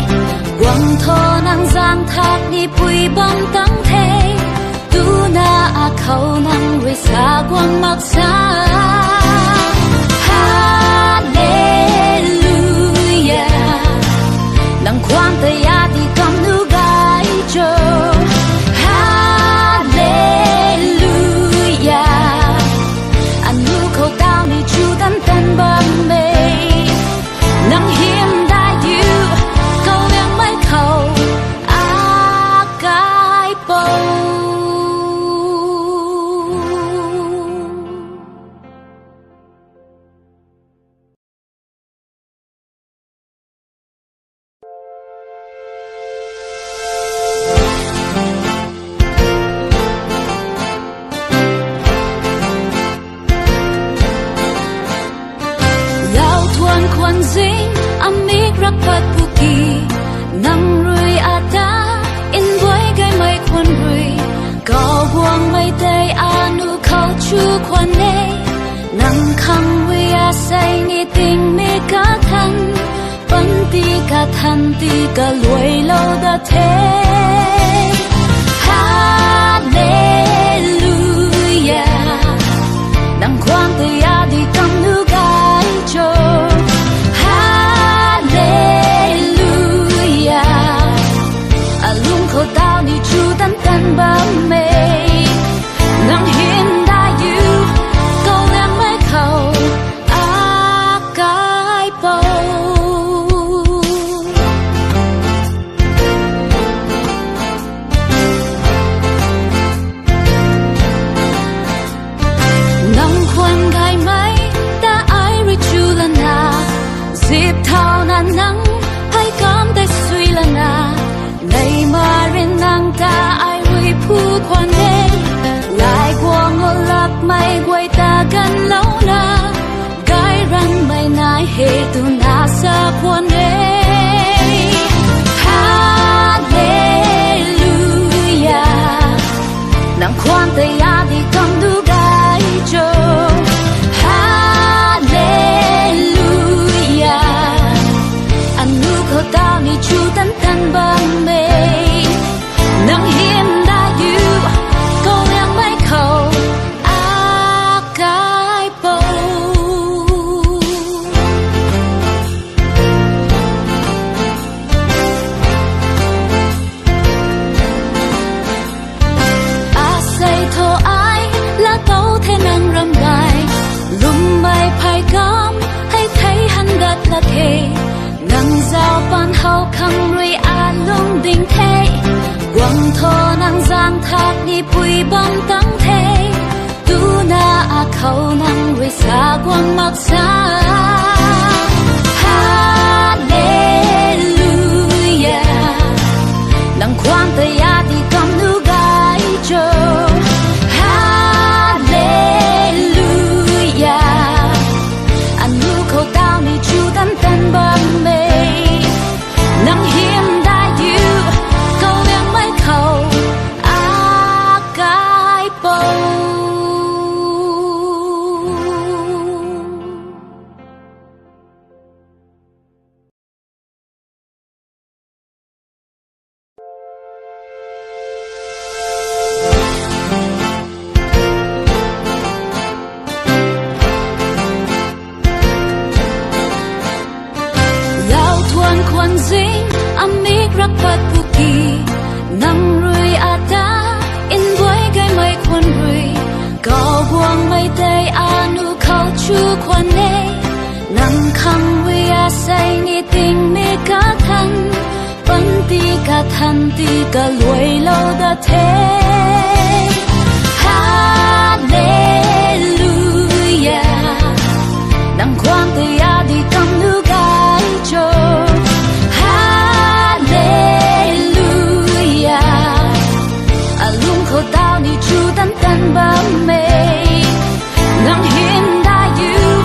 quang tho nang giang thác ni pui bang tăng thế tu na a khâu nang rui sa quang mak sa hallelujah nang quang te ya di kam nu gai cho hallelujah anu khâu tao ni chu tan tan ba kwan zing amik rapat puki nang rui ata in boy gai mai kwan rui gao buang mai day anu khao chu kwan ne nang khang wi a say ni ting me ka than pan ti ka than ti ka loi lo da the hallelujah nang kwan te ya di kam nu gai cho khâu tao ni chu tan tan ba mê nang hiên da you câu em mới khâu a cái bầu nang khoan gai mai ta ai ri chu la na zip thao na nang hay cảm tay suy la na ngày mà rin nang ta ai hui phu quan đê lại qua ngô lạc mây quay ta gần lâu na gai răng mây nai hê tu na sa quan đê hallelujah nang khoan tay ya đi cầm du gai cho hallelujah anh nu khâu tao ni chu tan tan ba mê nang hiên da you câu em mai khâu a cái bầu giang thác ni bụi bom tắng thế tu na a khâu năng với xa quang mặc xa Hallelujah nang khoan tay ya đi cầm nu gai cho Hallelujah anh nu khâu tao ni chu tan tan bom mê nang hiểm đại yêu câu em mấy khâu a cái bầu kwan zing amik rapat puki nang rui ata in boy gai mai kwan rui cao buang mai tay anu khâu chu kwan ne nang khang wi a say ni ting me ka than pan ti ka than ti ka loi lo da the Hallelujah nang khoang tay a đi kam nu gai cho khâu tao ni chu tan tan bám mê nang hiên đã yêu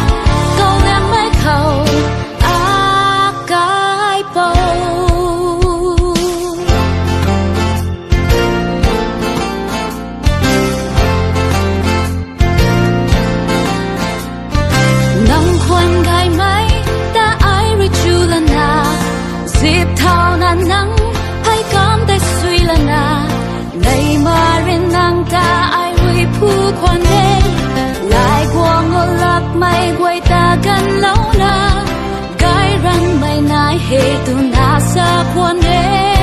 câu em mấy khâu a cái bầu nang khoan gai mấy ta ai ri chu là na dịp thao na nắng hay cảm tay suy là na ngày mà rin nang ta ai hui phu quan đê lại qua ngô lạc mây quay ta gần lâu na gai răng mây nai hề tu na sa quan đê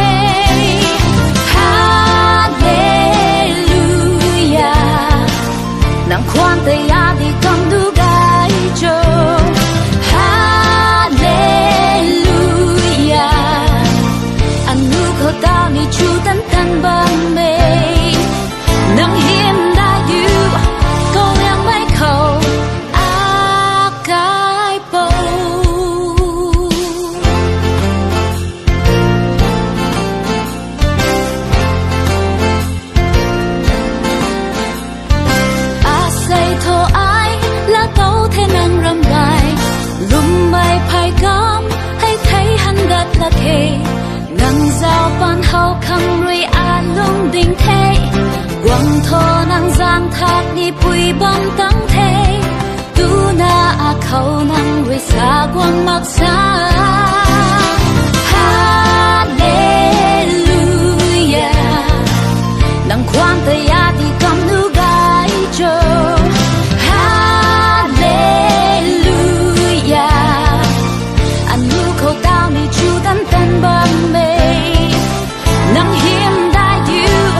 Hallelujah nang khoan tay ya đi cầm du gai cho Hallelujah anh nu khâu tao ni chu tan tan băng mê nang hiểm đã yêu câu em mấy khâu a cái bầu a say thô ai là câu thế năng râm bài lùm mây phai gom hay thấy hắn gật là thề nang giao ban hậu khang rui a lung đình thế quang thô nang giang thác ni bụi bom tắng thế tu na a khâu nang rui xa quang mặc xa Hallelujah nang khoan tay ya đi cầm nu gai cho Hallelujah anh nu khâu tao ni chu tan tan bám mê nang hiểm đã yêu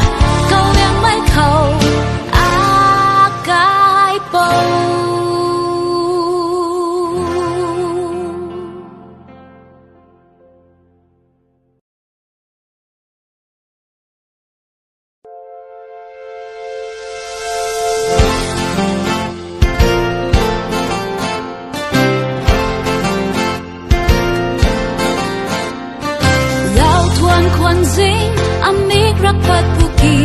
câu em mấy khâu a cái bầu kwan zing amik rapat puki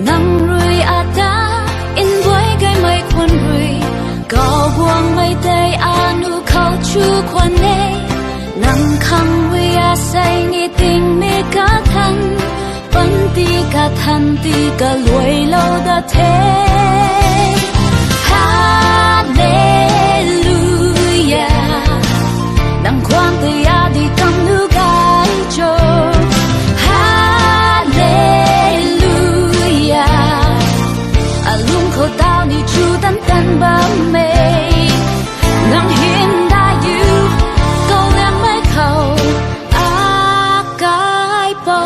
nang rui ata in boy gai mai kwan rui cao buang mai tay anu khâu chu kwan ne nang khang wi a say ni ting me ka than pan ti ka than ti ka loi lo da the Hallelujah nang khoang tay a đi cầm nu gai cho khâu tao ni chu tan tan bám mê nang hiên đã yêu câu em mấy khâu a cái bầu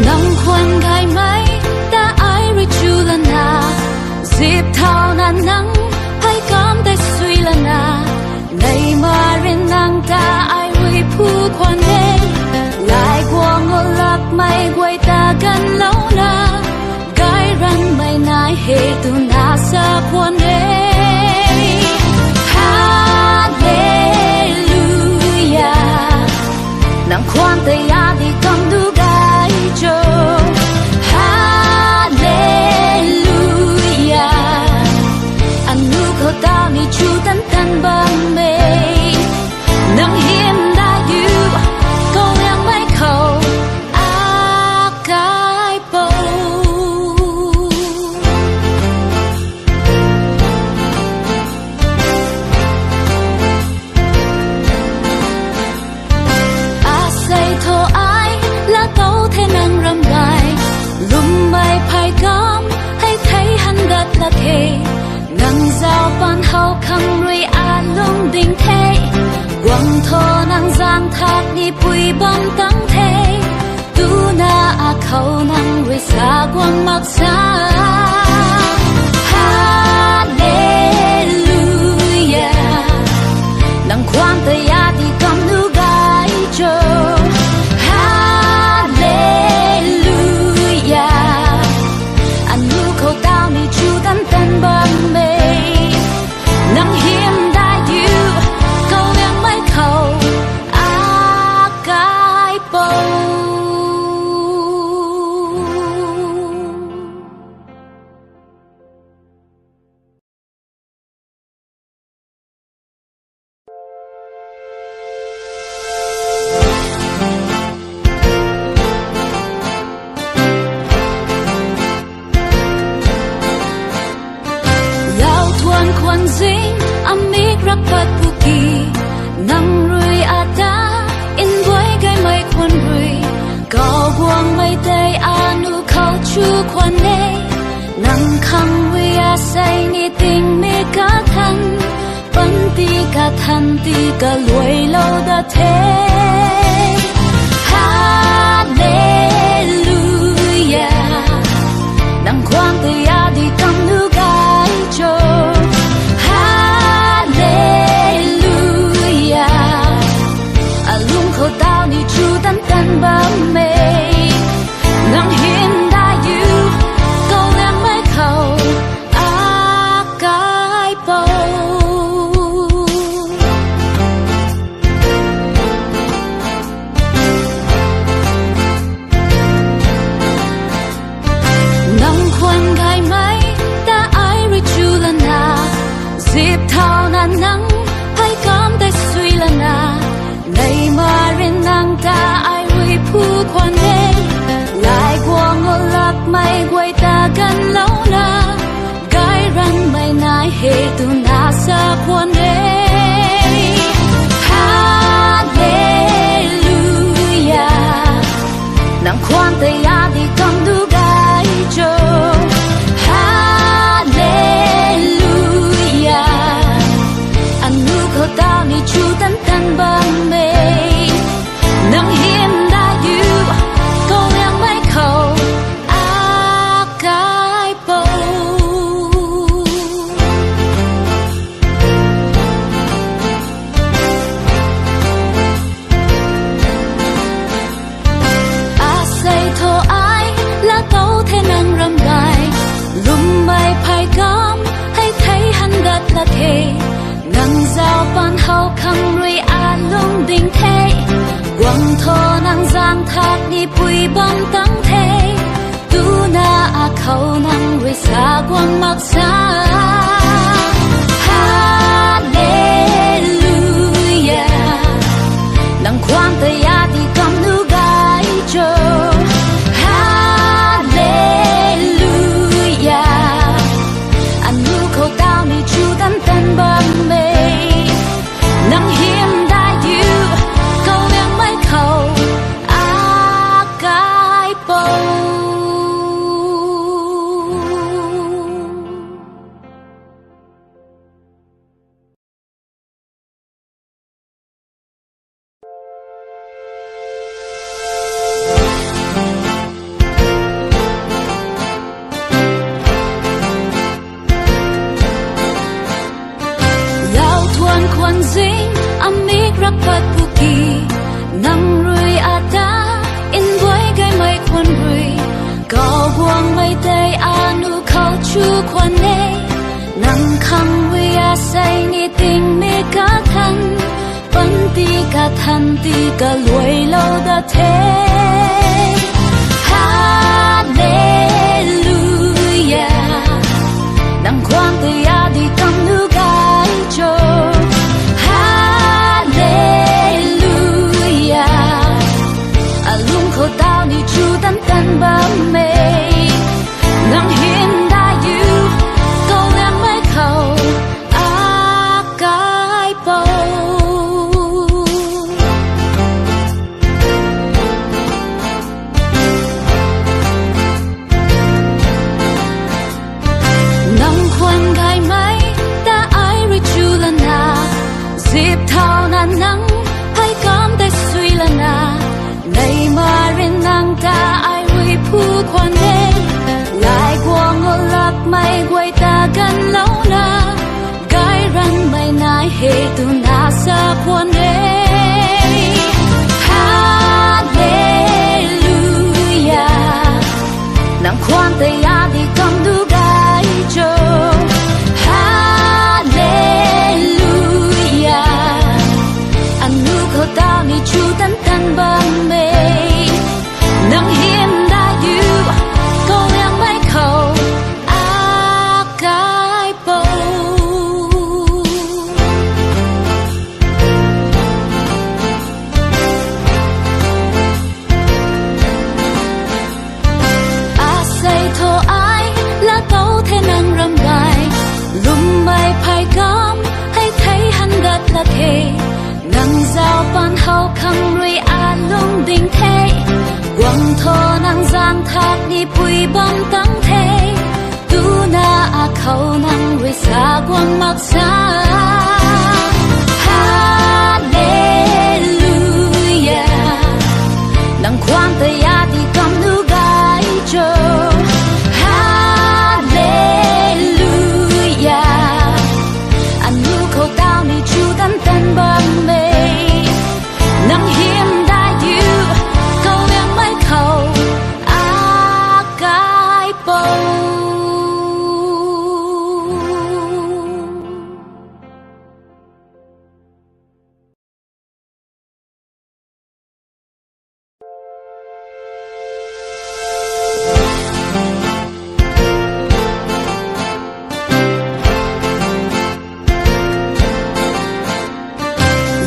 nang khoan gai mấy ta ai ri chu là na dịp thao na nắng hay cảm tay là na ngày mà riêng nàng ta ai huy phu khoan đê lại qua ngô lạc mây quay ta gần lâu na gái răng mây nai hề tu na sa khoan đê Hallelujah nàng khoan tay ya đi cầm đu gai cho tao ni chu tan tan bang mê nắng hiếm đã yêu câu yang mấy khẩu a cái bầu a say thô ai là tàu thế năng râm gai lùm bay phai cam hay thấy hắn đất là thế ngang giao ban hậu khăng ruy a lung đình thế quăng thô nang giang thác đi bụi bom tăng thế tu na a khâu nang ruy xa quăng mặc xa Hallelujah nang khoan tay ya đi cầm nu gai cho Hallelujah anh nu khâu tao ni chu tan tan bam mê nắng hiếm đã yêu câu yang mấy khẩu a cái bầu kwan zing amik rapat puki nang rui ada in boy gai mai kwan rui gao buang mai day anu khao chu kwan ne nang khang wi a say ni ting me ka than pan ti ka than ti ka loi lo da the Hallelujah nang kwan te ya di kam nu gai cho tao ni chu tan tan bám mê nắng hiên đã yêu câu em mấy khẩu a cái bầu nắng khoan gai mấy ta ai rồi chu là na dịp thao na nắng hay cảm thấy suy là na ngày mà riêng nàng ta ai huy phu khoan đê lại qua ngô lạc mây quay ta gần lâu na gái răng mây nai hề tu na sa khoan đê Hallelujah nàng khoan tay ya đi cầm đu gai cho Hallelujah anh nu khâu tao ni chu tan tan bang mê nắng hiếm đã yêu câu yang mấy khẩu a cái bầu a say thô ai là tàu thế năng râm gai lùm bay phai cam hay thấy hắn đất là thế ngang giao ban hậu khăng ruy a lung đình thế quăng thô nang giang thác đi bụi bom tăng thế tu na a khâu nang ruy xa quăng mặc xa Hallelujah nang khoan tay ya đi cầm nu gai cho Hallelujah anh nu khâu tao ni chu tan tan bam mê nắng hiếm đã yêu câu yang mấy khẩu a cái bầu kwan zing amik rapat puki nang rui ata in boy gai mai kwan rui gao buang mai day anu khao chu kwan ne nang khang wi a say ni ting me ka than pan ti ka than ti ka luai lo da the hallelujah nang kwang te ya di kam nu gai cho hallelujah alung kho tao ni chu tan tan ba me nang hin da you go lang mai khâu a kai po nang kwan gai mai ta ai ri chu la na zip thao na nang hai kam te sui la na nei ma rin nang ta ai ri pu kwan ne lai guang o lak mai guai ta gan lo na gai ran mai nai he tu na sa kwan ne hallelujah nang kwan te ya di kam du gai cho hallelujah anu kho ta ni chu tan tan ba me nang him da you go yang mai khâu a kai po a say tho ai la tau the nang ram gai lum mai phai kam hay thấy han gat la the nang giao pan hao khang rui a lung ding the quang tho nang giang thác ni pui bom tang the tu na a khâu nang rui sa quang mak sa hallelujah nang kwang te ya di kam nu gai cho hallelujah anu kho tao ni chu tan tan ba me nang him da you go yang mai khâu a kai po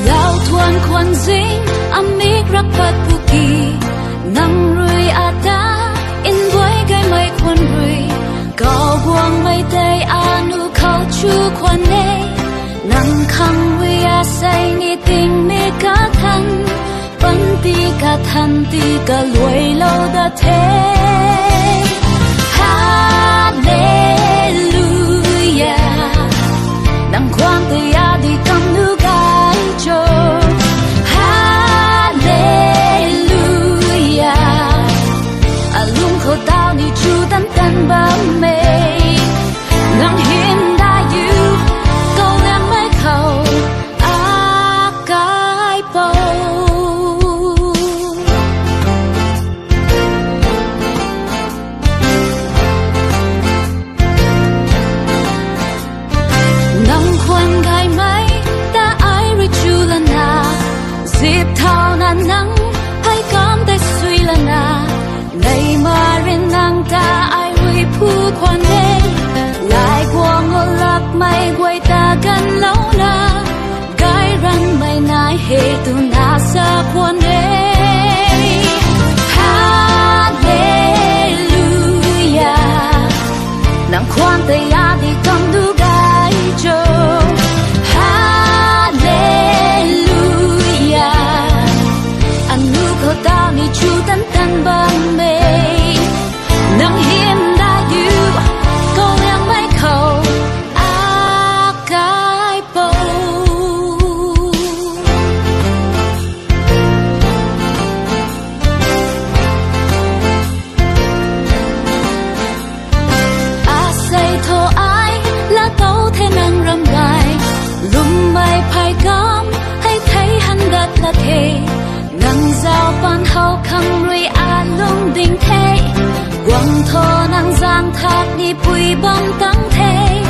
lao thuan kwan zing amik rapat puki nang rui ata in boy gai mai kwan rui gao buang mai day anu khao chu kwan ne nang khang wi a say ni ting me ka than pan ti ka than ti ka luai lo da the hallelujah nang kwang te ya di kam nu gai cho hallelujah alung kho tao ni chu tan tan ba me nang hin da you go lang mai khâu a kai po nang kwan gai mai ta ai ri chu la na zip thao na nang hai kam te sui la na nei ma rin nang ta ai ri pu kwan ne lai guang o lak mai guai ta gan lo na gai ran mai nai he tu na sa kwan ne hallelujah nang kwan te ya di kam du gai cho hallelujah anu kho tao ni chu tan tan ba me nang him da you go yang mai khâu a kai po a say tho hậu khăng rui a lung đình thế quăng thô năng giang thác đi bùi bom tăng thế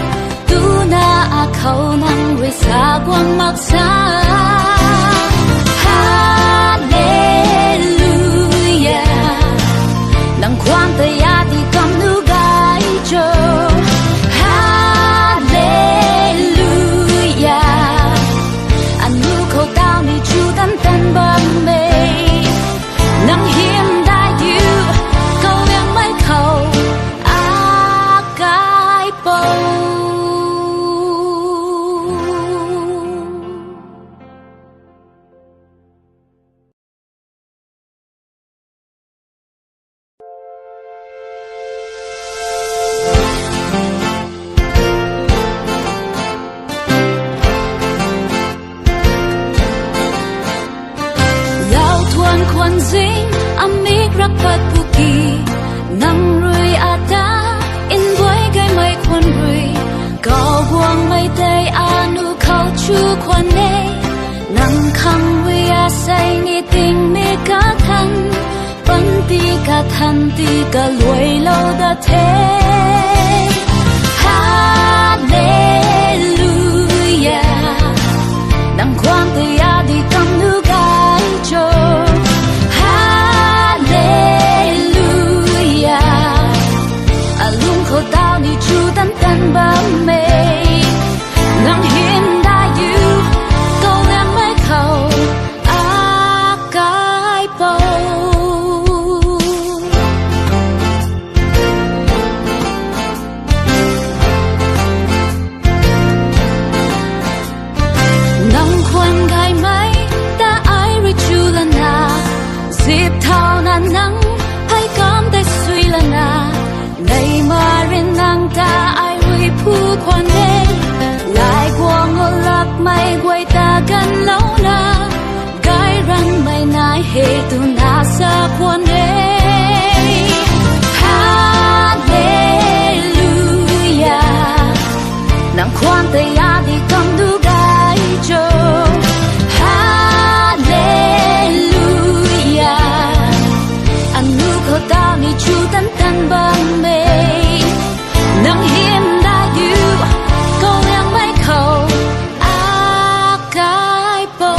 tu na a khâu năng rui xa quăng mặc xa Hallelujah nang khoan tay ya đi cầm nu gai cho Hallelujah anh nu khâu tao ni chu tan tan băng mê nang hiểm đại yêu câu yang mai khâu a cái bầu kwan zing amik rakpat puki nang rui ata in boy gai mai kwan rui kau buang mai tay anu kau chu kwan ne nang khang rui a say ni ting me ka than pan ti ka than ti ka luai lo da the Hallelujah nang kwan tay a di kam nu gai cho khâu tao ni chu tan tan bám mê nang hiên đại yêu câu em mới khâu a cái bầu nang khoan gai mai ta ai ri chu la na dịp thao na nang hay cảm tay suy la na này mà rin nang ta ai hui phu quan đê lại qua ngô lạc mây quay ta gần lâu na gai răng mây nai hề tu na sa quan đê Hallelujah nang khoan tay ya đi cầm du gai cho Hallelujah anh nu khâu tao ni chu tan tan băng mê nang hiểm đại yêu câu em mai khâu a cái bầu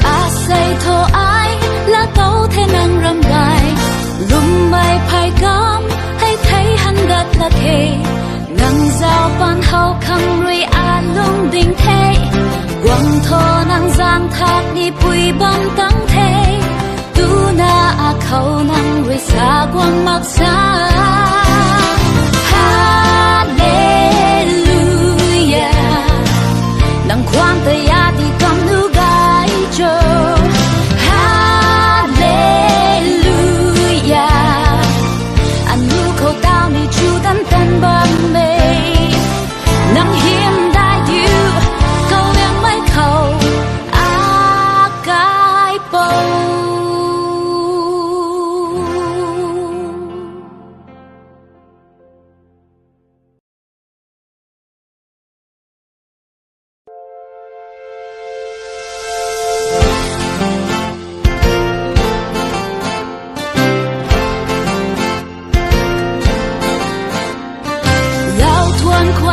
a say thô ai là tấu thế năng râm gai lùm mai phai cam hay thấy hắn gật là kề nang giao ban hậu khăng rui a lung đình thế quăng thô năng giang thác đi bùi bom tăng thế tu na a khâu năng rui xa quăng mặc xa Hallelujah nang khoan tay ya đi cầm nu gai cho Hallelujah anh nu khâu tao ni chu tan tan băng mê nang hiểm đại yêu câu em mai khâu a cái bầu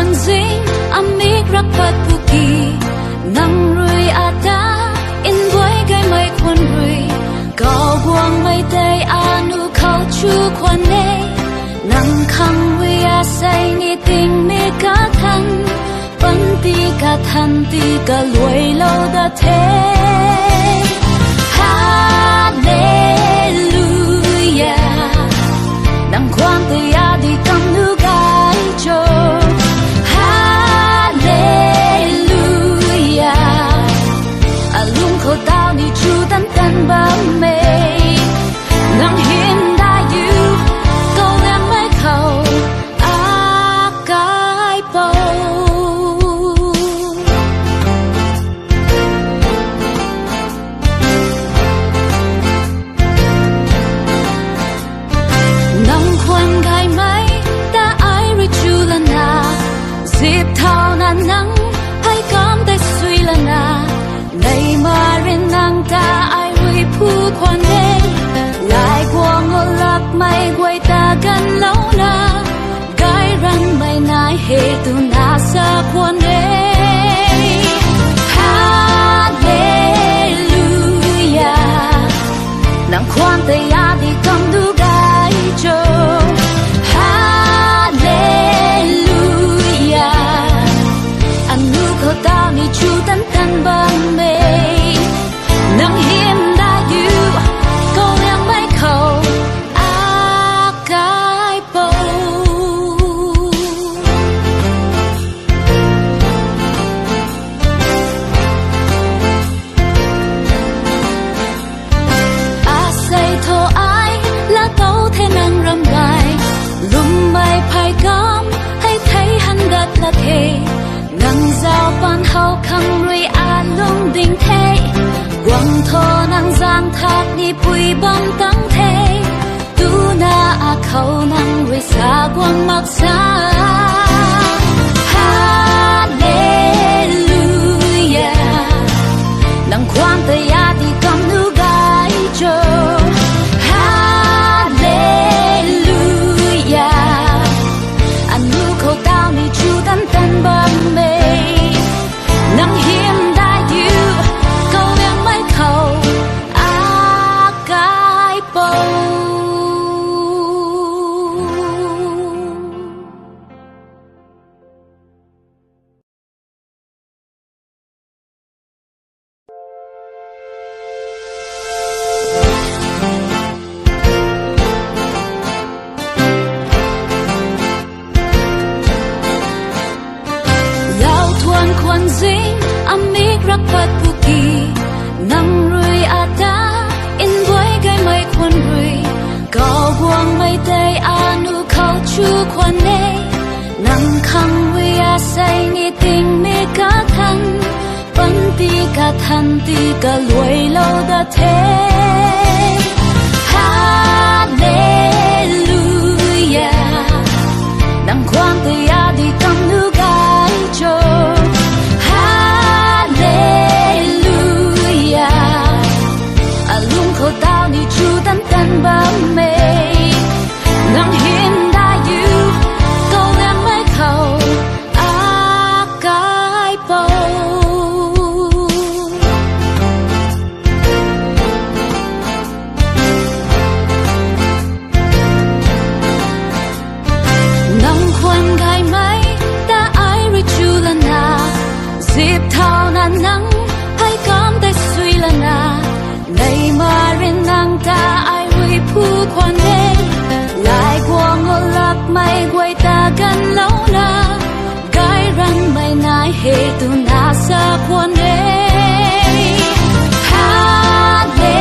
kwan zing amik rakpat puki nang rui ata in boy gai mai kwan rui kau buang mai tay anu kau chu kwan ne nang khang rui a say ni ting me ka than pan ti ka than ti ka luai lo da the Hallelujah nang khoan tay a đi cầm nu gai cho khâu tao ni chu tan tan bám mê nang hiên đại yêu câu em mới khâu a cái bầu hậu khăng rui a lung đình thế quăng thô năng giang thác ni bùi bom tăng thế tu na a khâu năng rui xa quăng mặc xa Hallelujah năng khoan tay ya đi cầm nu gai cho Hallelujah anh nu khâu tao ni chu tan tan bom mê năng hiếm đại yêu câu em mới khâu a cái bầu kwan zing amik rak pat puki nang rui ata in boy gai mai kwan rui gao buang mai tay anu khao chu kwan ne nang khang wi a say ni ting me ka than pan ti ka than ti ka loi lo da the Hallelujah nang kwang tay a di kam nu gai cho khâu tao ni chu tan tan bám mê nắng hiên đại yêu câu em mới khâu a cái bầu nắng khoan gai máy ta ai rồi chu lần na dịp thao nan nắng hay cảm tay suy lần na này mà rin nàng ta ai vui phu quan đê lại qua ngô lạc mây quay ta gần lâu na gái răng mây nai hề tu na sa quan đê Hallelujah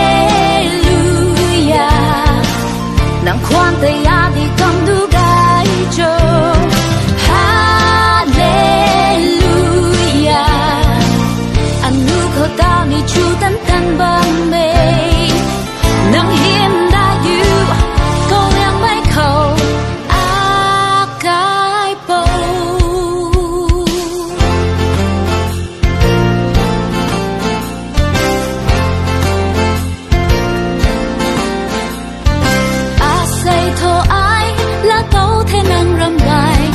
nàng khoan tay a đi cầm đu gái cho Hallelujah anh nu khâu tao ni chu tan tan bám mê nắng hiên đại yêu câu em mấy khâu a cái bầu a say thô ai là tấu thế năng râm bài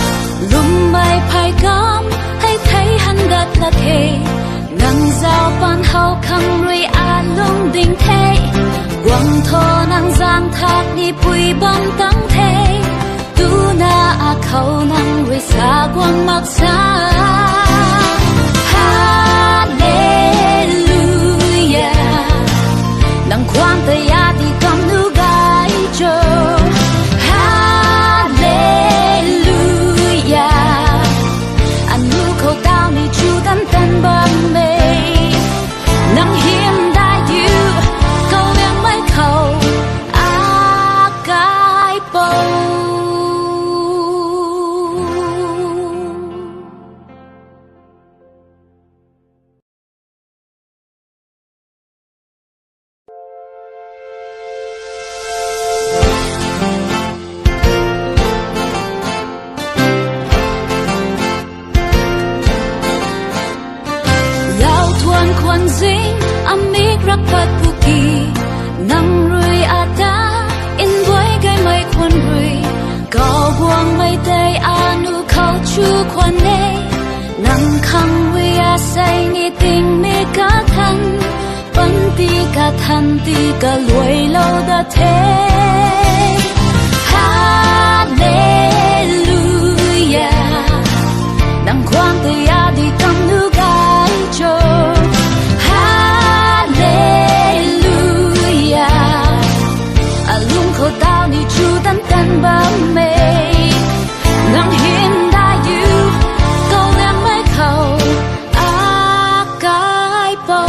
lùm bay phai cam hay thấy hắn gật là kề nang giao ban hậu khăng rui a lung đình thế quăng thô năng giang thác ni bùi bom tăng thế tu na a khâu năng rui xa quăng mặc xa Hallelujah nang khoan tay a đi cầm nu gai cho Hallelujah anh nu khâu tao ni chu tan tan bám mê nắng hiếm đại yêu câu em mới khâu a cái bầu kwan zing amik rak pat puki nang rui ata in boy gai mai kwan rui gao buang mai tay anu khao chu kwan ne nang khang wi a say ni ting me ka than pan ti ka than ti ka loi lo da the Hallelujah nang khoan tay a đi cầm nu gai cho khâu tao ni chu tan tan bám mê nắng hiên đại yêu câu em mới khâu a cái bầu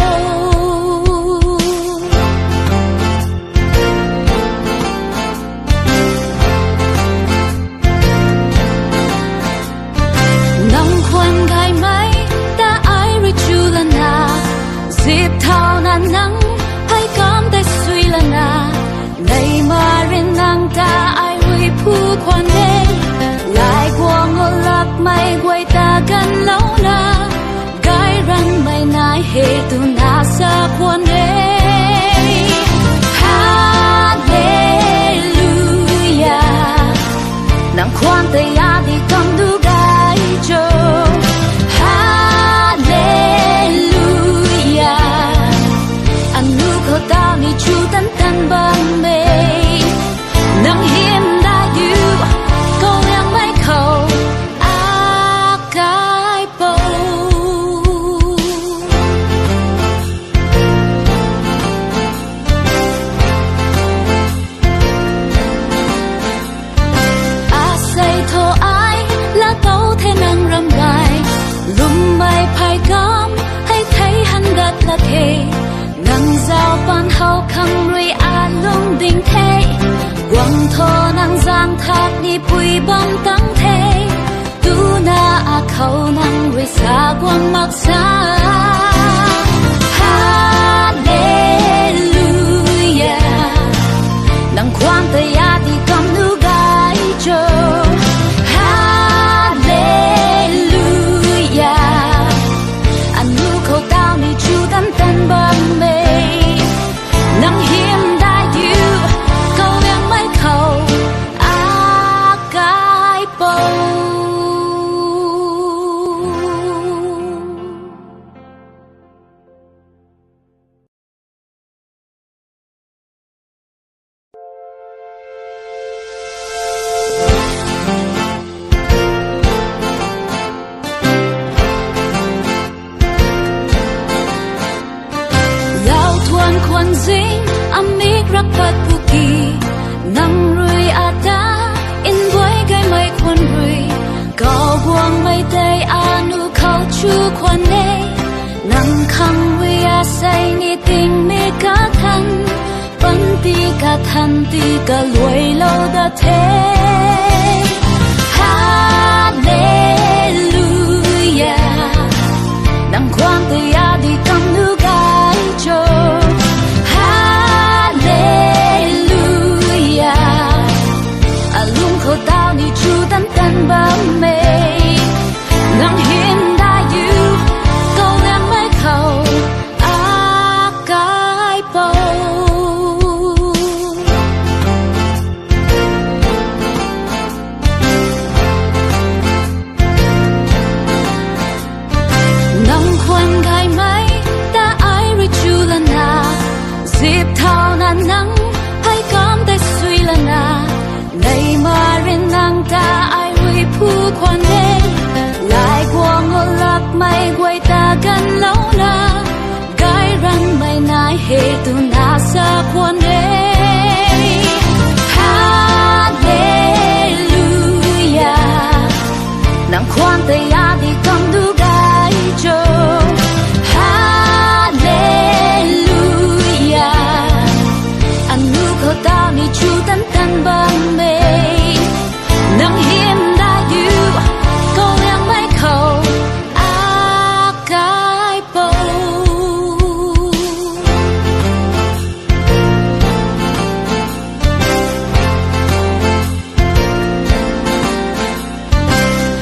khổ tao ni chu tấn tan bằng mê nắng hiếm đã yêu câu yang mấy khẩu a cái bầu a say thô ai là tấu thế năng râm gai lùm bay phai cắm hay thấy hắn đất là thế nắng giao ban hậu khăm rui a lung đình thế quăng thô nắng giang thác đi bụi bom tăng thế tu na a khâu nắng rui xa quăng mặc xa Hallelujah nắng khoan tay ya đi cầm nu gai cho Hallelujah anh nu khâu tao ni chu tấn tấn bằng mê nắng hiếm đã yêu câu yang mấy khẩu a cái bầu kwan zing amik rapat puki nang rui ada in boy gai mai kwan rui gao buang mai day anu khao chu kwan ne nang khang we a say ni ting me ka than pan ti ka than ti ka loi lo da the Hallelujah nang kwan te ya di kam nu gai cho khổ tao ni chu tấn tấn bám mê nắng hiếm đã yêu câu em mấy khẩu a cái bầu nắng khoan gai mấy ta ai rồi chu lần na dịp thao nan nắng hay cảm thấy suy lần na này mà riêng nàng ta ai huy phu quan đê lại qua ngô lạc mây quay ta gần lâu na gái răng mây nai hề tu na xa quan đê Hallelujah nàng khoan tay ya đi cầm đu gái cho Hallelujah anh nu khổ tao ni chu tấn tấn bằng mê nắng hiếm đã yêu câu yang mấy khẩu a cái bầu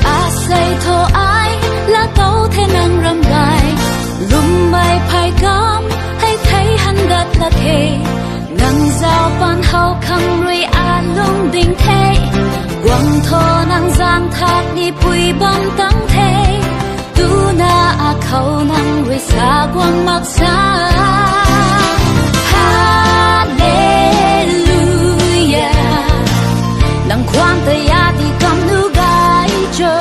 a say thô ai là tấu thế năng râm gai lùm bay phai cắm hay thấy hắn đất là thế nắng giao ban hậu khăm rui a lung đình thế quăng thô nắng giang thác đi bụi bom tăng thế tu na a khâu nắng rui xa quăng mặc xa Hallelujah nắng khoan tay ya đi cầm nu gai cho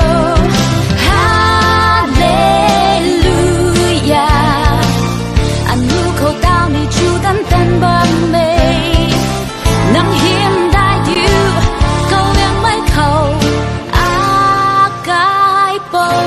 Hallelujah anh nu khâu tao ni chu tấn tấn bằng mê nắng hiếm đã yêu câu yang mấy khẩu a cái bầu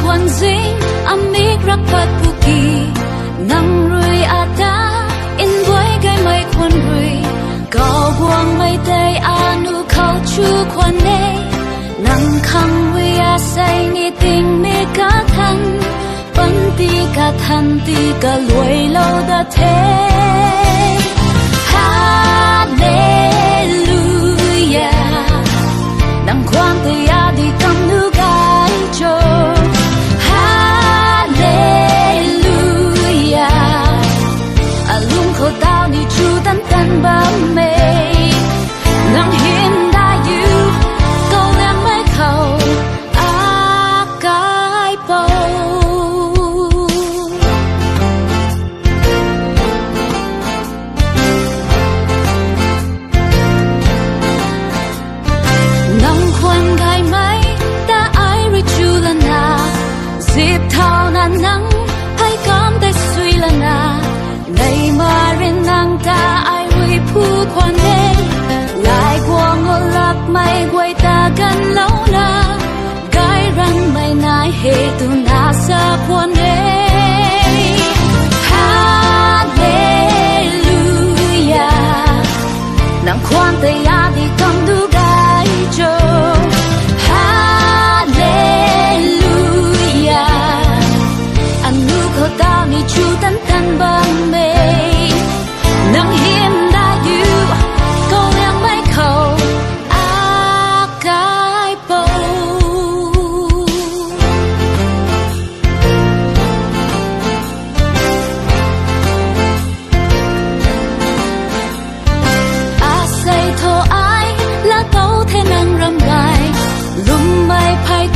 kwan zing amik rapat puki nang rui ada in boy gai mai kwan rui gao buang mai day anu khao chu kwan ne nang khang we a say ni ting me ka than pan ti ka than ti ka loi lo da the Hallelujah nang khoan tay ya đi cầm nu ga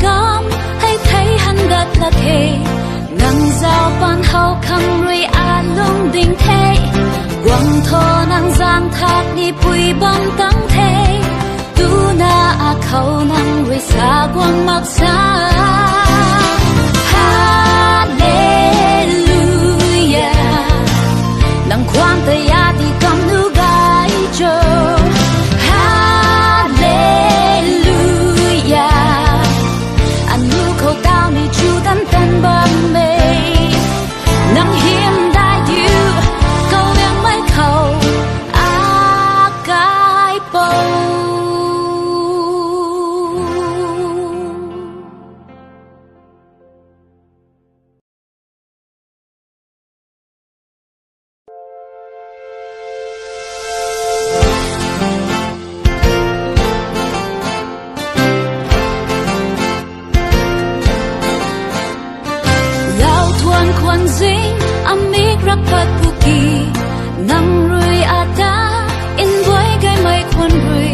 กำให้ไทยหันดัดละเทนังเจ้าปานเฮาคำรวยอาลุงดิ่งเทหวังโทนังจางทักนี่ปุยบำตั้งเทดูนาอาเขานังรวยสากวงมักษาฮาเลลูยานังความตยาที่กำนูกายโจฮาเลลูยาอันนูเขาดาวนี่จูตันตันบังเมนังเฮียมได้อยู่เขาเลี้ยงไม่เขาอากายโปควันซิงอเมกรักพัดปุกีนังรุยอาดาอินไว้ไกไม่ควันรุย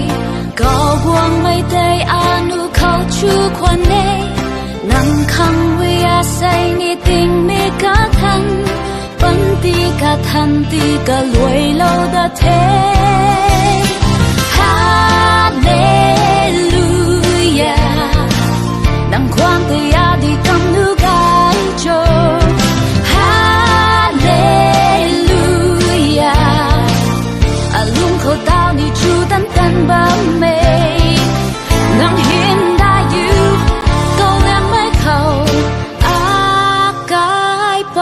ก็วงไม่ได้อานุเขาชูควันเนนังคำวิอาใส่นิติงเมกาทันปันตีกาทันตีกาลวยโลดาเทฮาเลลูยานังความตยาดีกำนูกายโจเขาดาวนี่จูตันตันบังเมนังเห็นได้อยู่ก็เลี้ยงไม่เขาอากายโป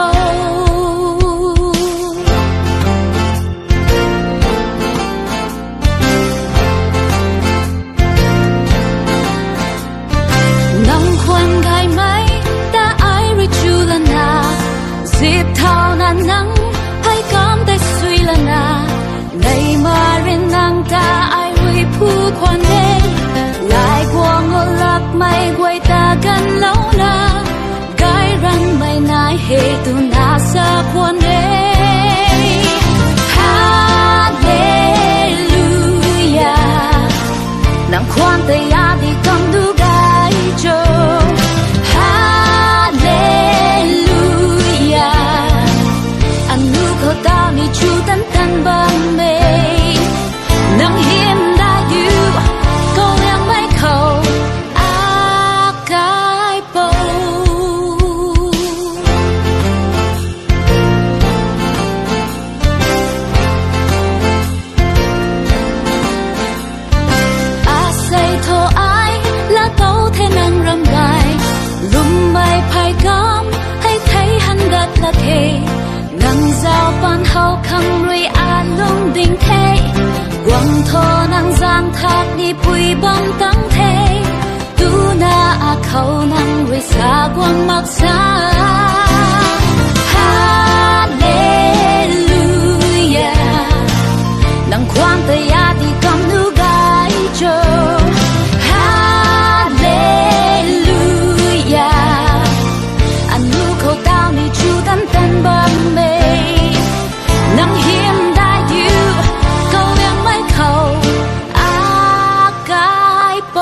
นังควันไกไหมแต่ไอริจูละนาสิบเท่านั้นนังให้กำได้สุยละนาในมาเรินนางตาไอวิผู้ควันเดลายกวงอลักไม่กวยตากันเล่านาไกรันไม่นายเหตุนาสาควันเดฮาเลลูยานางควันแต่ยาดีกำดูกายโจฮาเลลูยาอันนูเขาดาวนี่จูตันตันบังเมนังเฮียมได้อยู่ก็ยังไม่เขาอากายโปอาศัยโทไอและโตเทนังรำไกลุ่มไม่ภายกำให้ไทยหันดัดละเทนังเจ้าปานเฮาคำรวยอาลุงดิ่งเทหวังโทนังจางทักนี่ปุยบำตั้งเทดูนาอาเขานังรวยสากวงมักษาฮาเลลูยานังความตยาที่กำนูกายโจฮาเลลูยาอันนูเขาดาวนี่จูตันตันบังเมนังเฮียมได้อยู่ก็ยังไม่เขาอากายโป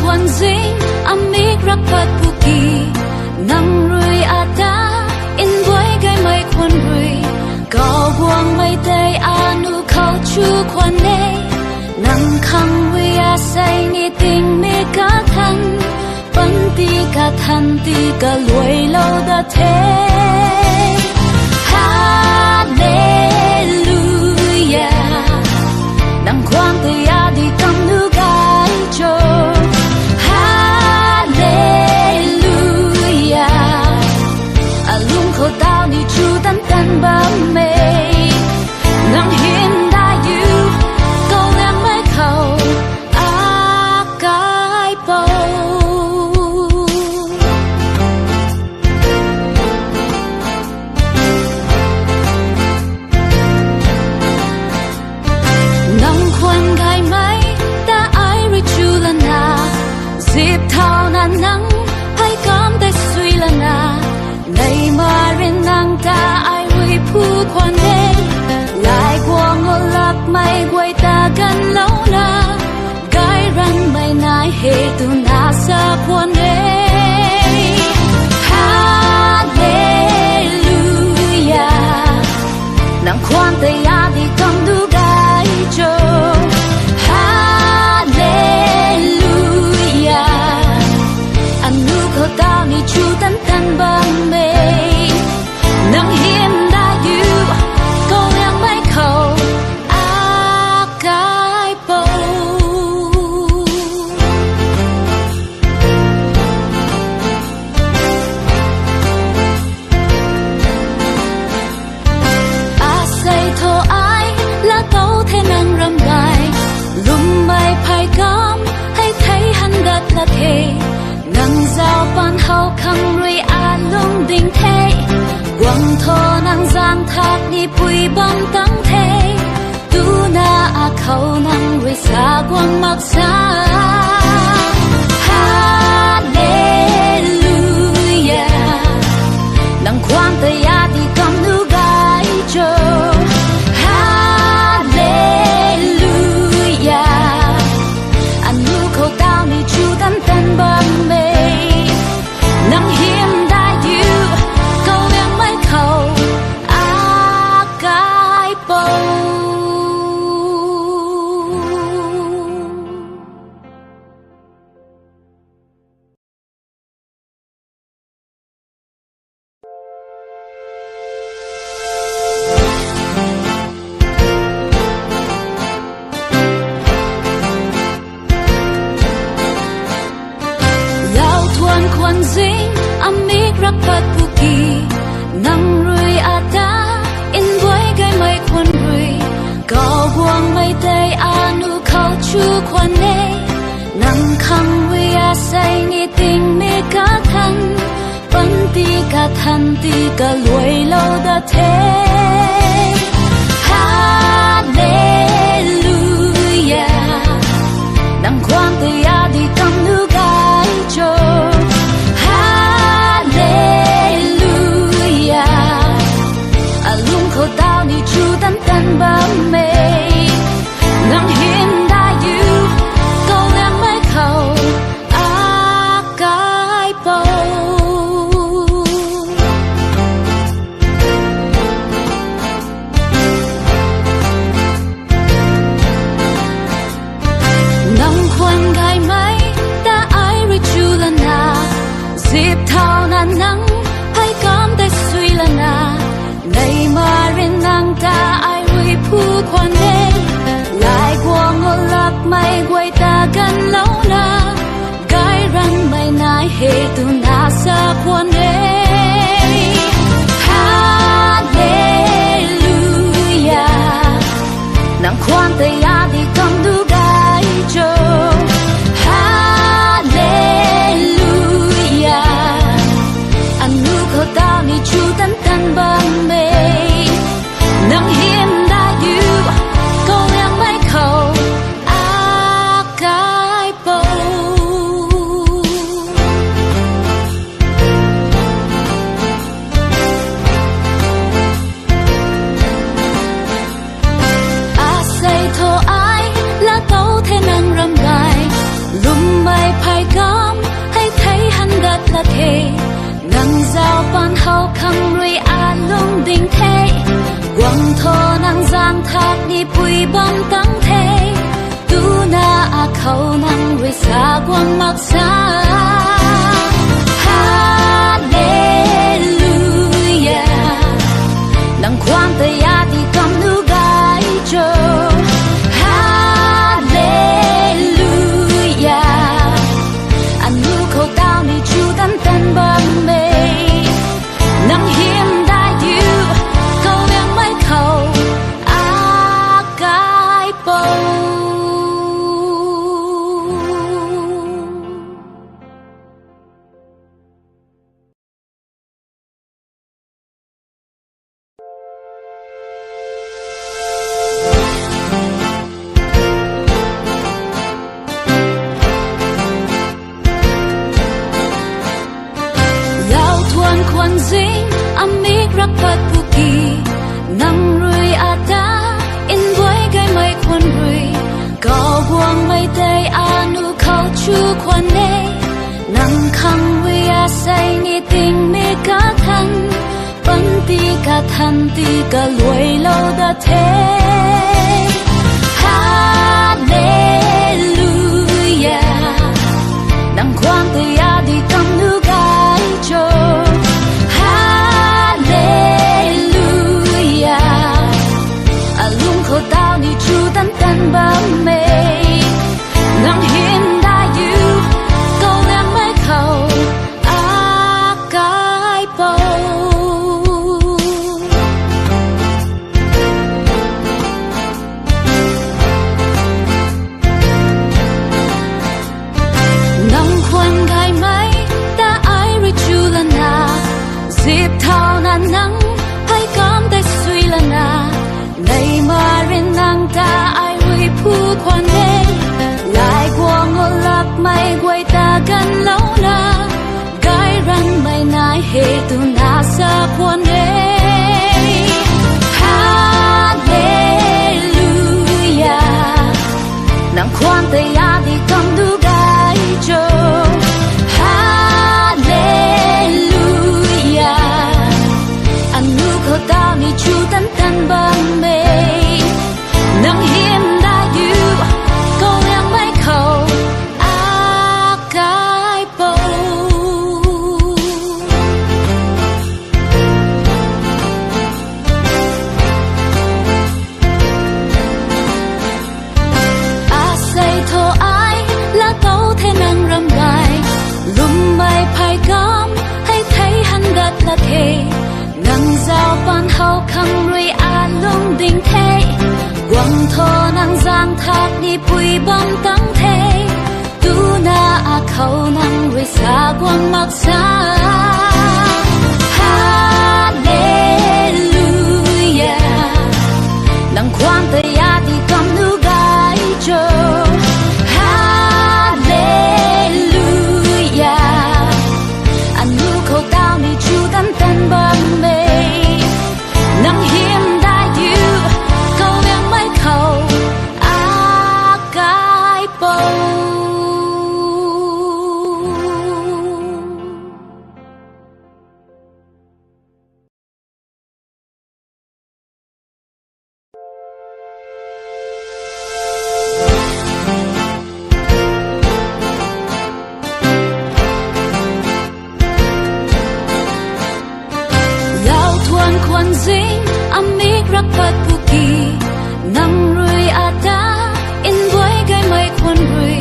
ควันซิงอเมกรักพัดปุกีนังรุยอาดาอินไว้ไกไม่ควันรุยก็วงไม่ได้อานุเขาชูควันเนนังคำวิอาใส่นิติงเมกาทันปันตีกาทันตีกาลวยโลดาเทฮาเลลูยานังความตยาดีกำนูกายโจฮาเลลูยาอาลุงเขาดาวนี่จูตันตันบังเมนังเห็นได้อยู่ก็ยังไม่เขาอากายโป mai quay ta gần lâu na gái răng mai nai hệ tu na sa quan đê Hallelujah nang quan te ya đi cầm du gai cho Hallelujah anh nu khâu tao ni chu tan tan bang mê nang hiền đã yêu câu yang mai khâu a cái bầu a say thô ai là tàu thế năng râm gai lùm bay phai cam hay thấy hắn đất là thế nang giao ban hậu khăng rui a lung đình thế quăng thô nang giang thác ni bụi băng tăng thế tu na a khâu nang rui xa quăng mặc xa Hallelujah nang quan te ya đi cầm nu gai cho Hallelujah anh nu khâu tao ni chu tan tan băng mê nang hiền đã yêu câu yang mai khâu a cái bầu kwan zing amik rapat puki nang rui ata in boy gai mai kwan rui gao buang mai tay anu khao chu kwan ne nang khang rui a say ni ting me ka than pan ti ka than ti ka luai lo da the Hallelujah nang kwan te ya di kam nu gai cho khâu tao ni chu tan tan bám mê nang hiền đã yêu câu yang mai khâu a cái bầu nang khoan gai mai ta ai ri chu la na dịp thao na nang hay cam tay suy la na ngày mà riêng nàng ta ai vui phu quan đê lại qua ngô lạc mây quay ta gần lâu na gái răng mây nai hệ tu na sa quan đê Hallelujah nàng quan te ya đi cầm du gai cho Hallelujah anh nu khâu tao ni chu tan tan băng mê nang hiền đã yêu câu yang mai khâu a cái bầu a say thô ai là tàu thế năng râm gai lùm bay phai cam hay thấy hắn đất là thế nang giao ban hậu khăng rui a lung đình thế quăng thô nang giang thác ni bụi băng tăng thế tu na a khâu nang rui xa quăng mặc xa Hallelujah nang quan te ya đi cầm nu gai cho Hallelujah anh nu khâu tao ni chu tan tan băng mê nang hiền đã yêu câu yang mai khâu a cái bầu kwan zing amik rapat puki nang rui ata in boy gai mai tê anu khâu chu quan nê nang khăng vi a say ni tình mi cả thân vẫn ti cả thân ti cả lùi lâu đã thế Hallelujah nang quan tê a đi cầm nu gai cho Hallelujah a lung khâu tao ni chu tan tan bám mê nang hiền đại yêu câu em mới khâu a cái bầu nang khoan gai mai ta ai rồi chu lần na dịp thao nan nắng hay cảm thấy suy lần na này mà riêng nàng ta ai rồi phu khoan đê lại qua ngô lap mày quay ta gần lâu la gai răng mày nai hệ tu na sa quan đê Hallelujah nàng khoan tay a đi cầm du gai cho Hallelujah anh nu khâu tao ni chu tan tan băng mê nàng hiền đã yêu câu em mấy khâu a cái bầu a say thô ai là tấu thế nàng râm gai lùm bay phai gom hay thấy hắn đất là thế ngang giao ban hậu khăng rồi a lung đình thế quăng thô nang giang thác đi bụi bom tăng thế tu na a khâu nang rồi xa quăng mặc xa Hallelujah nang khoan tay a đi cầm nu gai cho Hallelujah anh nu khâu tao ni chu tan tan bám mê nang hiền đã yêu câu em mấy khâu a cái bầu lao thuan khoan dinh amik rak pat puki nang rui ata in boy gai mai khoan rui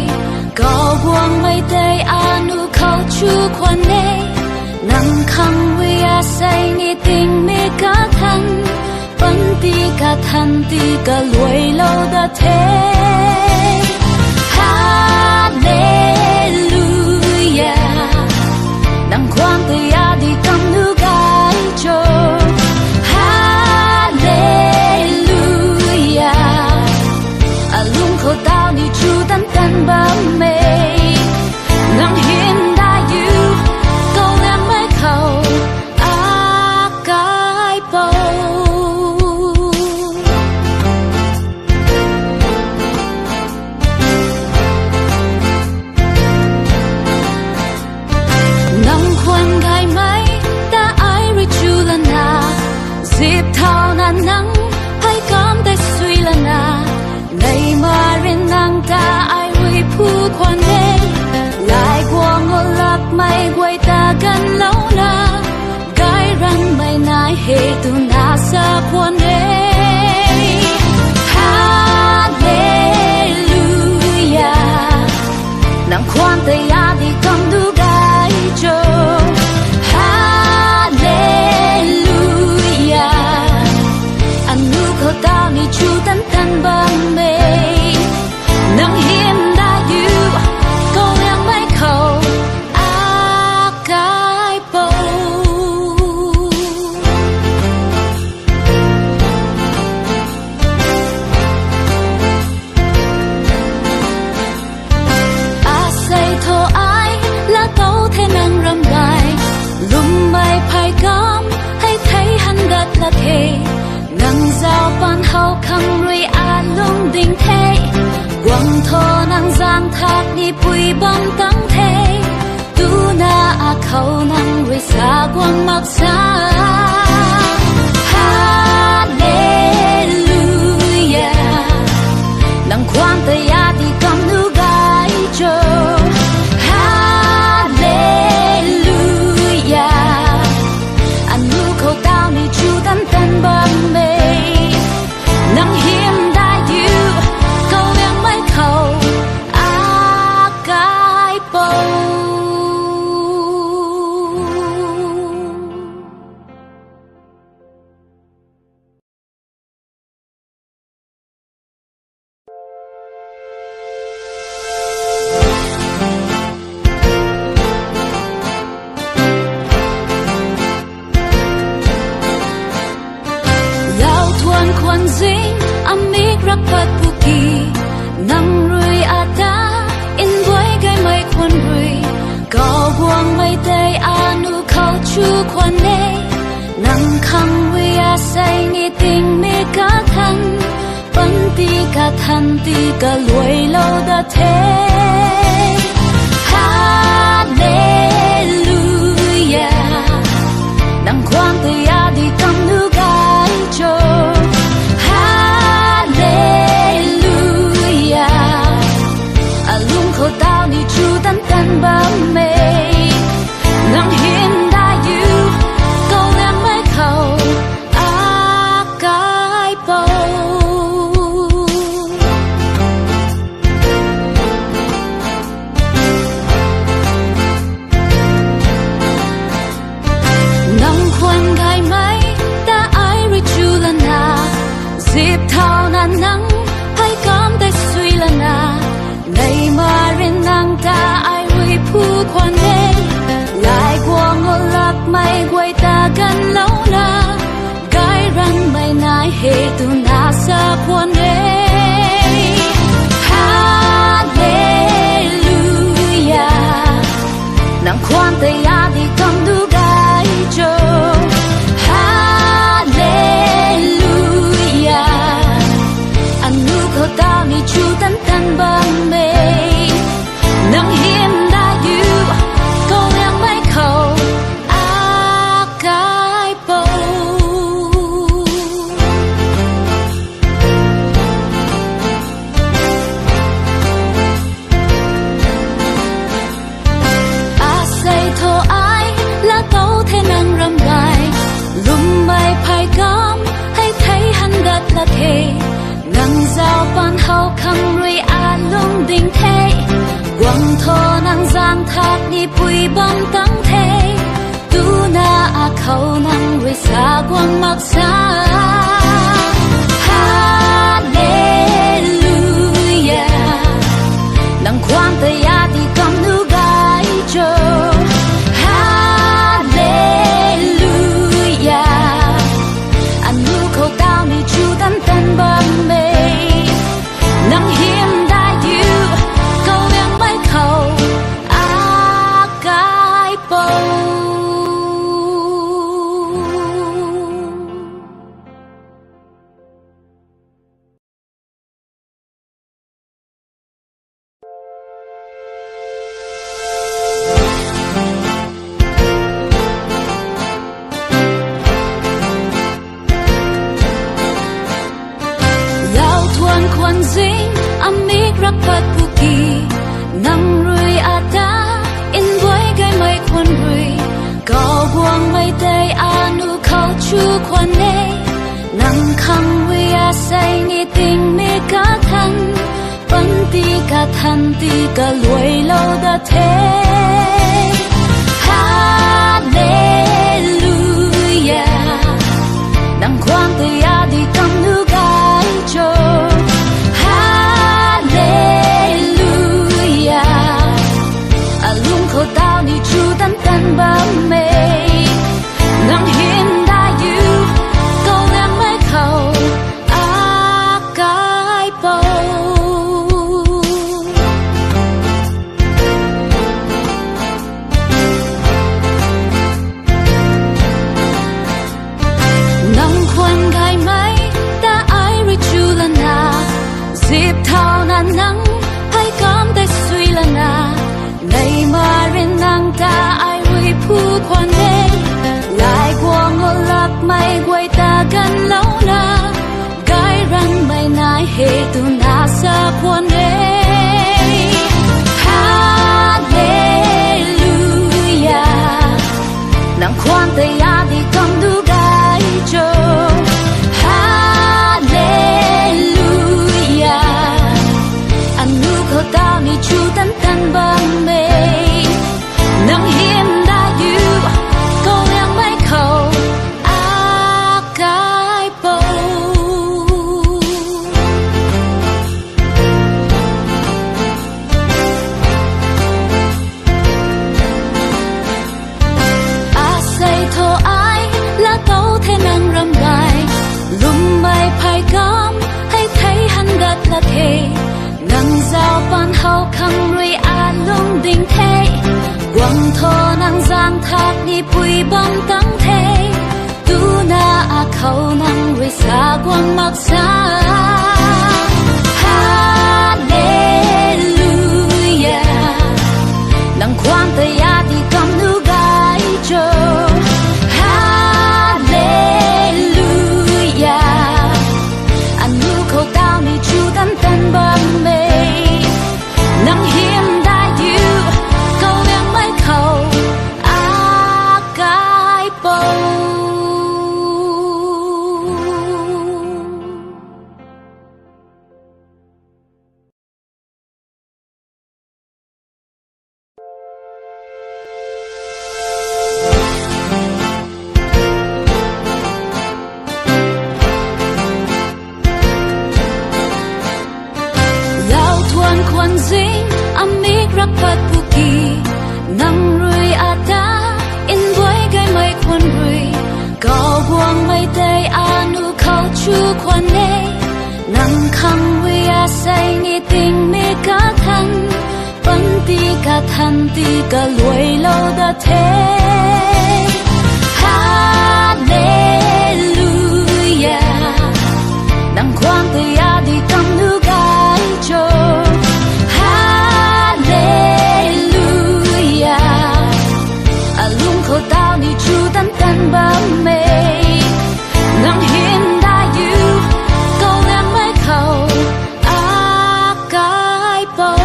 cao buang mai tây anu khâu chu khoan nê nang khăng vi a say ni tình mi cả thân vẫn ti cả thân ti cả lùi lâu đã thế Hallelujah nang khoan tay a đi cầm nu gai cho Hallelujah a lung khâu tao ni chu tan tan bám mê nang hiền đã yêu câu em mới khâu a cái bầu nang khoan gai mai ta ai rồi chu lần na dịp thao nan nắng hay cảm thấy suy lần na này mà riêng nàng ta ai rồi phu khoan đê lại qua ngô lap mày quay ta gần lâu la gai răng mày nai hệ tu na sa quan đê Hallelujah nang khoan tay a đi cầm du gai cho Hallelujah anh nu khâu tao ni chu tan tan băng mê nang hiền đã yêu câu em mấy khâu a cái bầu a say thô ai là tấu thế nàng râm gai lùm bay phai gom hay thấy hắn đất là thế ngang giao ban hậu khăng rồi a lung đình thế quăng thô năng giang thác đi bụi bom tăng thế tu na a khâu năng với xa quăng mặc xa Hallelujah năng quan tay a đi cầm nu gai cho Hallelujah anh nu khâu tao ni chu tan tan băng mê năng hiếm đại yêu câu yang mấy khâu a cái bầu kwan zing amik rapat puki nang rui ata in boy gai mai kwan rui gao buang mai tay anu khao chu kwan ne nang khang wi a sai ni ting me ka than pan ti ka than ti ka luai lo da the Hallelujah nang kwan tay a di kam nu gai cho khâu tao ni chu tan tan bám mê nắng hiên đã yêu câu em mấy khâu a cái bầu nắng khuân gai mấy ta ai rồi chu lần na dịp thao nan nắng hay cảm thấy suy lần na này mà riêng nàng ta ai huy phu khoan đê lại qua ngô lạc mây quay ta gần lâu na gai răng mây nai hề tu na sa khoan đê Hallelujah nàng khoan tay a đi cầm đu gai cho Hallelujah anh nu khâu tao ni chu tan tan băng mê nắng hiên đã yêu câu em mấy khâu a cái bầu a say thô ai là câu thế năng râm gai lùm bay phai cam hay thấy hắn đất là thế ngang giao ban hậu khăng rui a lung đình thế quăng thô năng giang thác đi bụi bom tăng thế tu na a khâu năng rui xa quăng mặc xa Hallelujah năng quan tay a đi cầm nu gai cho Hallelujah anh nu khâu tao ni chu tan tan băng mê nắng hiếm đã yêu câu em mấy khâu a cái bầu kwan zing amik rapat puki nang rui ata in boy gai mai kwan rui gao buang mai tay anu khao chu kwan ne nang khang wi a sai ni ting me ka than pan ti ka than ti ka luai lo da the Hallelujah nang kwang tay a di kam nu gai cho khâu tao ni chu tan tan bám mê nắng hiên đã yêu câu em mấy khâu a cái bầu quay ta gần lâu na gái răng mày nai hệ tu na sa quan đê Hallelujah nang quan tay ya đi cầm du gái cho Hallelujah anh nu khâu tao ni chu tan tan bang mê nang hiếm đã yêu câu yang mấy khâu a cái bầu a say thô ai là câu thế năng râm gai lùm mây phai cam hay thấy hắn gật là thế nang giao ban hậu khăng ruy a lung đình thế quăng thô nang giang thác đi bụi bom tăng thế tu na a khâu nang ruy xa quăng mặc xa Hallelujah nang quan tay ya đi cầm nu gai cho Hallelujah anh nu khâu tao ni chu tan tan bang mê nang hiếm đã yêu câu yang mấy khâu a cái bầu lao thuan khoan dinh amik rak pat puki nang rui ata in boy gai mai khoan rui cao buang mai tay anu khâu chu khoan ne nang khang rui a say ni ting mi ka than pan ti ka than ti ka luai lâu da thế Hallelujah nang khoan tay a đi cầm nu gai cho Hallelujah a lung khâu tao ni chu tan tan bang mê nang hiên đã yêu câu em mấy khâu a cái bầu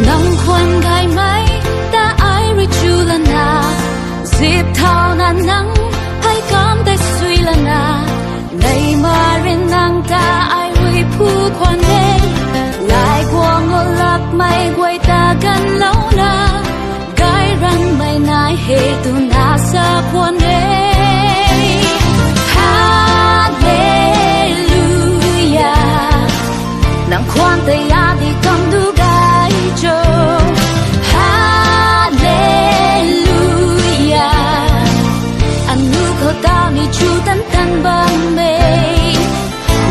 nang khoan gai mấy ta ai rồi chu là na dịp thao na nắng hay cảm thấy suy là na này mà riêng nàng ta ai huy phu khoan đê lại qua ngô lap mây quay ta gần lâu na gái răng mây nai hệ tu na sa khoan đê Hallelujah nàng khoan tay ya đi cầm du gai cho Hallelujah anh nu khâu tao ni chu tan tan bang mê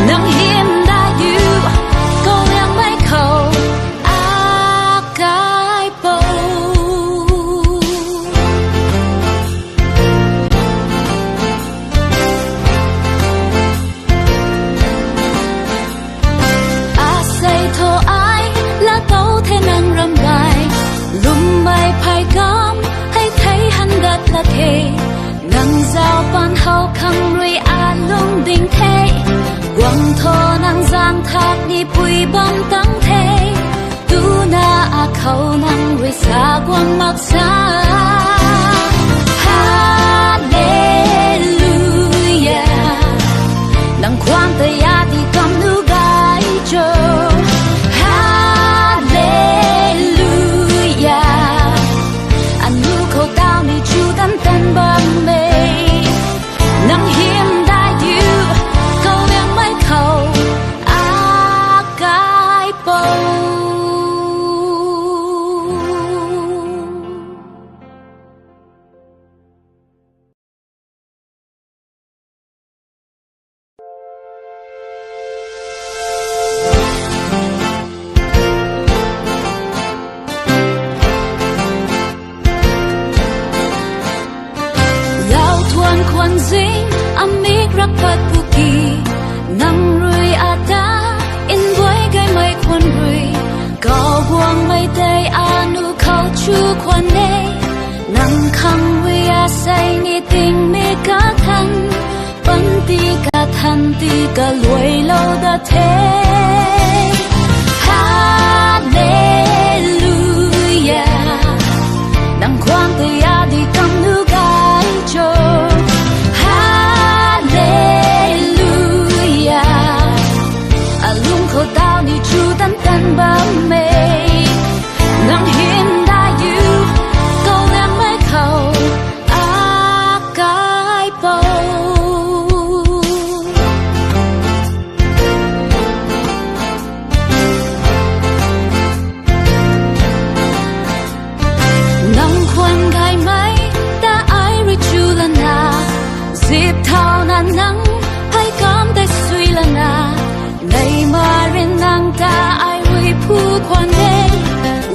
nang hiếm đã yêu câu yang mấy khâu a cái bầu a say thô ai là câu thế năng râm gai lùm mây phai cam hay thấy hắn gật là thế nang giao ban hậu khăng ruy a lung đình thế quăng thô nang giang thác đi bụi bom tăng thế tu na a khâu nang ruy xa quăng mặc xa Hallelujah nang khoan tay ya đi cầm nu gai cho Hallelujah anh nu khâu tao ni chu tan tan bang mê nang hiếm đã yêu câu yang mấy khâu a cái bầu quan đê nắng khăng vì say ni tình mi cả thân vẫn ti cả thân ti cả lùi lâu đã thế Hallelujah nắng khoan thì đi cầm nước gai cho Hallelujah lung khổ tao đi chu tan tan bám mê nắng hiên đã yêu câu em mới khẩu cái bầu nắng khoan gai mấy ta ai rồi chu lần à dịp thao nan nắng hay cảm thấy suy lần à này mà riêng nàng ta ai vui phu khoan đê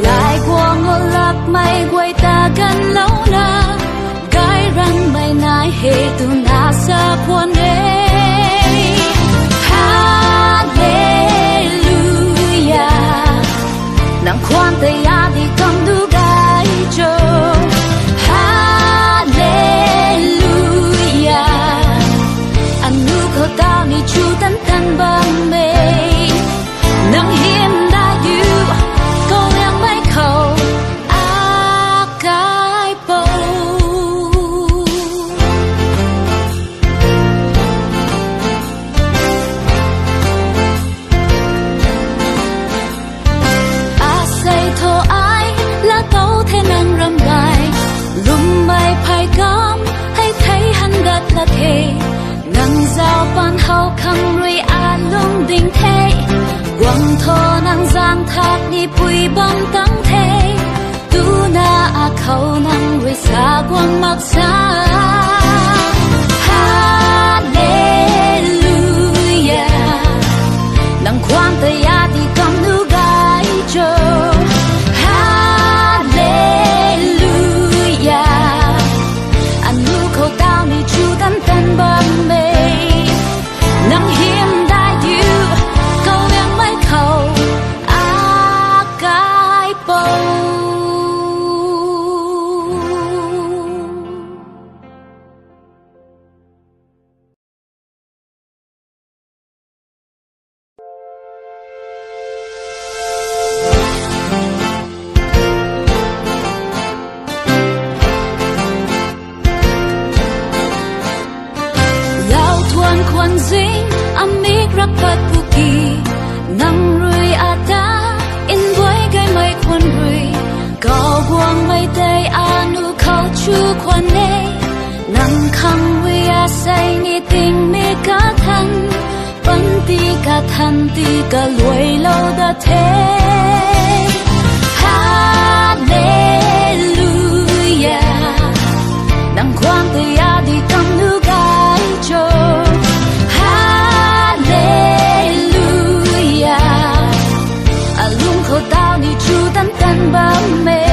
lại qua ngô lập mây quay ta gần lâu na cái răng mây nai hệ tu na sa khoan đê Hallelujah nàng khoan tay đi cầm đu gai cho Hallelujah anh nu khâu tao ni chu tan tan băng mê nắng hiên đã yêu câu em mấy khẩu cái bầu say thô ai là tấu thế năng râm gai lùm bay phai gom hay thấy hắn gật là thề nắng giao ban hậu khăng ruy lung đình thế quăng thô năng giang thác ni bùi băng tăng thế tu na khâu năng ruy xa quăng mặc xa Hallelujah nắng khoan tay đi cầm nu gai cho Hallelujah anh nu khâu tao ni chu tan tan băng mê nắng hiên đã yêu câu em mấy khẩu cái bầu lao thuần khoan dính amik rapat puki nang rui ata in boy gai mai khoan rui cao buông mai tay anu khâu chu khoan nê nang khăng vi say ni tình mi cả thân vẫn ti cả thân ti cả lùi lâu đã thế Hallelujah nang khoan tay đi cầm nước gai cho lung khổ tao ni chu tan tan bám mê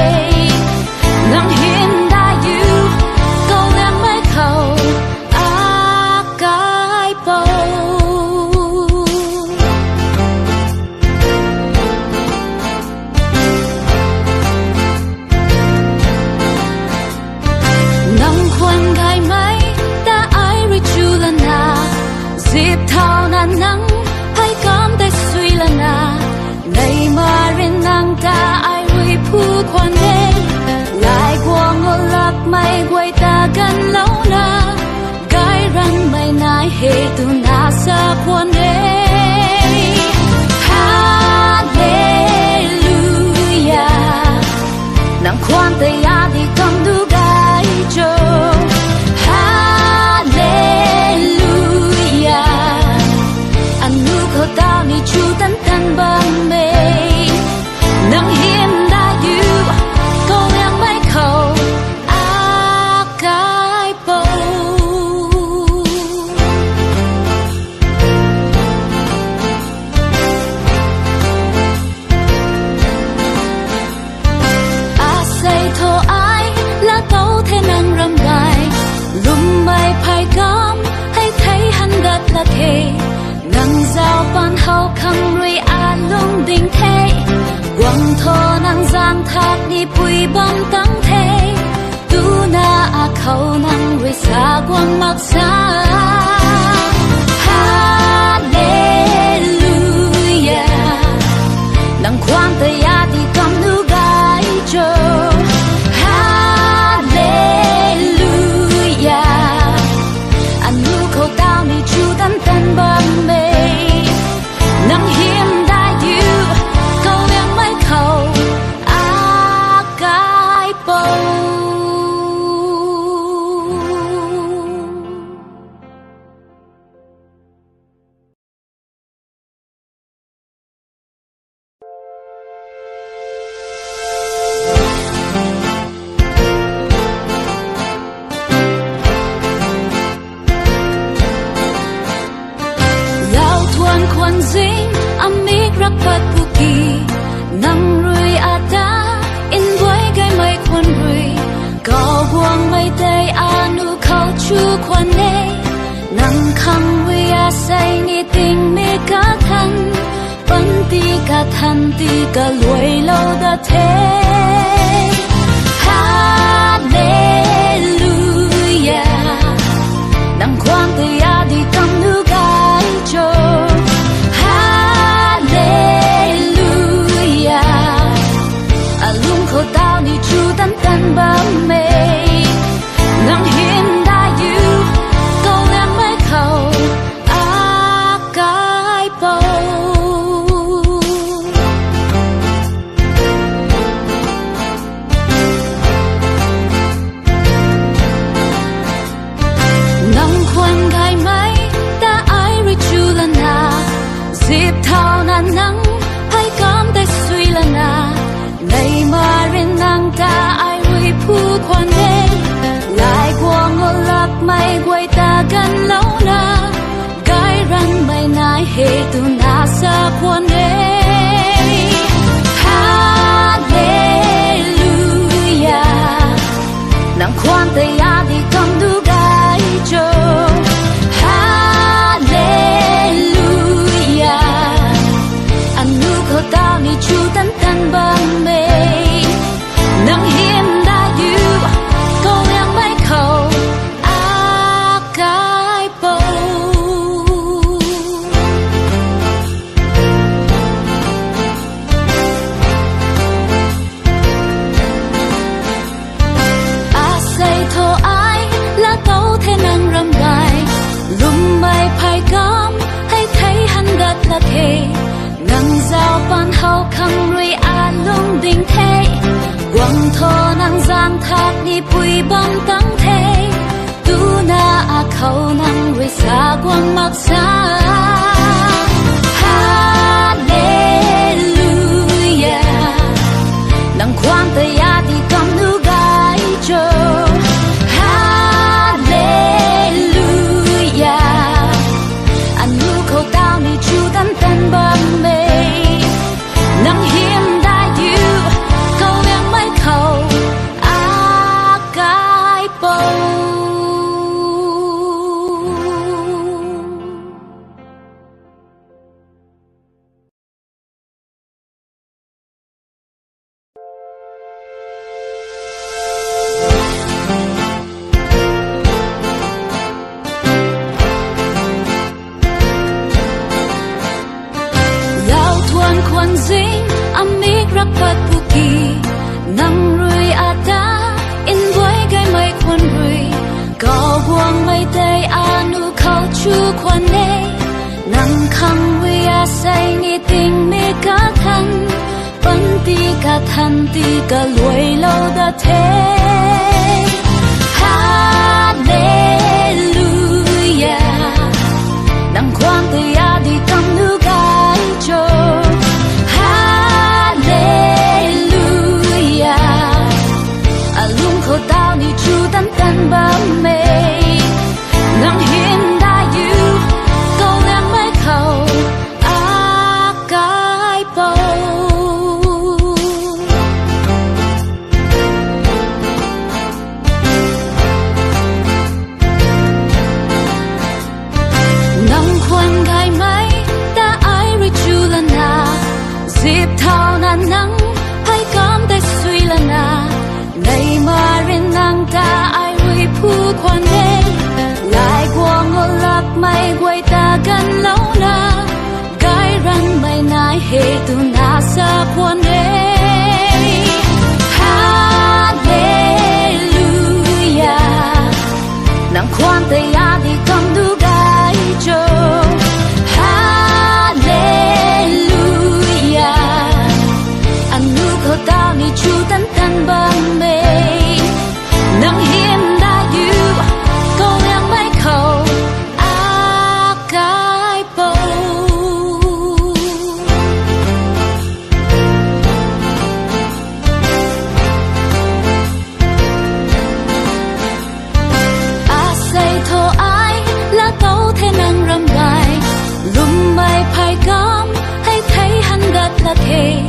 nắng hiên đã yêu câu em mới khẩu cái bầu nắng khoan gai mấy ta ai rồi chu lần à dịp thao nan nắng hay cảm thấy suy lần à này mà riêng nàng ta ai vui phu khoan đê lại qua ngô lập mây quay ta gần lâu na cái răng mây nai hệ tu na sa khoan đê Hallelujah nàng khoan tay đi cầm đu gai cho Hallelujah anh nu khâu tao ni chu tan tan băng mê nắng hiên đã yêu câu em mấy khẩu cái bầu say thô ai là tấu thế năng râm gai lùm bay phai gom hay thấy hắn gật là thề nắng giao ban hậu khăng ruy lung đình thế quăng thô năng ra giang thác ni bụi bom tắng thế tu na khâu nang với xa quang mặc xa Hallelujah nang khoan tay ya đi cầm nu gai cho Hallelujah anh nu khâu tao ni chu tan tan bom mê nang hiểm đại yêu câu yang mấy khâu cái bầu kwan zing amik rapat puki nang rui ada in boy gai mai kwan rui cao buang mai day anu khao chu kwan ne nang khang we a say ni ting me ka than pan ti ka than ti ka loi lo da the Hallelujah nang kwang te ya di kam nu gai cho khâu tao ni chu tan tan bám mê nang hiên đã yêu câu em mới khâu cái bầu nang khoan gai mai ta ai ri chu la na dịp thao na nang hay cảm tay suy la na này mà rin nang ta ai ri phu khoan đê lại qua ngô lạc mây quay ta gần lâu na gai răng mây nai hệ tu na sa khoan đê Hallelujah nang khoan tay ya đi cầm du gai cho Hallelujah anh nu khâu tao ni chu tan tan bám mê nang hiểm đã yêu câu em mấy khâu cái bầu say thô ai là câu thế năng râm bài lùng mai phai cam hay thấy hắn gật là thế nang giao ban hậu khang rui a lung ding thế quang thô nang giang thác ni bụi bom tắng thế tu na khâu nang rui xa quang mặc xa Hallelujah nang khoan tay ya đi cầm nu gai cho Hallelujah anh nu khâu tao ni chu tan tan bám mê nang hiểm đã yêu câu em mấy khâu cái bầu kwan zing amik rapat puki nang rui ada in boy gai mai kwan rui cao buang mai day anu khao chu kwan ne nang khang we a say ni ting me ka than pan ti ka than ti ka loi lo da the Hallelujah nang khoan tay ya đi cầm nu gai cho khâu tao ni chu tan tan bám mê nang hiên đã yêu câu em mấy khâu cái bầu tu na sa quan đê Hallelujah nang quan te ya di kam du gai cho Hallelujah anu ko tao ni chu tan tan ban me nang hiểm đã yu câu yang mai khẩu a cái bầu a say thô ai là tàu thế năng râm gai lùm mai phai cam hay thấy hắn gật là thế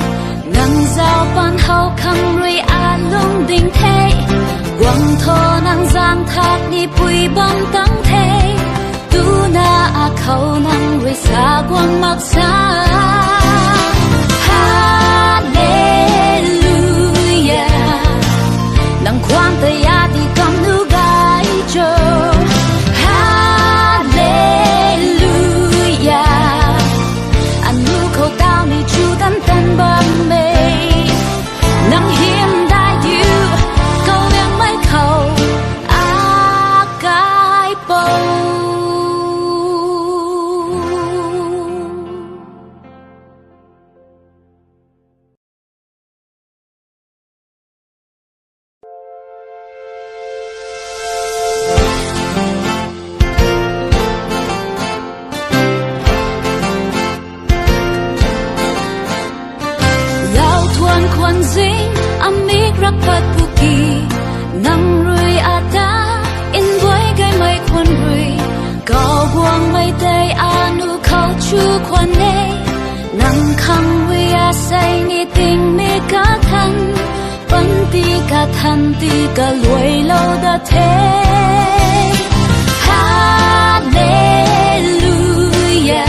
ngang giao ban hậu khăng rui a lung đình thế quăng thô năng giang thác ni bụi bom tăng thế tu na a khâu năng rui xa quăng mặc xa Hallelujah nang quan te ya di kam nu gai cho Hallelujah anu khâu tao ni chu tan tan bom me nang hiểm đã yu câu yang mai khẩu a cái bầu lao thuan khoan ding amik rapat puki nang rui ata in boy gai mai khoan rui cao buang mai tay anu khâu chu khoan ne nang khang rui a say ni ting me ka than pan ti ka than ti ka luai lo da the Hallelujah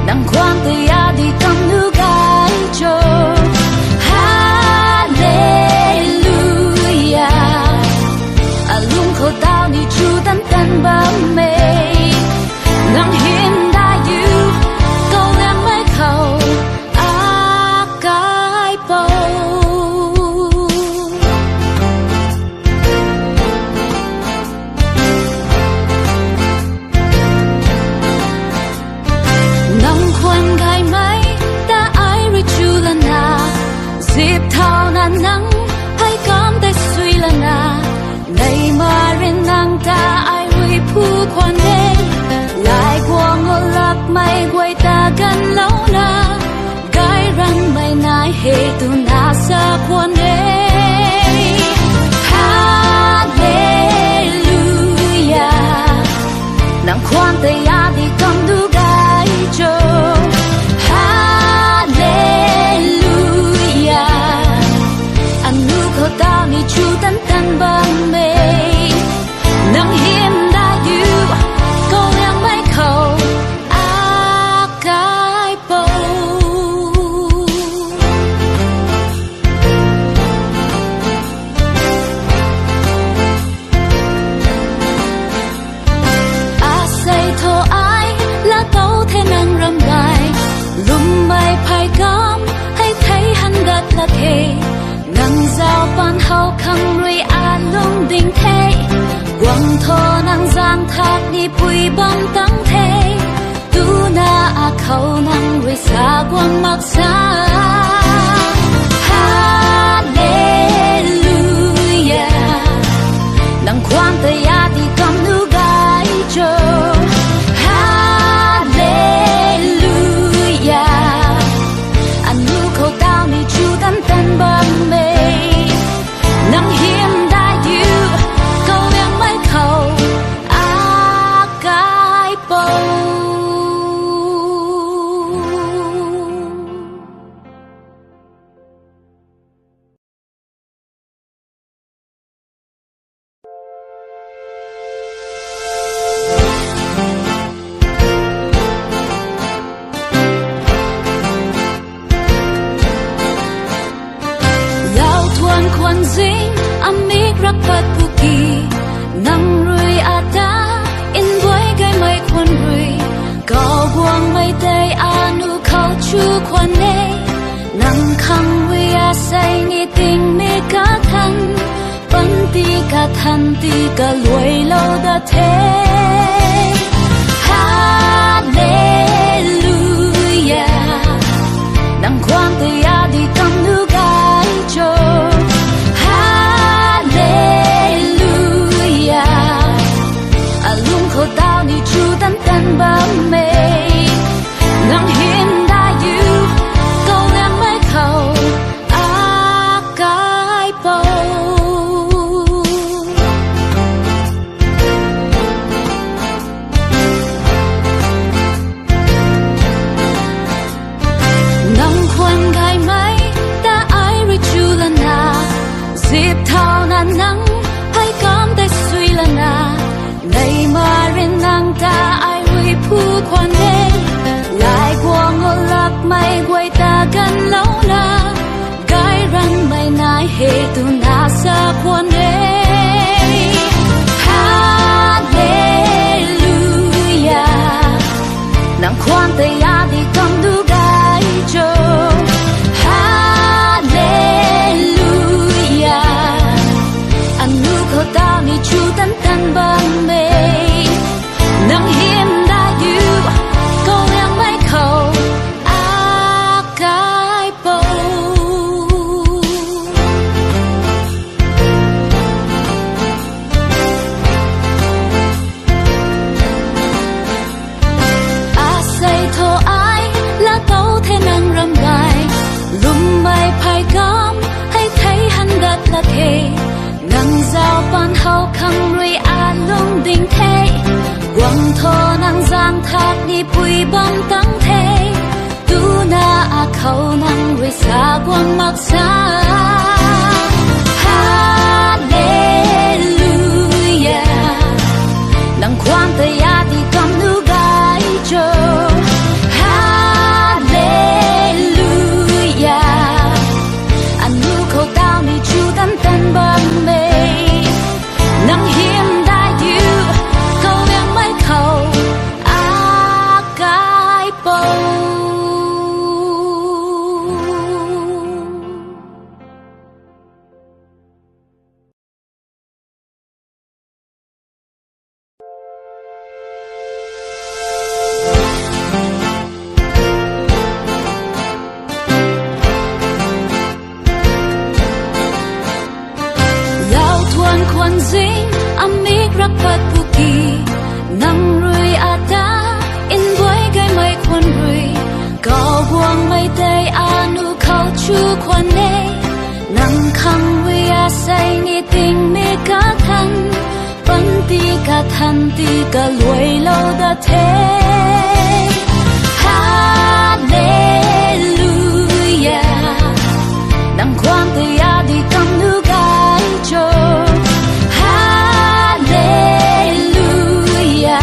nang khoan te ya di kam nu gai cho Hallelujah alung khâu tao ni chu tan tan bám mê nang hiểm đã yu câu em mai khẩu a cái bầu nang khoan gai mai ta ai ri chu la na dịp thao na nang hay cam te suy la na nay mà rin nang ta ai ri phu khoan đê lại quang ngô lạc mai quay ta gần lâu na gai răng mai nai he tu na sa khoan đê Hallelujah nang khoan te ya di kam du gai cho Hallelujah anu khâu tao ni chu tan tan bam me nang hiểm đã yu câu yang mai khẩu a cái bầu a say thô ai là tàu thế năng râm gai lùm mai phai cam hay thấy hắn gật là thế ngang giao ban hậu khăng rui a lung đình thế quăng thô năng giang thác ni bụi bom tăng thế tu na a khâu năng rui xa quăng mặc xa Hallelujah nang quan te ya di kam nu gai cho Hallelujah anu khâu tao ni chu tan tan bam me nang hiểm đã yu câu yang mai khẩu a cái bầu khoan ding amik rapat puki nang rui ata in boy gai mai khoan rui cao buang mai tay anu khâu chu quan nê nang khăng vi a say ni tình mi cả thân bắn ti cả thân ti cả lùi lâu đã thế Hallelujah nang quan ti a đi cầm nu gai cho Hallelujah a lung khổ tao ni chu tan tan ba mê nang hiền đã yêu câu em mới khẩu a cái bầu nang khoan gai mai ta ai rồi chu là na dịp thao na nắng hay cảm thấy suy là na này mà riêng nàng ta ai rồi phu khoan đê lại qua ngô lạc mây quay ta gần lâu na gai răng mây nai hề tu na sa quan đê Hallelujah nàng khoan tay a đi cầm đu gai cho Hallelujah anh nu khổ tao ni chu tan tan ba mê nàng hiền đã yêu câu em mấy khẩu a cái bầu a say thô ai là tấu thế nàng râm gai lùm mây phai gom hay thấy hắn đất là thề nàng giao ban hậu khăng ruy a lung đình thế quăng thô nàng giang thác đi bụi bom tăng thế tu na a khâu nàng ruy xa quăng mặc xa Hallelujah nàng khoan tay a đi cầm nu gai cho Hallelujah anh nu khâu tao ni chu tan tan ba mê nàng hiền đã yêu câu em mấy khẩu a cái bầu lao thuan khoan dinh amik rak pat puki nang rui ata in boy gai mai khoan rui cao buang mai tay anu khâu chu khoan nê nang khăng vi a say ni tình mi cả thân bắn ti cả thân ti cả lùi lâu đã thế Hallelujah nang khoan tay a đi cầm nu gai cho Hallelujah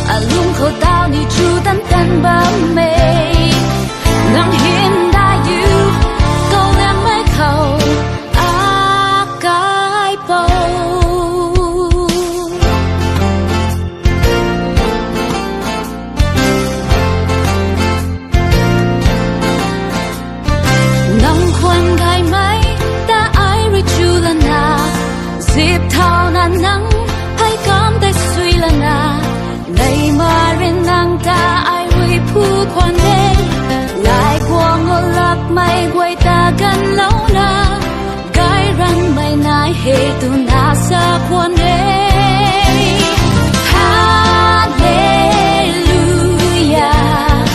a lung khổ tao ni chu tan tan ba mê nàng hiền đã yêu câu em mấy khẩu a cái bầu nang khoan gai mai ta ai rồi chu là na dịp thao na nắng hay cảm thấy suy là na này mà riêng nàng ta ai rồi phu khoan đê lại qua ngô lạc mây quay ta gần lâu na gai răng mây nai hề tu na sa quan đê Hallelujah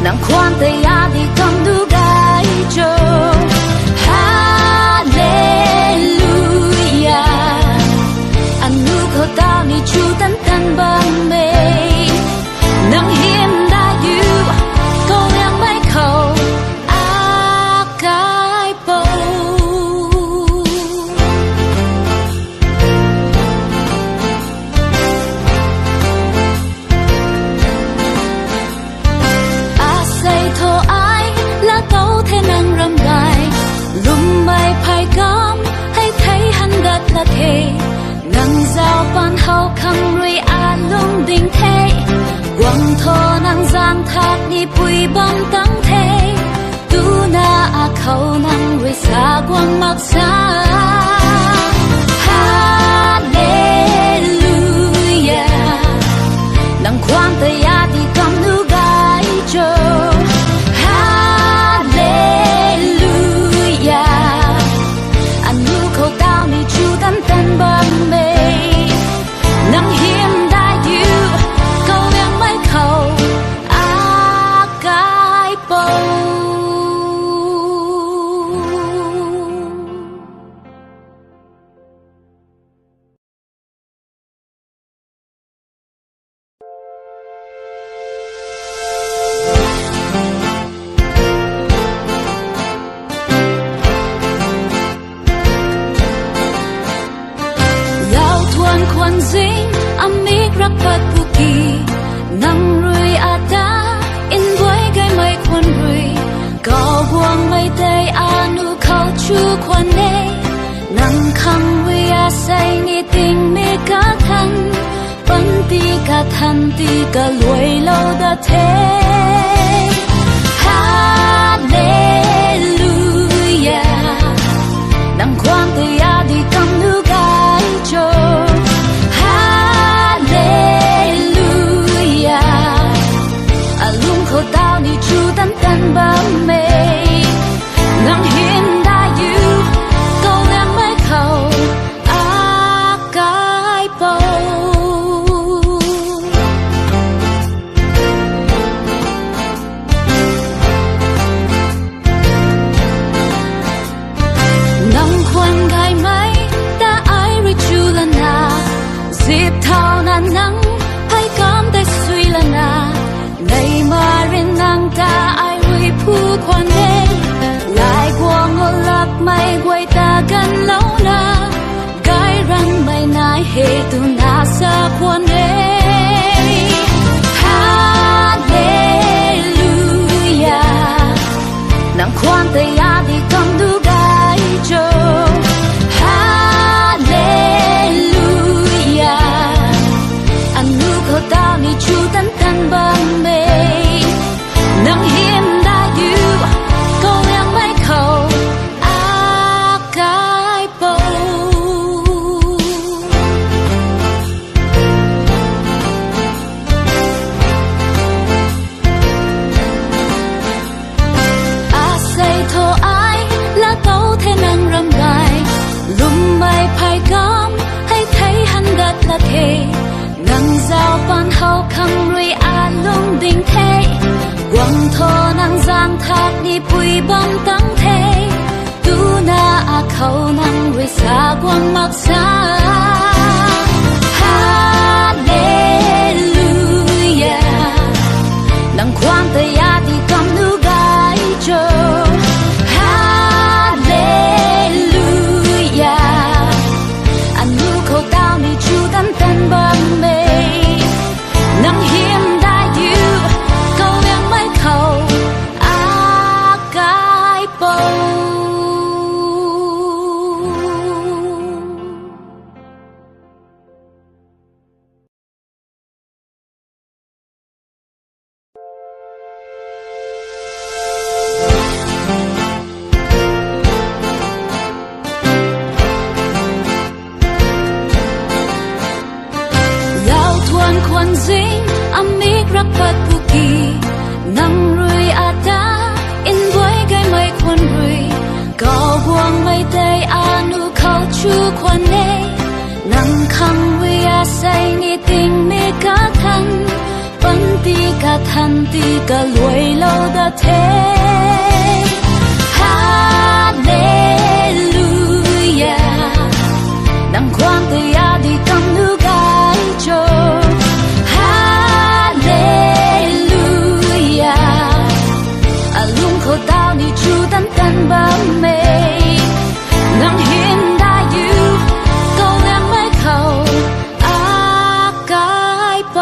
nàng khoan tay a đi cầm đu gai cho Hallelujah anh nu khổ tao ni chu tan tan ba mê nàng hiền đã yêu câu em mấy khẩu a cái bầu a say thô ai là tấu thế nàng râm gai lùm mây phai gom hay thấy hắn đất là thề nàng giao ban hậu khăng ruy a lung đình thế quăng thô nàng giang thác đi 你陪伴等你，都那口能为撒光默撒。哈利路亚，能ความแต่ยาที่กำนูกายโจฮาเลลูยาอันนูเขาดาวนี่จูตันตันบะเมนังเฮียมได้อยู่เขายังไม่เข้าอากายโปควันซิงอเมกรักปัดบุกีนังรุยอาดาอินไว้ไกไม่ควันรุยก็วงไม่ได้อานุเขาชูควันเนนังคังวิอาใส่นิติงเมกาทันปันตีกาทันตีกาลวยโลดาเทฮาเลลูยานังความแต่ยาดีกำนูกายโจเขาดาวนี่จูตันตันบะเมนังเห็นได้อยู่ก็ยังไม่เข้าอากายโปนังควันไกไหมแต่ไอริจูลนาสิบเท่านั้นนังให้กำได้สุยละนาในมาเรนังตาไอวิผู้ควันเดลายกวงอลักไม่ไว้ตากันแล้วนะไกรันไม่นายเหตุนาสะควันเดฮาเลลูยานังความแต่ยาดีกำดูไกโจฮาเลลูยาอันนูเขาดาวนี่จูตันตันบะเมนังเห็นได้อยู่ก็ยังไม่เข้าอากายโปอาศัยโทไอและโตเทนังรำไกลุมไม่ภายกำให้ไทยหันดัดละเคนังเจ้าปันเฮาคังรุยอาลุงดิ่งเทกวางโทนังจางทักนี่ปุยบังตั้งเทดูนาเขานังรุยสากวางมักษาฮาเลลูยานังความแต่ยาที่กำนูกายโจฮาเลลูยาอันนูเขาดาวนี่จูตันตันบะเมนังเห็นได้อยู่ก็ยังไม่เข้าอากายโปควันซิงอเมกรักปัดบุกีนังรุยอาดาอินไว้ไกไม่ควันรุยก็วงไม่ได้อานุเขาชูควันเนนังคังวิอาใส่นิติงเมกาทันปันตีกาทันตีกาลวยโลดาเทฮาเลลูยานังความแต่ยาดีกำนูกายโจฮาเลลูยาอาลุงเขาดาวนี่จูตันตันบะเมนังเห็นได้อยู่ก็ยังไม่เข้าอากายโป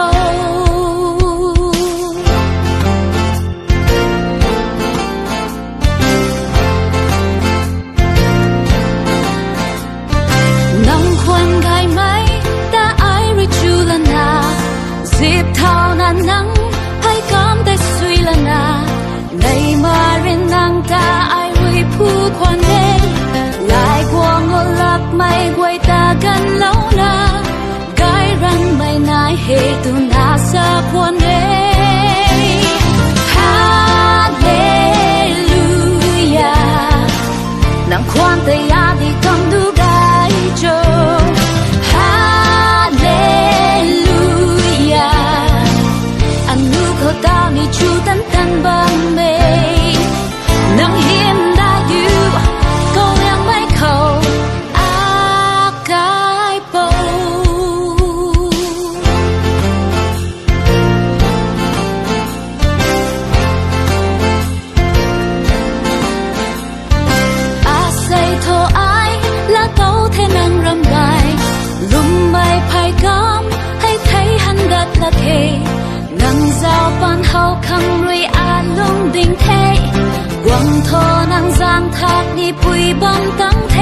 你陪伴等你，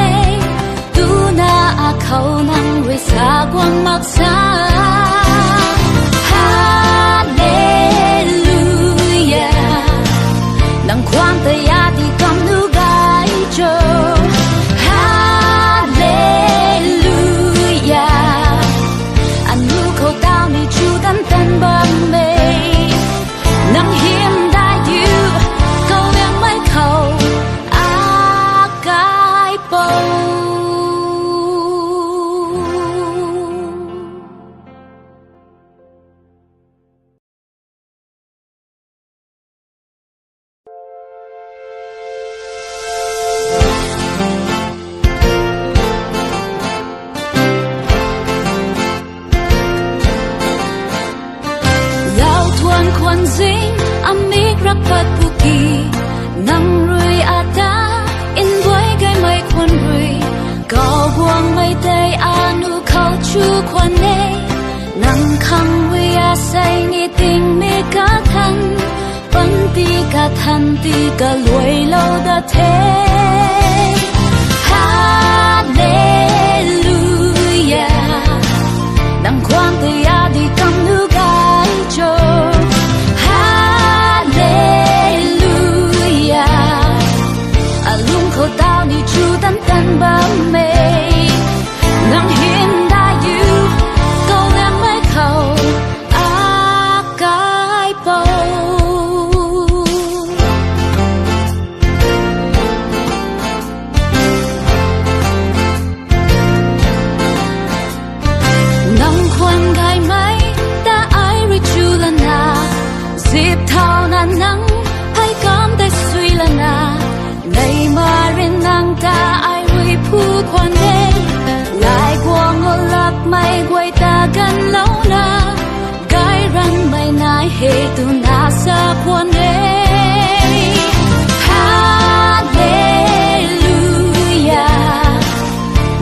都那阿口能为撒光默撒。哈利路亚，能ความแต่ยาที่กำนูกายโจฮาเลลูยาอันนูเขาดาวนี่จูดันเต้นบางเมนังเฮียมได้อยู่เขาเลี้ยงไม่เขาอากายโปควรสิงอเมกรักปัดบุกีนังรุยอาตาอินไว้ไกไม่ควรรุยก็วงไม่ได้อานุเขาชูควันเนนังคังวิอาใส่นิติงเมกาทันปันตีกาทันตีกาลวยโลดาเทฮาเลลูยานังความแต่ยาดีกำนูกายโจเขาดาวนี่จูดันเต้นบางเมนังเห็นได้อยู่ก็เลี้ยงไม่เขาอากายโปนังควรได้ไหมแต่ไอริจูลนาสิบเท่านั้นนังให้กำได้สุยละนาในมาเรนังตาไอวิผู้ควันเดลายกวงอลับไม่กวยตากันแล้วนะกายรันไม่นายเหตุนาสะควันเดฮาเลลูยา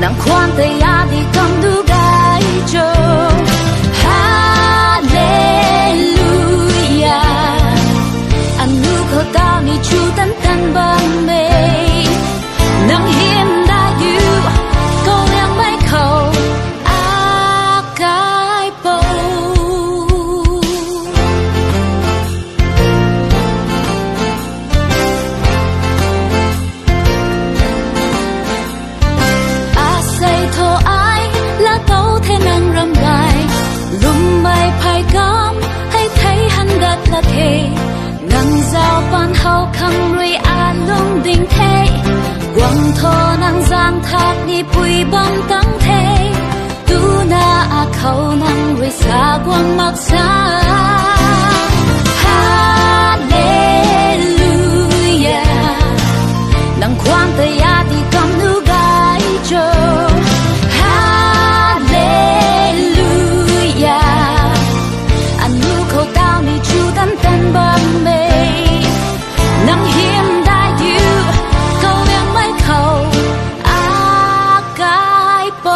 นังความแต่ยาดีกำดูกายโจฮาเลลูยาอันนูเขาดาวนี่จูดันตันบางเมนังเห็นได้อยู่ก็ยังไม่เขาอากายโปอาศัยโทไอและโตเทนังรำไรลุมไม่ภายกำให้ไทยหันดัดละเทนังเจ้าปันเฮาคังรุยอาลงดิ่งเทกวางโทนังจางทักนี่ปุยบังตั้งเทดูนาอาเขานังรุยสากวางมักษาฮาเลลูยานังความแต่ยาที่กำนูกายโจฮาเลลูยาอันนูเขาดาวนี่จูดันเต้นบางเมนังเฮียมได้อยู่ก็เลี้ยงไม่เขาอากายโป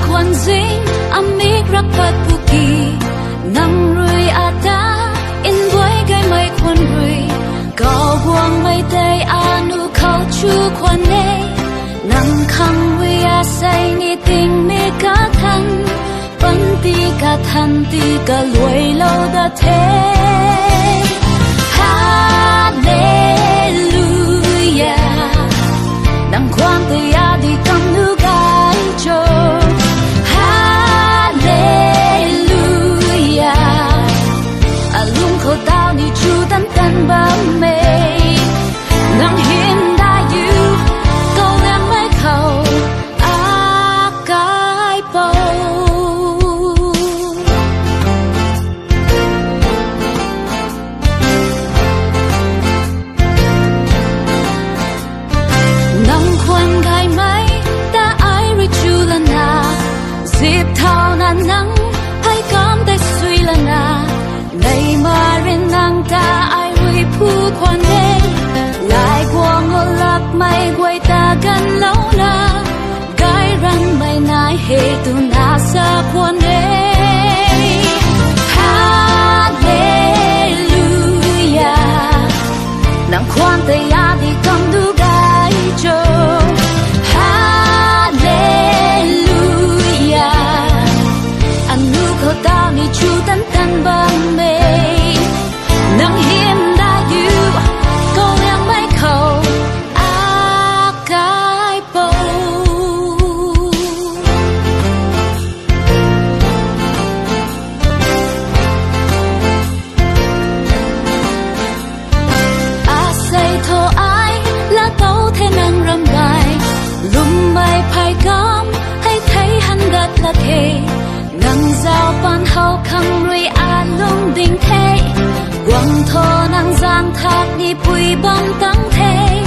ควรสิงอเมกรักปัดบุกีนังรุยอาตาอินไว้ไกไม่ควรรุยก็วงไม่ได้อานุเขาชูควันเนนังคังวิอาใส่นิติงเมกาทันปันตีกาทันตีกาลวยโลดาเทฮาเลลูยานังความแต่ยาดีกำนูกายโจฮาเลลูยาอาลุงเขาดาวนี่จูดันเต้นบางเมนังเห็นได้อยู่ก็ยังไม่เขาอากายโปฮ giàu ban hậu khăng rui a lung đình thế quăng thô năng giang thác đi bụi bom tăng thế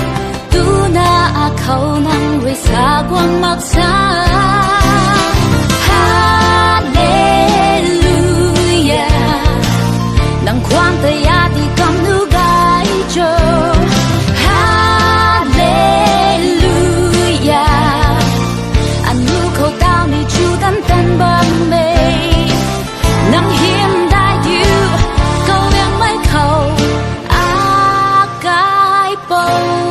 tu na a khâu năng rui xa quăng mặc xa Hallelujah nang khoan tay ya đi cầm nu gai cho Hallelujah anh nu khâu tao ni chu tan tan bam mê nang hiểm đại yêu câu yang mai khâu a cái bầu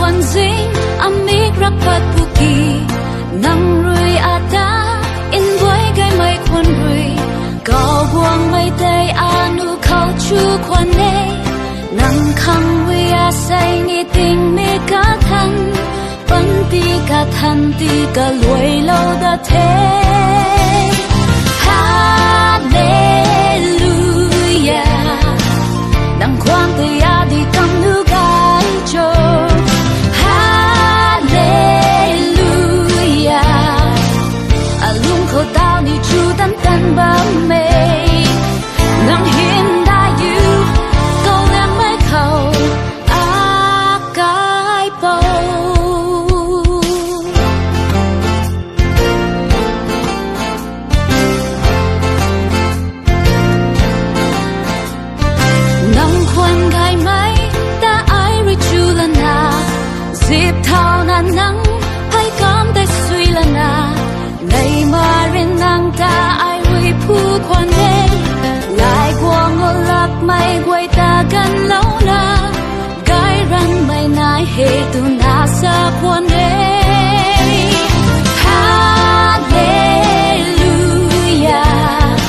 kwan zing amik rakpat puki nang rui ata in boy gai mai kwan rui gao buang mai tay anu khao chu kwan ne nang khang wi a say ni ting me ka than pan ti ka than ti ka loi lo da the Hallelujah nang kwang te ya di kam nu gai cho khâu tao ni chu tan tan bám mê nang hiên đại yêu câu em mới khâu a cái bầu nang khoan gai mai ta ai ri chu la na dịp thao na nang hay cảm tay suy la na ngày mà rin nang ta ai hui phu khoan đê lại qua ngô lạc mây quay ta gần lâu na gai răng mây nai hê tu na sa khoan đê Hallelujah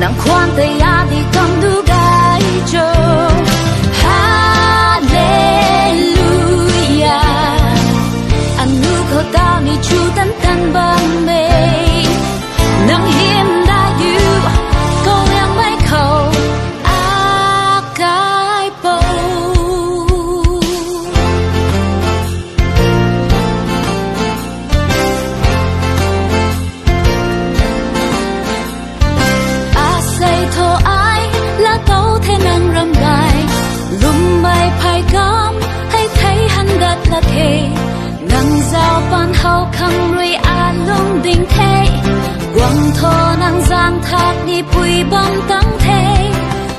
nang khoan tay ya đi cầm du gai cho Hallelujah anh nu khâu tao ni chu tan tan bam mê nang hiểm đại yêu câu em mai khâu a cái bầu a say thô ai là tàu thế nang ram gai lum mai phai cam hay thấy hắn gật là thề nang giao ban hậu khăng rui a lung đình thế quăng thô năng giang thác đi bụi bom tăng thế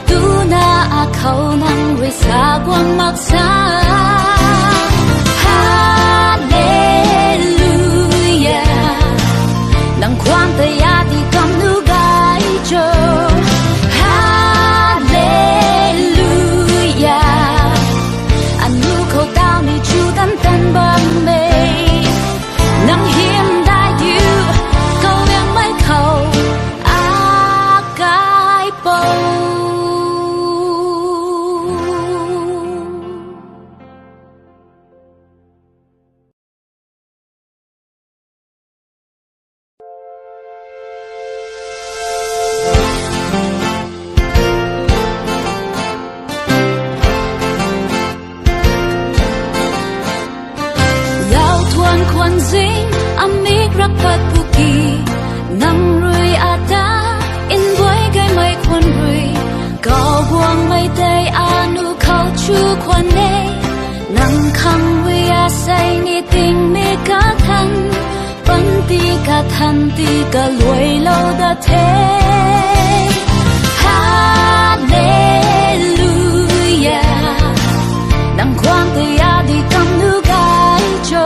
tu na a khâu năng rui xa quăng mặc xa Hallelujah nang khoan tay ya đi cầm nu gai cho Hallelujah anh nu khâu tao ni chu tan tan bam mê nang hiểm đại yêu câu em mai khâu a cái bầu kwan zing amik rakpat puki nang rui ata in boy gai mai kwan rui gao buang mai tay anu khao chu kwan ne nang khang wi a say ni ting me ka than pan ti ka than ti ka loi lo da the Hallelujah nang khoang tay ya đi cầm nu gai cho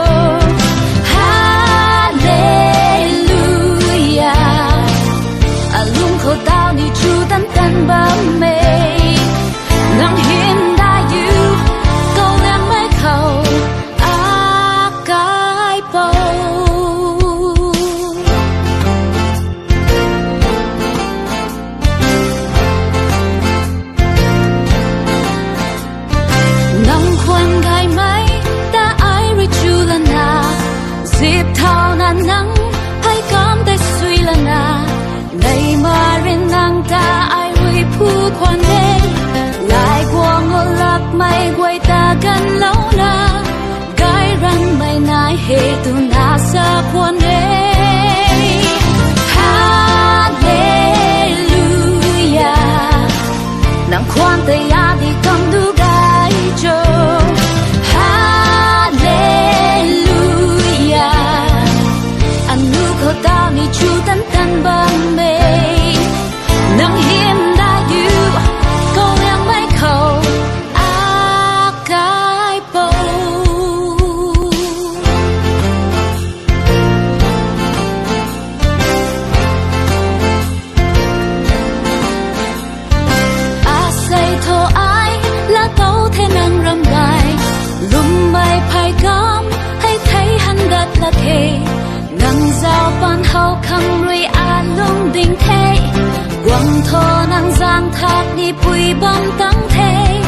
khâu tao ni chu tan tan bám mê nang hiên đại yêu câu em mới khâu a cái bầu tu nasa puane Hallelujah Nang kwante ya di kam du gai jo Hallelujah Anu ko ta mi chu tan tan bang me Nang him da you Go yang mai khâu A cái bầu Nang giao ban hậu khăng rui a lung ding thế Quang thô nang giang thác ni bùi bom tăng thế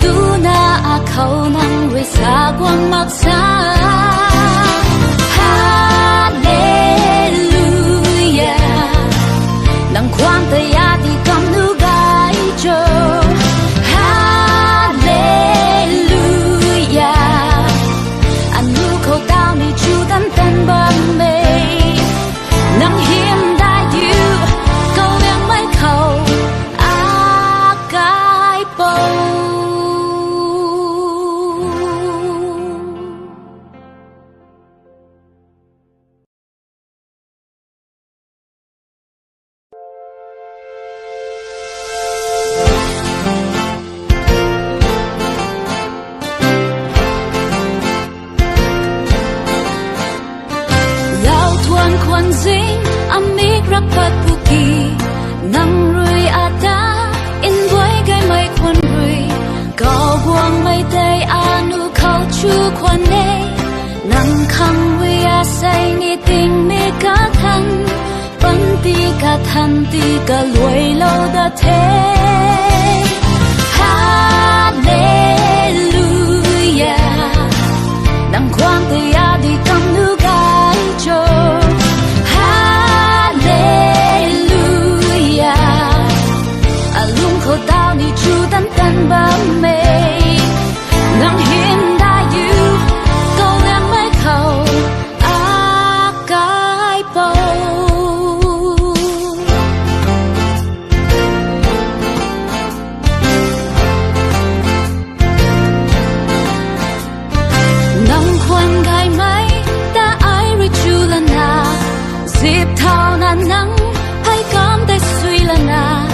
Tu na a khâu nang rui xa quang mặc xa Hallelujah Nang quang tây ya đi cầm nu gai cho Hallelujah Anu khâu tao ni chu tan tan bang me Nang him da you Câu yang mai khâu A cái bầu Kwan zing amik rapat puki Nang rui ata in boy gai mai kwan rui Gao buang mai day anu khao chu kwan ne Nang khang rui a say ni ting me ka than Ban ti ka than ti ka luai lâu da thế Hallelujah Nang quang te ya di kam nu gai cho Khâu tao ni chu tan tan bám mê Nang him da you Câu em mai khâu A cái bầu Nang khoan gai mai Ta ai ri chu la na Dịp thao na nang Hay cam tay suy la na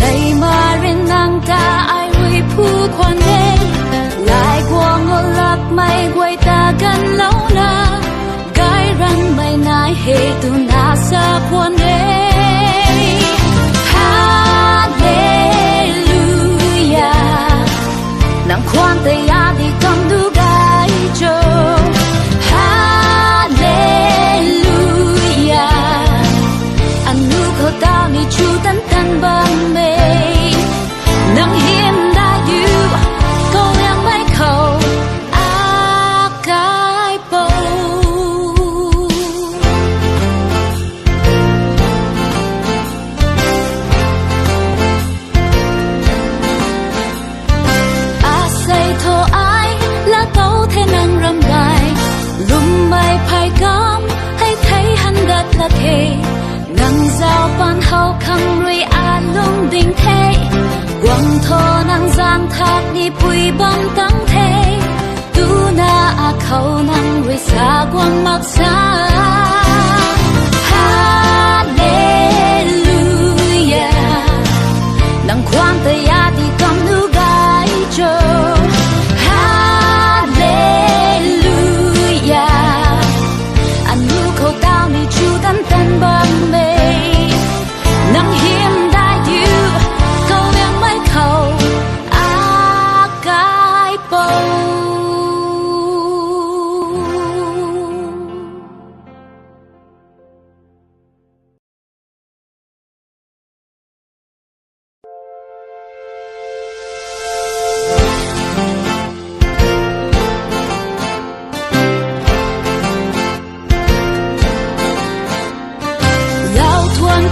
Này mà rin nang ta ai hui phu quan đê Lại qua ngô lạc mây quay ta gần lâu na Gai răng mây nai hê tu na sa quan đê Hallelujah Nang khoan tay ya đi cầm du gai cho Hallelujah Anu khâu tao ni chu tan tan bang me Nang him da you Câu yang mai khâu A cái bầu A say thô ai La tấu thế nang ram gai Lum mai phai cam Hay thấy hắn đất là thế Nang giao ban hậu khăng rui a lung ding thế Quang thô nang giang thác ni bùi bom tăng thế Tu na a khâu nang rui xa quang mặc xa Hallelujah Nang quang tây ya đi cầm nu gai cho Hallelujah Anu khâu tao ni chu tan tan bang me Nang him da you Câu yang mai khâu A cái bầu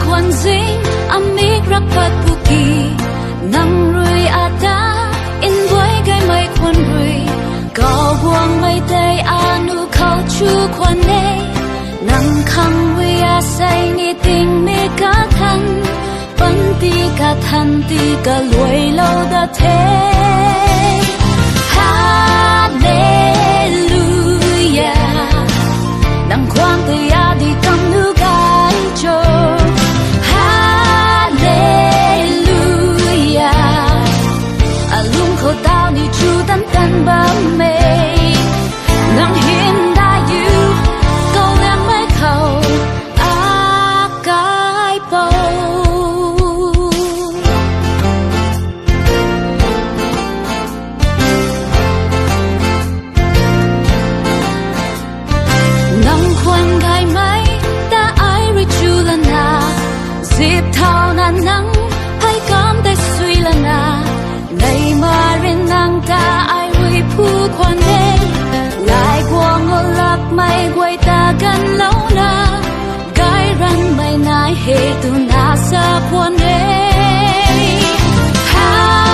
Kwan zing amik rapat puki Nang rui ata in boy gai mai kwan rui Gao buang mai day anu khao 出款内，能扛为呀谁你定没个谈，本地个谈地个累楼的天，哈利路亚，能狂的呀的刚路该做，哈利路亚，啊龙口到你主单单把美。能hiện đại yêu câu em mấy khẩu á cái bầu nắng khoan gai mấy ta ai rồi chu lần à dịp thao nan nắng hay cảm thấy suy lần à ngày mà riêng nàng ta ai rồi phu khoan đêm lại qua ngô lạc mây quay ta gần lâu na gai răn mây nai hệ tu na sa buồn đê Hallelujah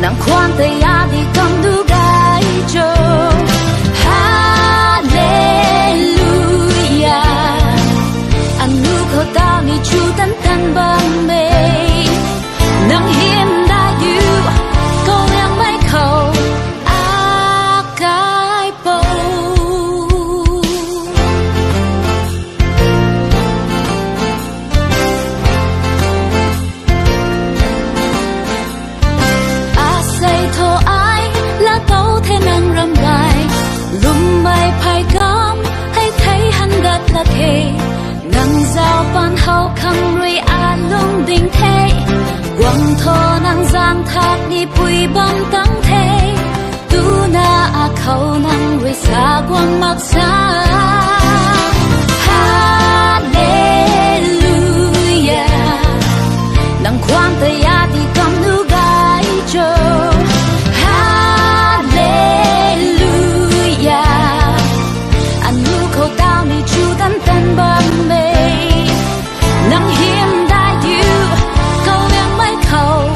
nang khoan tay ya đi cầm du gai cho Hallelujah anh nu khâu tao ni chu tan tan băng mê nang hiếm đã yêu khẩu á cái bầu á say thô ai là tấu thế năng râm gai lùm bay phai gom hay thấy hắn đất là thề ngang giao ban hậu khăng rồi á lung đình thế quăng thô năng giang thác đi bụi băng tăng thế tu na a khâu năng rồi xa quăng mặc xa Hallelujah năng khoan tay ya đi cầm nu gai cho Hallelujah anh nu khâu tao ni chu tan tan băng mê năng hiếm đại yêu câu em mấy khẩu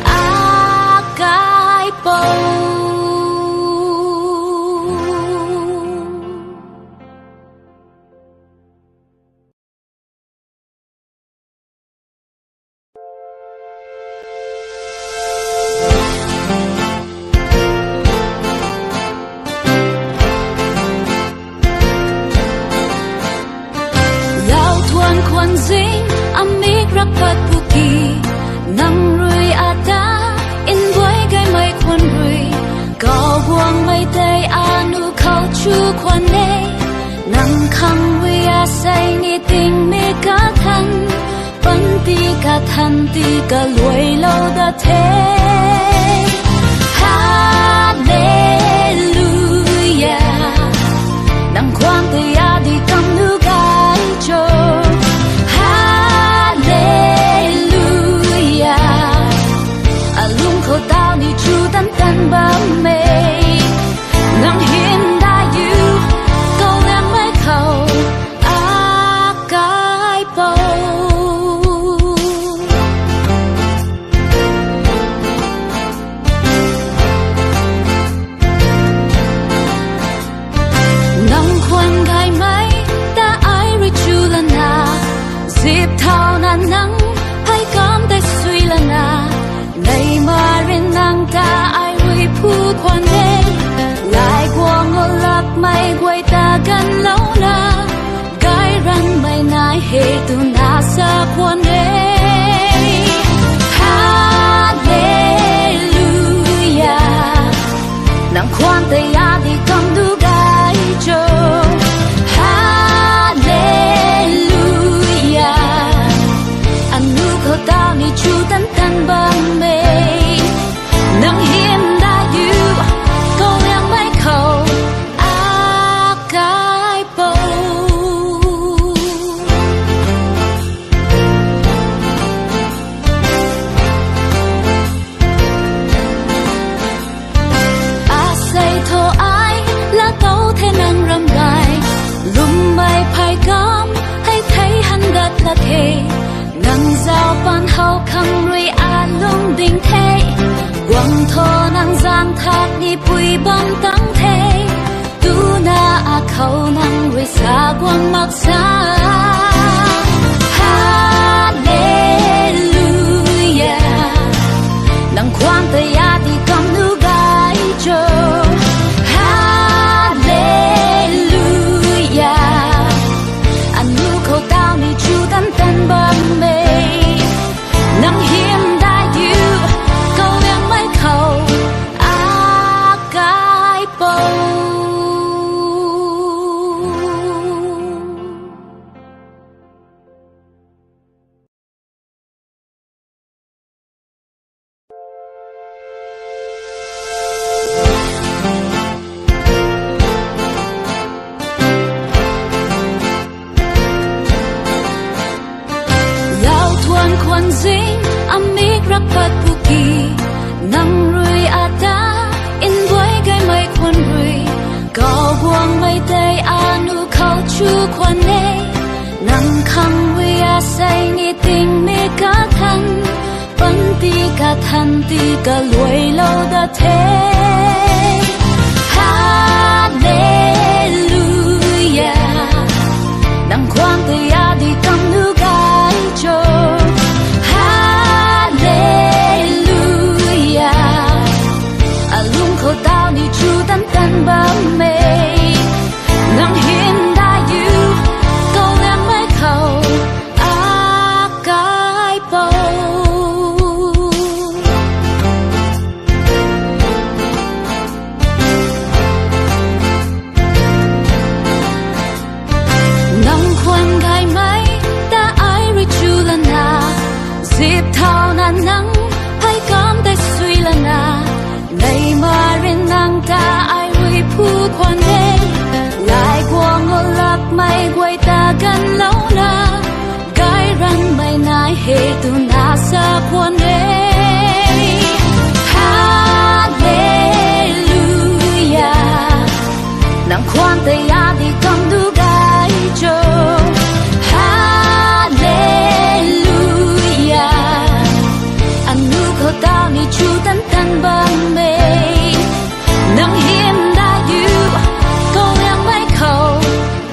á cái bầu lao thuần khoan dính amik rak pat buki nang rui ata in boy gai mai khoan rui cao buông mai tay anu khâu chu khoan ne nang khang we a say ni ting me ka than pan ti ka than ti ka loi lo da the Hallelujah nang khoan tay a đi cầm nu gai cho khâu tao ni chu tan tan ba mê nang hiên đại yêu câu em mấy khẩu á cái bầu giang thác ni bụi bom tắng thế tu na khâu năng với xa quang mặc xa Hallelujah nang khoan tay ya đi cầm nu gai cho Hallelujah anh nu khâu tao ni chu tan tan bom mê nang hiểm đại yêu câu yang mấy khâu a cái bầu kwan zing amik rapat puki nang rui ata in boy gai mai kwan rui gao buang mai day anu khao chu kwan ne nang khang wi a say ni ting me ka than pan ti ka than ti ka loi lo da the Hallelujah nang kwan te ya di kam nu gai cho khâu tao ni chu tan tan bám mê nang hiền đại yêu câu em mấy khâu a cái bầu nang khoan gai mấy ta ai rồi chu lần na dịp thao nan nắng hay cảm tay suy lần na ngày mà rin nang ta ai vui phu khoan đê lại qua ngô lap mây quay ta gần lâu na gai răng mây nai hê tu na sa khoan đê Hallelujah nang khoan tay ya đi cầm du gai cho Hallelujah anh nu khâu tao ni chu tan tan bám mê nang hiểm đại yêu câu yang mấy khâu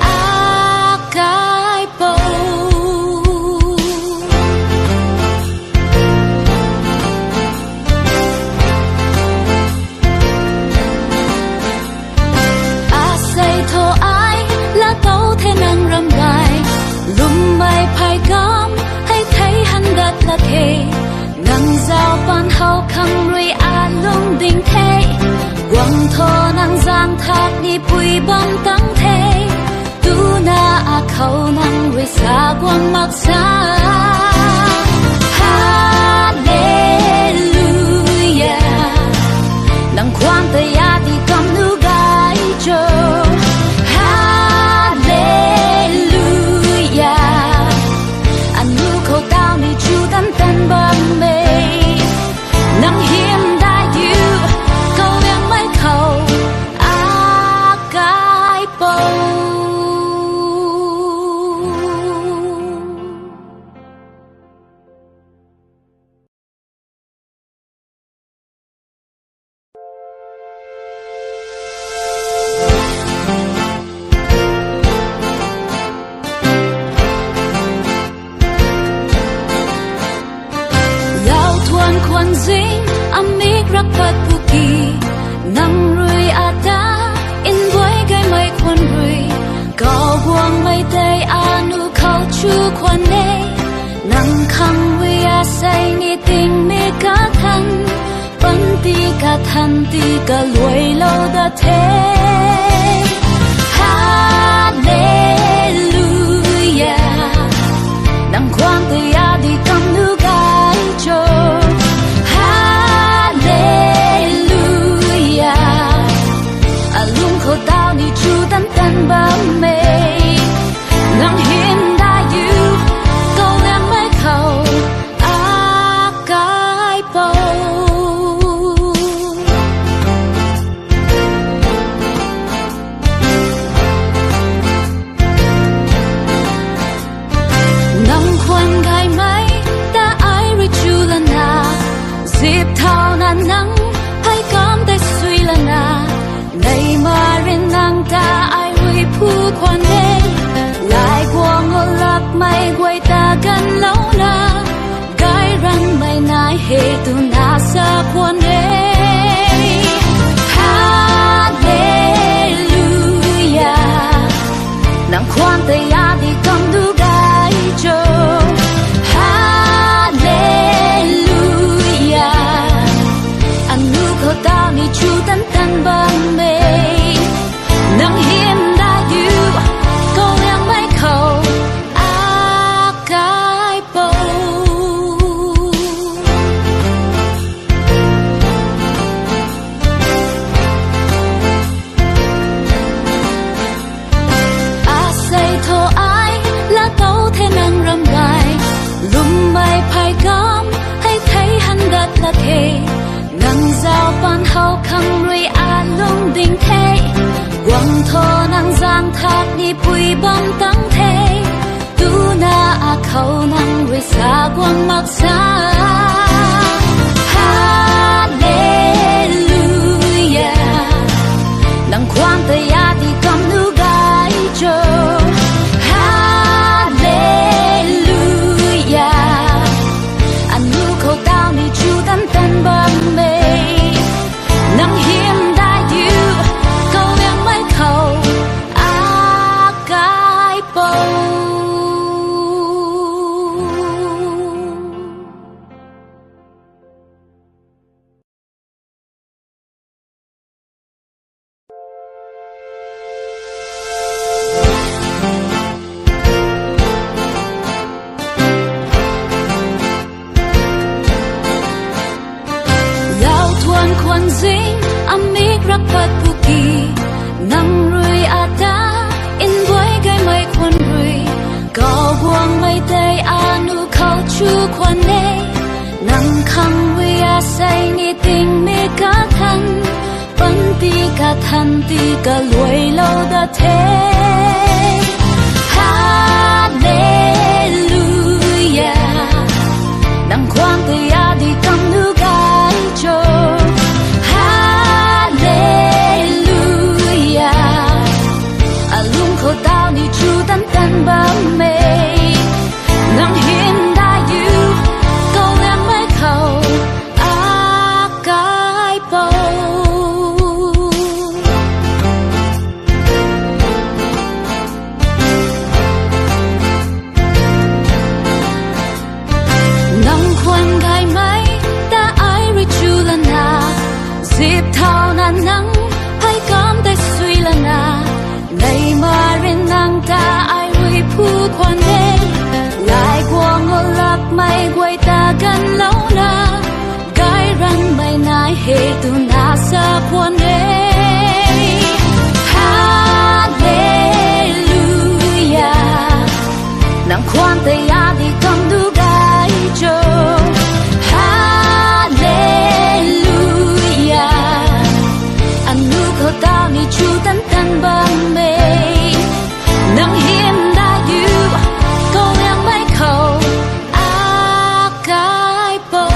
a cái bầu a say thô ai là tàu thế nang râm gai lùm bay phai gom hay thấy hắn đất là thế nang giao ban hậu khang rui a lung ding thế quang thô nang giang thác ni bụi bom tắng thế tu na khâu nang rui xa quang mặc xa Hallelujah nang khoan tay ya đi cầm nu gai cho Hallelujah anh nu khâu tao ni chu tan tan bám mê nang hiểm đại yêu câu em mấy khâu a cái bầu kwan zing amik rapat puki nang rui ata in boy gai mai kwan rui gao buang mai day anu khao chu kwan ne nang khang wi a say ni ting me ka than pan ti ka than ti ka loi lo da the Hallelujah nang khoan tay ya đi cầm nu gai cho khâu tao ni chu tan tan bám mê nang hiểm đại yêu câu em mấy khâu a cái bầu phải cám hay thấy hắn gật là thề ngang giao ban hậu khăng ruy a lung đình thế quăng thô nang giang thác đi bụi bom tăng thế tu na a khâu nang ruy xa quăng mặc xa Hallelujah nang khoan tay a đi cầm nu gai cho tân bom mê nắng hiếm đại diệu câu liang mấy khẩu a cái bầu kwan zing amik rapat puki nang rui ata in boy gai mai kwan rui cao buang mai tay anu khao chu kwan ne nang khang we a say ni ting me ka than pan ti ka luai lâu da the Hallelujah nang kwan tay a đi kam nu gai cho khổ tao đi chu tấn tân bám mê nắng hiên đại diệu câu em mấy khẩu a cái bầu nắng khoan gai mấy ta ai rồi chu lần à dịp thao nan nắng hay cam tay suy lần à này mà rin nang ta ai vui phu quan đê lại qua ngô lap mây quay ta gần lâu na gai răng mây nai hề tu na sa quan đê Hallelujah nang khoan tay a đi cầm du gai cho Hallelujah anh nu khâu tao ni chu tấn tân bám mê nắng hiên đại diệu câu em mấy khẩu a cái bầu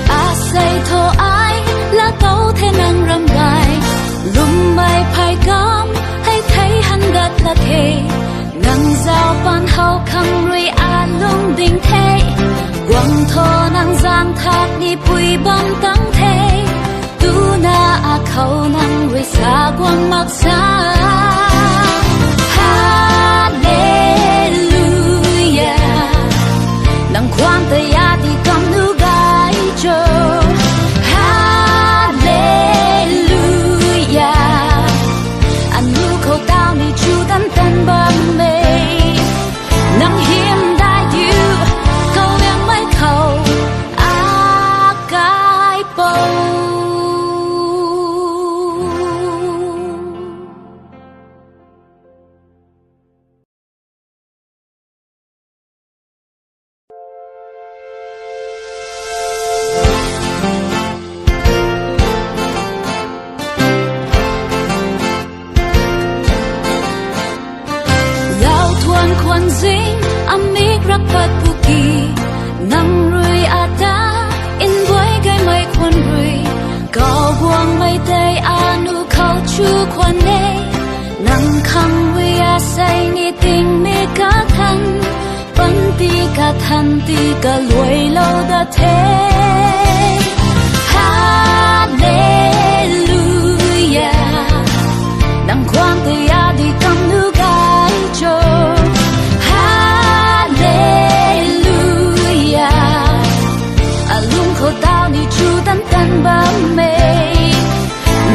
a say thô ai là tấu thế năng râm gai lùm mây phai cám hay thấy hắn gật là thề ngang giao ban hậu khăng ruy a lung đình thế quăng thô nang giang thác đi bụi bom tăng thế tu na a khâu nang ruy xa quăng mặc xa Hallelujah nang khoan tay a đi cầm nu gai cho Hallelujah anh nu khâu tao ni chu tấn tân bám mê nắng hiếm đại diệu câu liang mấy khẩu a cái bầu kwan zing amik rapat puki nang rui ata in boy gai mai kwan rui cao buang mai tay anu khao chu kwan ne nang khang we a say ni ting me ka than pan ti ka luai lâu da thế Hallelujah nang khoan tay a đi cầm nu gai cho khổ tao đi chu tấn tân bám mê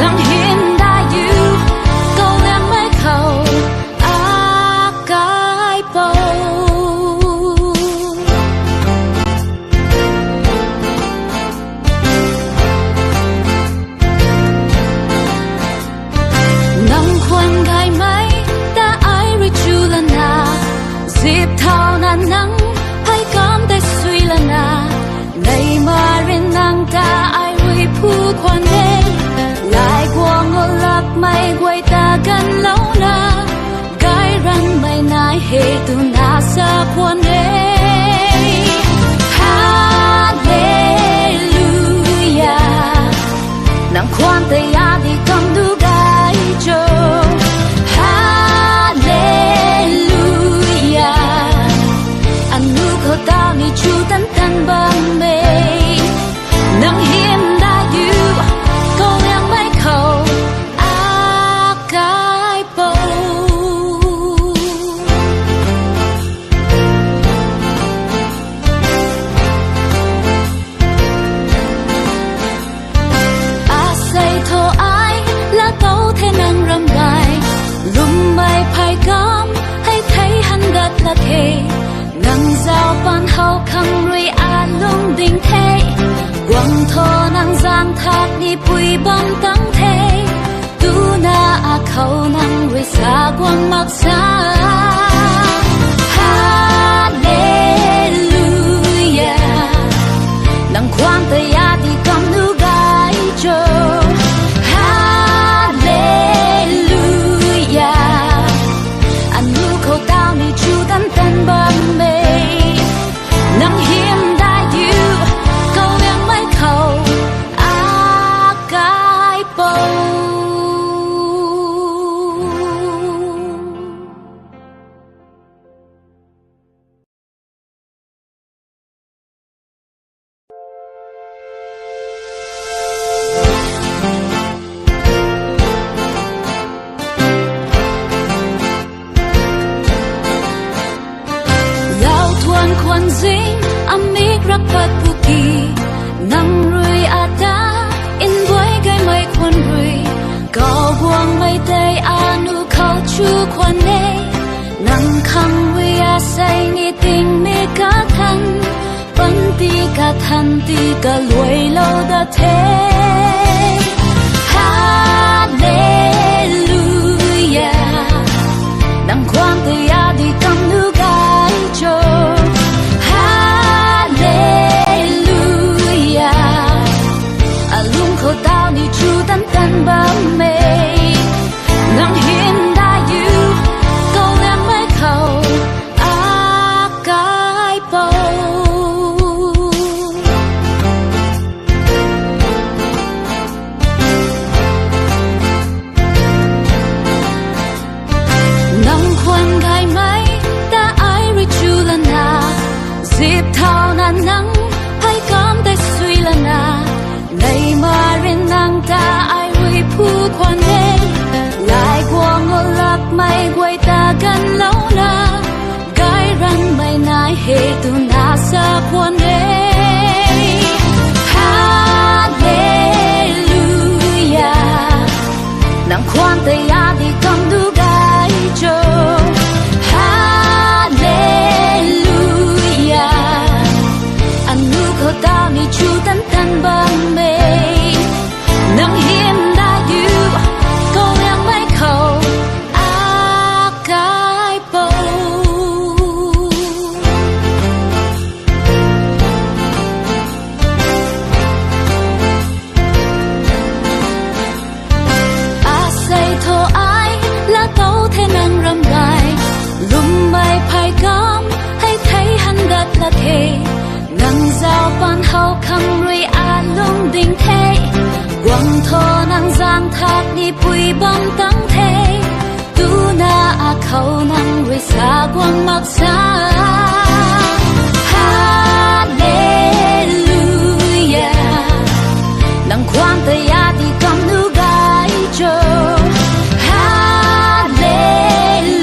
nắng hiên đại diệu câu em mấy khẩu a cái bầu xa quang mặc xa Hallelujah nang khoan tay ya đi cầm nu gai cho Hallelujah anh nu khâu tao ni chu tan tan bam mê nang hiểm đại yêu câu em mấy khâu a cái bầu Kwan zing amik rapat puki nang rui ata in boy gai mai kwan rui kau buang mai tay anu kau chu kwan ne nang khang wi a say ni ting mi ka than pan ti ka than ti ka luai lo da the Hallelujah nang kwan tay a di kam nu gai cho khâu tao ni chu tan tan bám mê nang hiền đại yêu câu em mấy khâu a cái bầu nang khoan gai mấy ta ai rồi chu lần na dịp thao nan nắng hay cảm tay suy lần na ngày mà rin nang ta ai huy phu quan đê lại qua ngô lap mây quay ta gần lâu na gai răng mây nai hề tu na sa quan đê Hallelujah nang khoan tay ya đi cầm du gai cho Hallelujah anh nu khâu tao ni chu tan tan bam mê nang hiểm đại yêu câu em mấy khâu a cái bầu a say thô ai là tàu thế nang ram gai lum mai phai cam hay thấy hắn đất là thế nang giao ban hậu khang rui a lung ding thế quang thọ nang giang thác ni pui bam tăng thế tu na a khâu nang rui xa quang mặc xa Hallelujah nang khoan tay ya đi cầm nu gai cho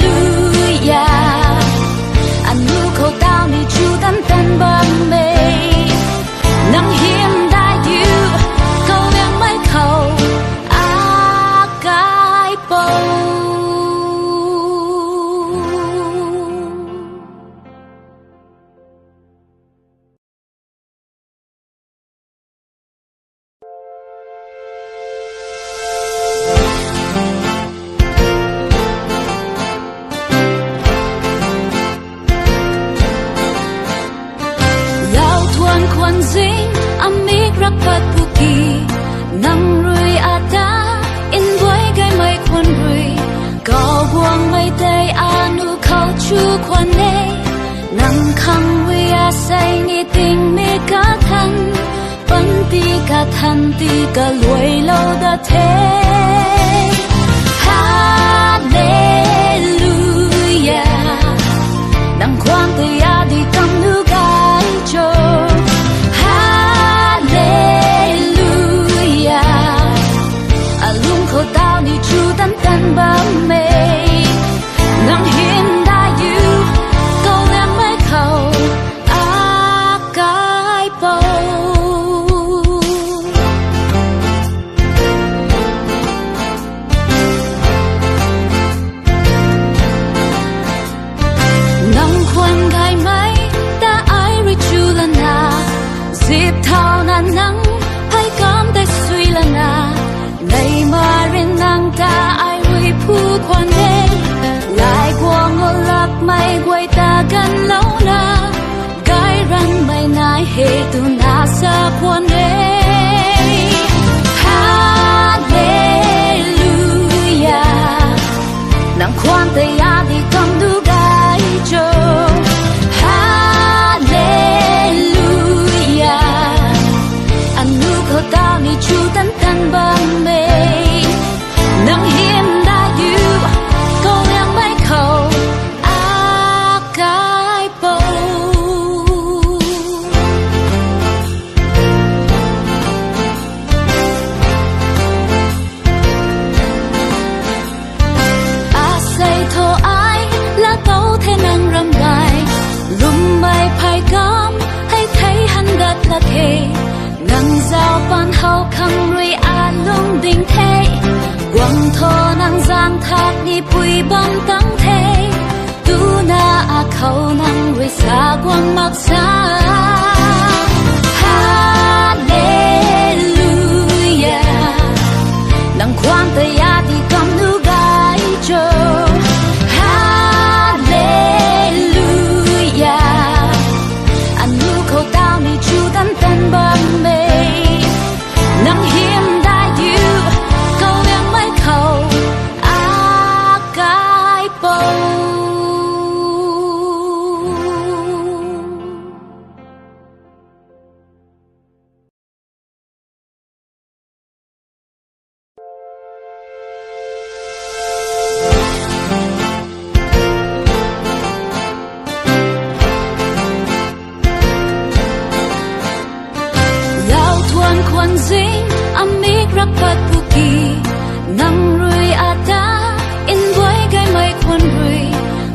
Hallelujah anh nu khâu tao ni chu tan tan bam mê nang hiểm đại yêu câu em mấy khâu a cái bầu kwan zing amik rapat puki nang rui ata in boy gai mai kwan rui kau buang mai tay anu kau chu kwan ne nang khang wi a say ni ting mi ka than pan ti ka than ti ka luai lo da the Hallelujah nang khoan tay a đi cầm nu gai cho khâu tao ni chu tan tan bám mê nang hiền đại yêu câu em mấy khâu a cái bầu tu na sa quan đê Hallelujah nang quan te ya di kam du gai cho Hallelujah anu ko tao ni chu tan tan bang me nang hiểm đã yêu câu em mấy khẩu cái bầu say thô ai là tấu thế năng râm gai lùm bay phai cam hay thấy hắn gật là thề ngang giao ban hậu khăng ruy lung đình thế quăng thô năng giang thác đi bụi bom tăng thế tu na khâu năng ruy xa quăng mặc xa Hallelujah nang quan tay ya đi cầm nu gai cho Hallelujah anh nu khâu tao ni chu tan tan bom mê nang hiểm đã yêu câu em mấy khẩu cái bầu lao thuần khuẩn dính amik rak pat puki nang rui ata in boy gai mai khuẩn rui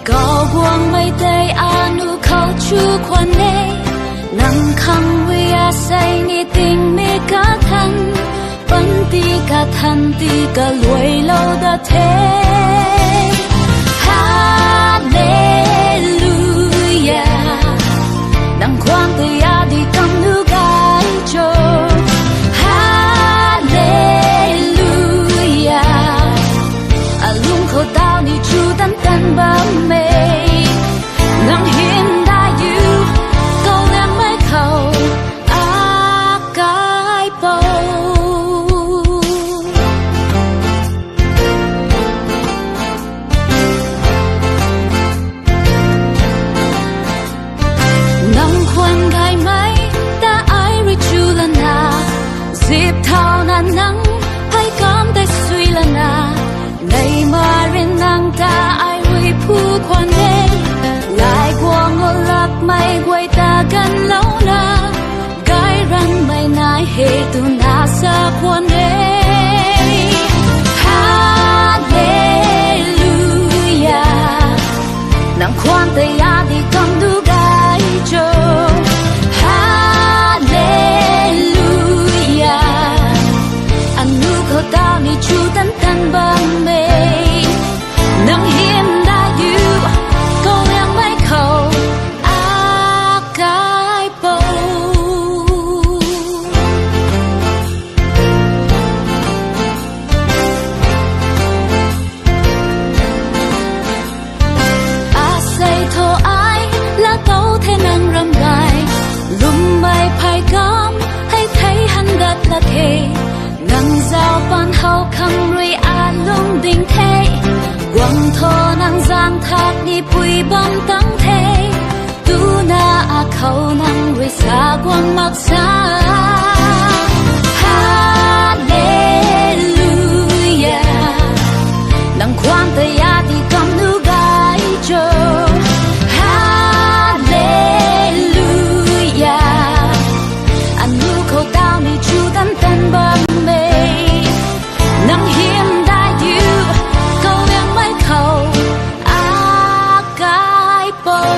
cao buông mai tay anu khâu chu khuẩn ne nang khang rui say ni tình mi cả thân bắn ti cả thân ti cả lùi lâu đã thế Hallelujah nang quang tay ya đi cầm nu gai cho Hallelujah lung khâu tao ni chu tan tan bám mê nang hiến đã yêu câu em mấy khẩu cái bầu nang khuân gai mấy ta ai rồi chu lần na dịp thao na nắng hay cảm tay suy lần na này mà rin nang ta ai rồi phu khuân đê lại qua ngô lap mây quay ta gần lâu na gai răng mây nai hê tu na sa khuân đê Hallelujah nang khuân tay ya đi cầm du gai cho Hallelujah anh nu khâu tao ni chu tan tan bang mê nang hiểm đã yêu câu em mấy khẩu cái bầu say thô ai là tấu thế năng râm gai lùm bay phai cam hay thấy hắn gật là thề ngang giao ban hậu khăng ruy lung đình thế quăng thô năng giang thác đi bụi bom tăng thế tu na khâu năng ruy xa quăng mặc xa Hallelujah nang quan tay ya đi cầm nu gai cho Hallelujah anh nu khâu tao ni chu tan tan bam mê nang hiểm đã yêu câu em mấy khẩu cái bầu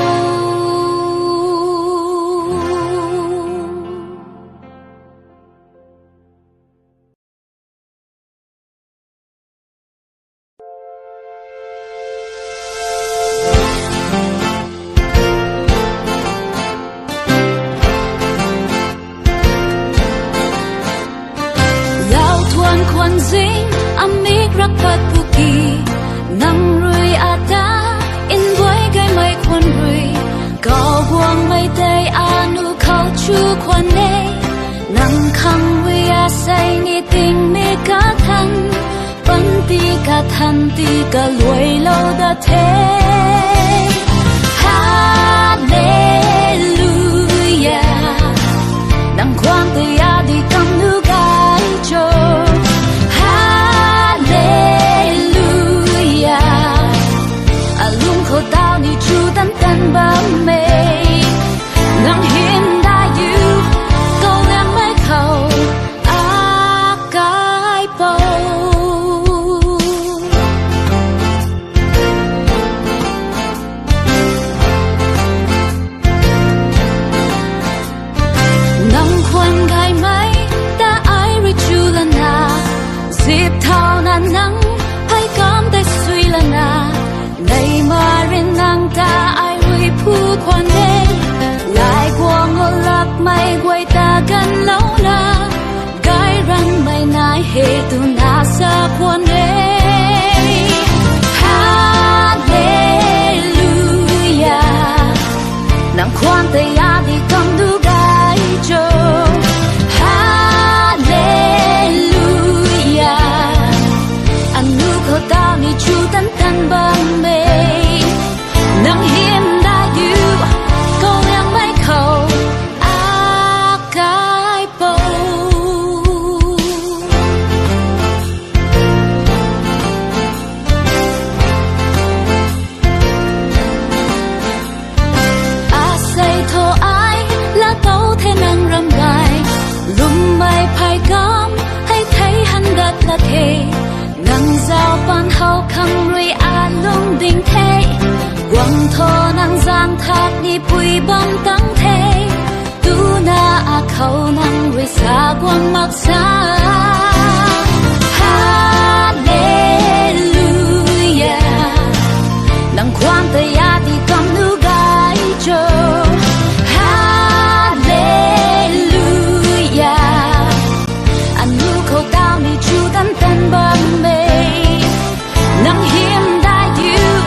khuẩn dính amik rak pat puki nang rui ata in boy gai mai khuẩn rui cao buông mai tay anu khâu chu chú quan nê nang khăng vi a say ni tình mi cả thân vẫn ti cả thân ti cả lùi lâu đã thế Hallelujah nang khoan ti a đi cầm nu gai cho Hallelujah a lung khổ tao ni chú tan tan ba mê nang hiên đã yêu câu em mấy khẩu a cái bầu nang khoan gai mấy đã ai rồi chú lần à dịp thao nan nắng hay cảm thấy suy lần à này mà riêng nàng ta ai rồi phu khoan đê lại qua ngô lạc mây quay ta gần lâu na gai răng mây nai hệ tu na sa quan đê Hallelujah nang khoan tay a đi cầm du gai cho Hallelujah anh nu khổ tao ni chú tan tan băng mê nang hiên đã yêu câu em mấy khẩu a cái bầu a say thô ai là câu thế năng râm gai lùm mây phai cam hay thấy hắn đất là thế nang giao ban hậu khăng ruy a lung đình thế quăng thô nang giang thác đi bụi băng tăng thế tu na a khâu nang ruy xa quăng mặc xa Hallelujah nang khoan tay a đi cầm nu gai cho Hallelujah anh nu khâu tao ni chú tan tan băng mê nang hiên đã yêu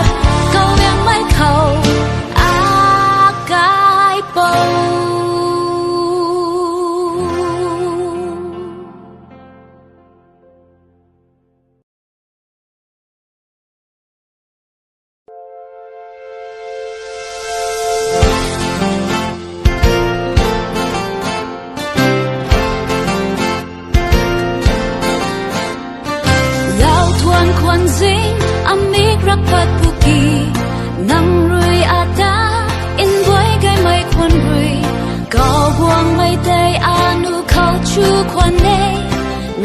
câu em mấy khẩu a cái bầu lao thuan khoan dinh amik rak pat puki nang rui ata in boy gai mai khoan rui cao buông mai tay anu khâu chu khoan nê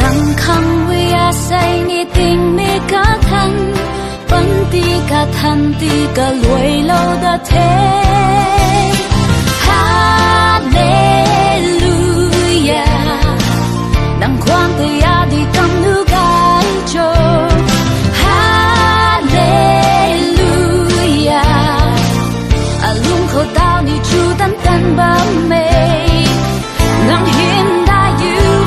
nang khăng vi a say ni tình mi cả thân vẫn ti cả thân ti cả lùi lâu đã thế Hallelujah nang khoan tay a đi cầm nu gai cho Hallelujah a lung khổ tao ni chú tan tan ba mê nang hiên đã yêu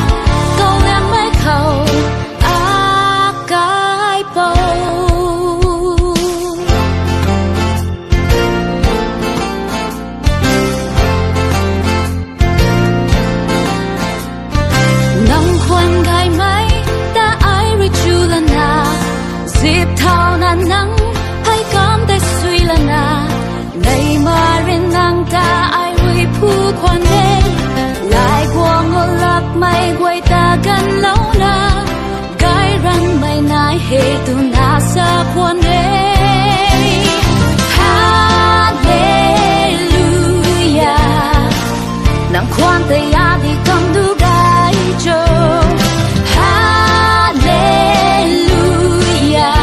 câu em mấy khẩu a cái bầu nang khoan gai mấy đã ai rồi chú lần à dịp thao nan nắng hay cảm thấy suy lần à này mà riêng nàng ta ai rồi phu khoan đê lại qua ngô lạc mây quay ta gần lâu na gai răng mây nai hệ tu na sa quan đê Hallelujah nang khoan tay a đi cầm du gai cho Hallelujah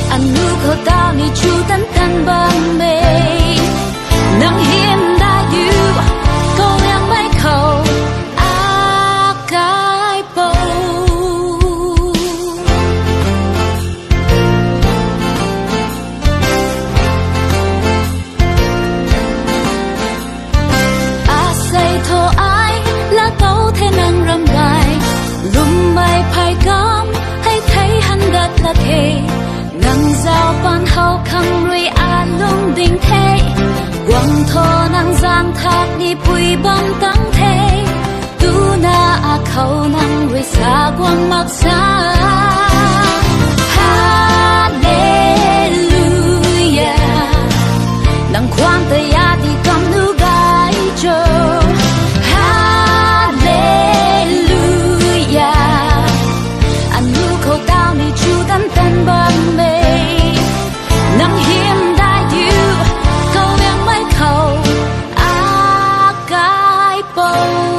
anh nu khổ tao ni chú tan tan băng mê nang hiên đã yêu câu em mấy khẩu a cái bầu a say thô ai là câu thế năng râm giang thác ni bụi băng tắng thế tu na a khâu nang với xa quang mặc xa Hallelujah nang khoan tay ya đi cầm nu gai cho Hallelujah anh nu khâu tao ni chu tan tan băng mê nang hiểm đại yêu câu yang mai khâu a cái bầu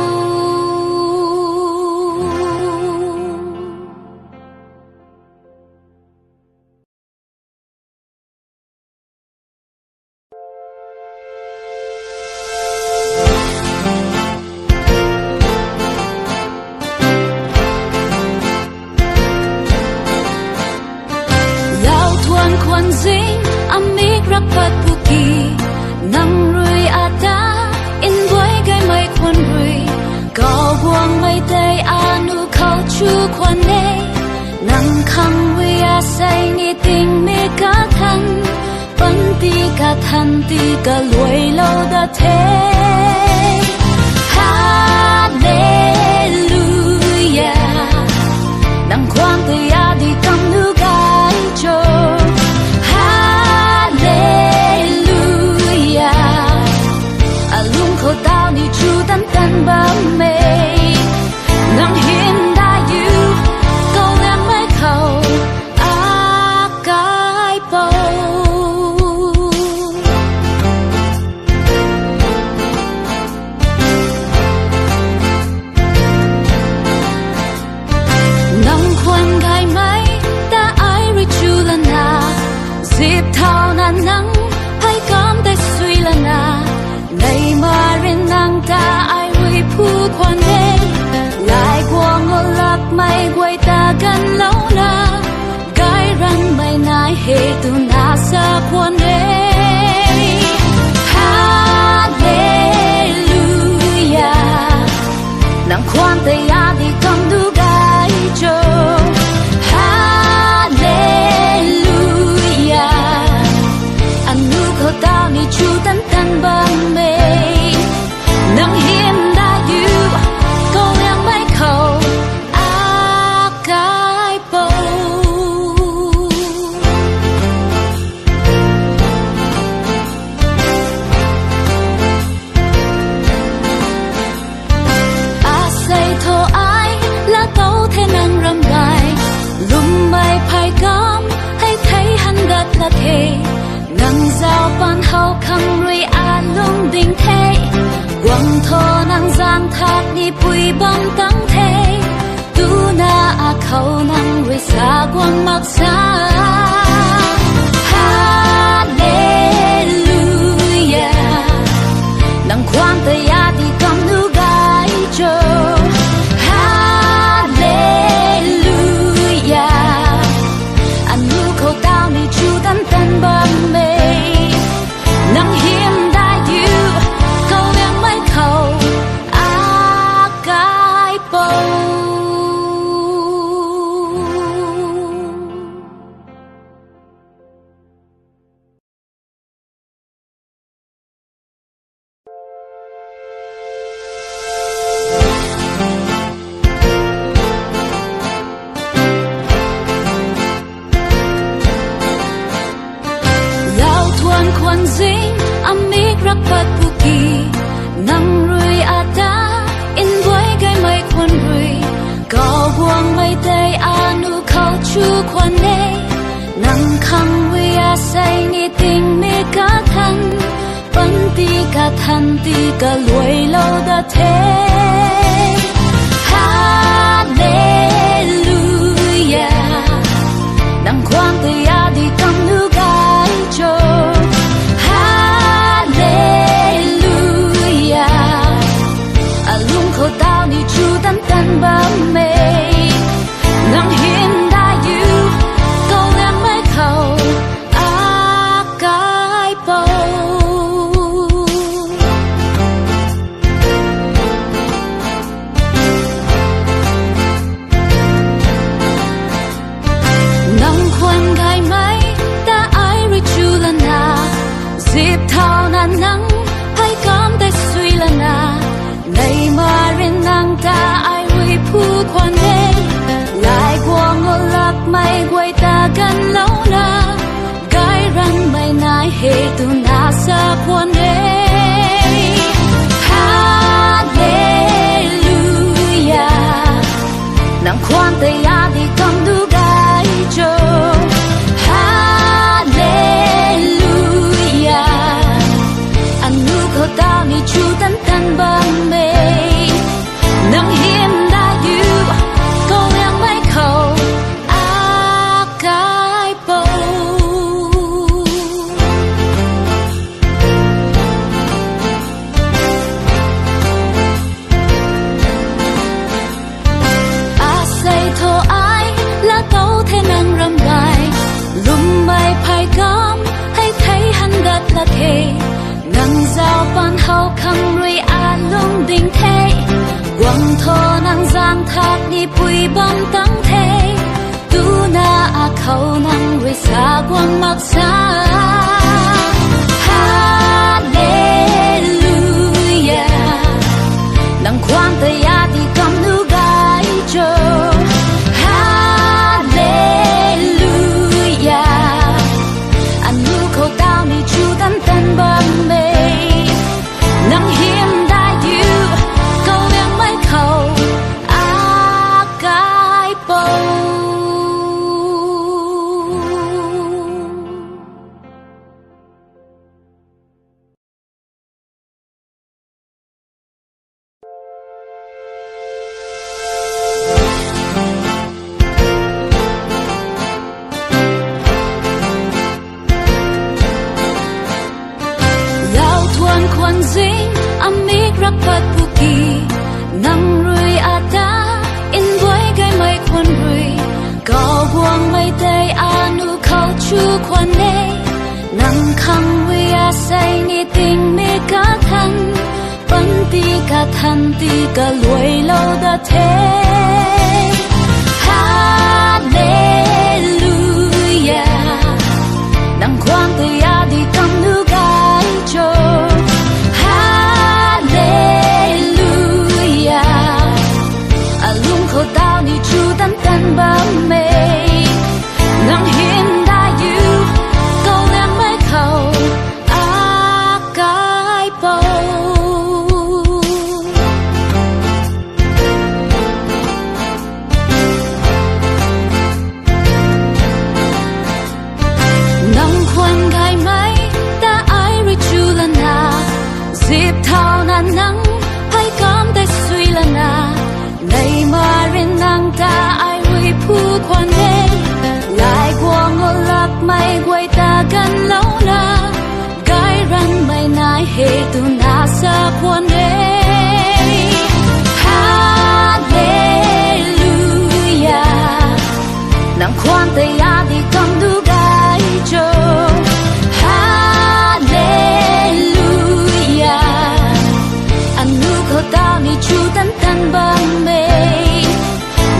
kwan zing amik rapat puki nang rui ata in boy gai mai kwan rui gao buang mai tay anu khao chu kwan ne nang khang wi a sai ni ting me ka than pan ti ka than ti ka loi lo da the Hallelujah nang kwang te ya di kam nu gai cho khâu tao ni chu tan tan bám mê nang hiên đã yêu câu em mới khâu a cái bầu nang khoan gai mai ta ai ri chu la na dịp thao na nang hay cảm tay suy la na ngày mà rin nang ta ai hui phu quan đê lại qua ngô lạc mây quay ta gần lâu na gai răng mây nai hề tu na sa quan đê Hallelujah nang khoan tay ya đi cầm du gai cho Hallelujah anh nu khâu tao ni chu tan tan băng mê nang hiểm đã yêu câu em mai khâu a cái bầu a say thô ai là câu thế năng râm bài lùm mai phai cam hay thấy hắn đất là thế nang giao ban hậu khang rui a lung ding thế quang thô nang giang thác ni bụi băng tắng thế tu na a khâu nang rui xa quang mặc xa Hallelujah nang khoan tay ya đi cầm nu gai cho Hallelujah anh nu khâu tao ni chu tan tan băng mê nang hiểm đã yêu câu em mới khâu a cái bầu kwan zing amik rapat puki nang rui ata in boy gai mai kwan rui gao buang mai tay anu khao chu kwan ne nang khang wi a sai ni ting me ka than pan ti ka than ti ka loi lo da the Hallelujah nang khoan tay ya đi cầm nu gai cho khâu tao ni chu tan tan bám mê nang hiên đã yêu câu em mới khâu a cái bầu nang khoan gai mai ta ai ri chu la na dịp thao na nang hay cảm tay tu na sa quan đê Hallelujah nang quan te ya di kam du gai cho Hallelujah anu ko ta ni chu tan tan ban me nang hiểm đã yu câu yang mai khẩu a cái bầu a say thô ai là tấu thế năng râm gai lùm mai phai gom hay thấy hắn gật là thề ngang giao ban hậu khăm rui a lung đình thế quăng thô năng giang thác đi bụi bom tăng thế tu na a khâu năng rui xa quăng mặc xa Hallelujah nang quan te ya di kam nu gai cho Hallelujah anu ko tao ni chu tan tan ban me nang hiểm đã yu câu yang mai khẩu a cái bầu lao thuan khoan ding amik rapat puki nang rui ata in boy gai mai khoan rui cao buang mai tay anu khâu chu khoan ne nang khang rui a say ni ting me ka than pan ti ka than ti ka luai lâu da thế Hallelujah nang khoan te ya di kam nu gai cho Hallelujah alung ko tao ni chu tan tan ba me nang hiểm đã yu câu yang mai khẩu a cái bầu nang khoan gai mai ta ai ri chu la na dịp thao na nang hay cam te suy la na nay mà rin nang ta ai ri pu khoan đê lại quang ngô lak mai quay ta gan lâu na gai ran mai nai he tu na sa khoan đê Hallelujah nang khoan te ya di kam du gai cho Hallelujah anu ko tao ni chu tan tan ban me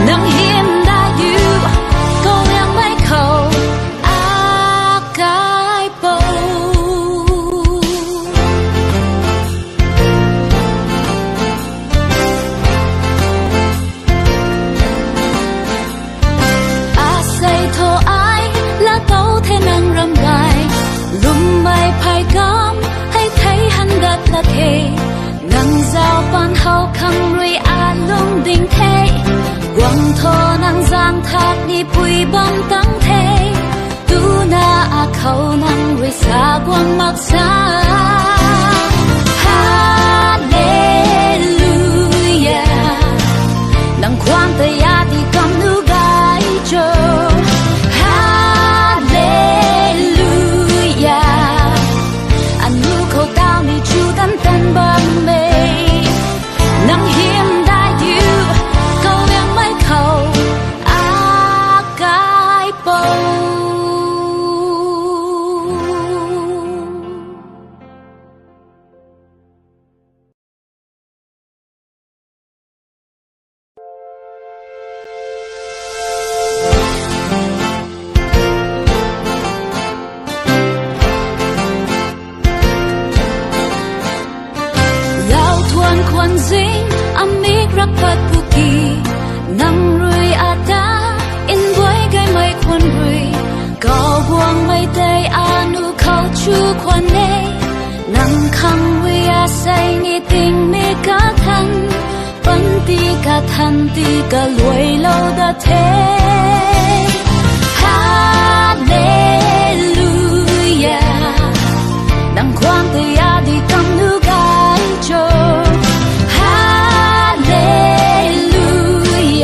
nang hiểm đã yu câu yang mai khẩu a cái bầu a say thô ai là tấu thế năng râm gai lùm mai phai gom hay thấy hắn gật là thề ngang giao ban hậu khăm rui a lung đình thế quăng thô năng giang thác đi bụi bom tăng thế tu na a khâu năng rui xa quăng mặc xa Hallelujah nang quan te ya di kam nu gai cho Hallelujah anu ko tao ni chu tan tan ban me nang hiểm đã yu câu yang mai khẩu a cái bầu khoan ding amik rapat puki nang rui ata in boy gai mai khoan rui cao buang mai tay anu khâu 出款内，能扛为呀谁你定没个谈，本地个谈地个累楼的天，哈利路亚，能ความ的呀的กำนูกายโจ，哈利路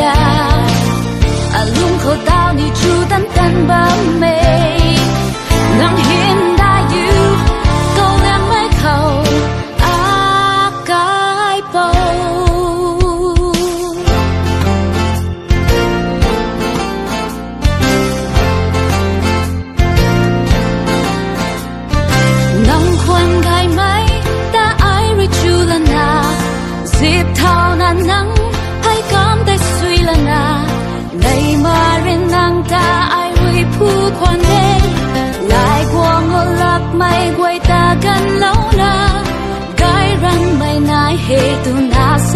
亚，อาลุงเขาดาวนี่จูดันดันบะเม能เห็นได้อยู่ก็ยังไม่เข้าอากายเป่า能ควรได้ไหมแต่ไอริจูละนาสิบเท่านั้นนังให้กำได้สุยละนาในมาเรียนนางตาไอริผู้ควรได้来过我立咪為大緊老啦，街人咪乃氣到那十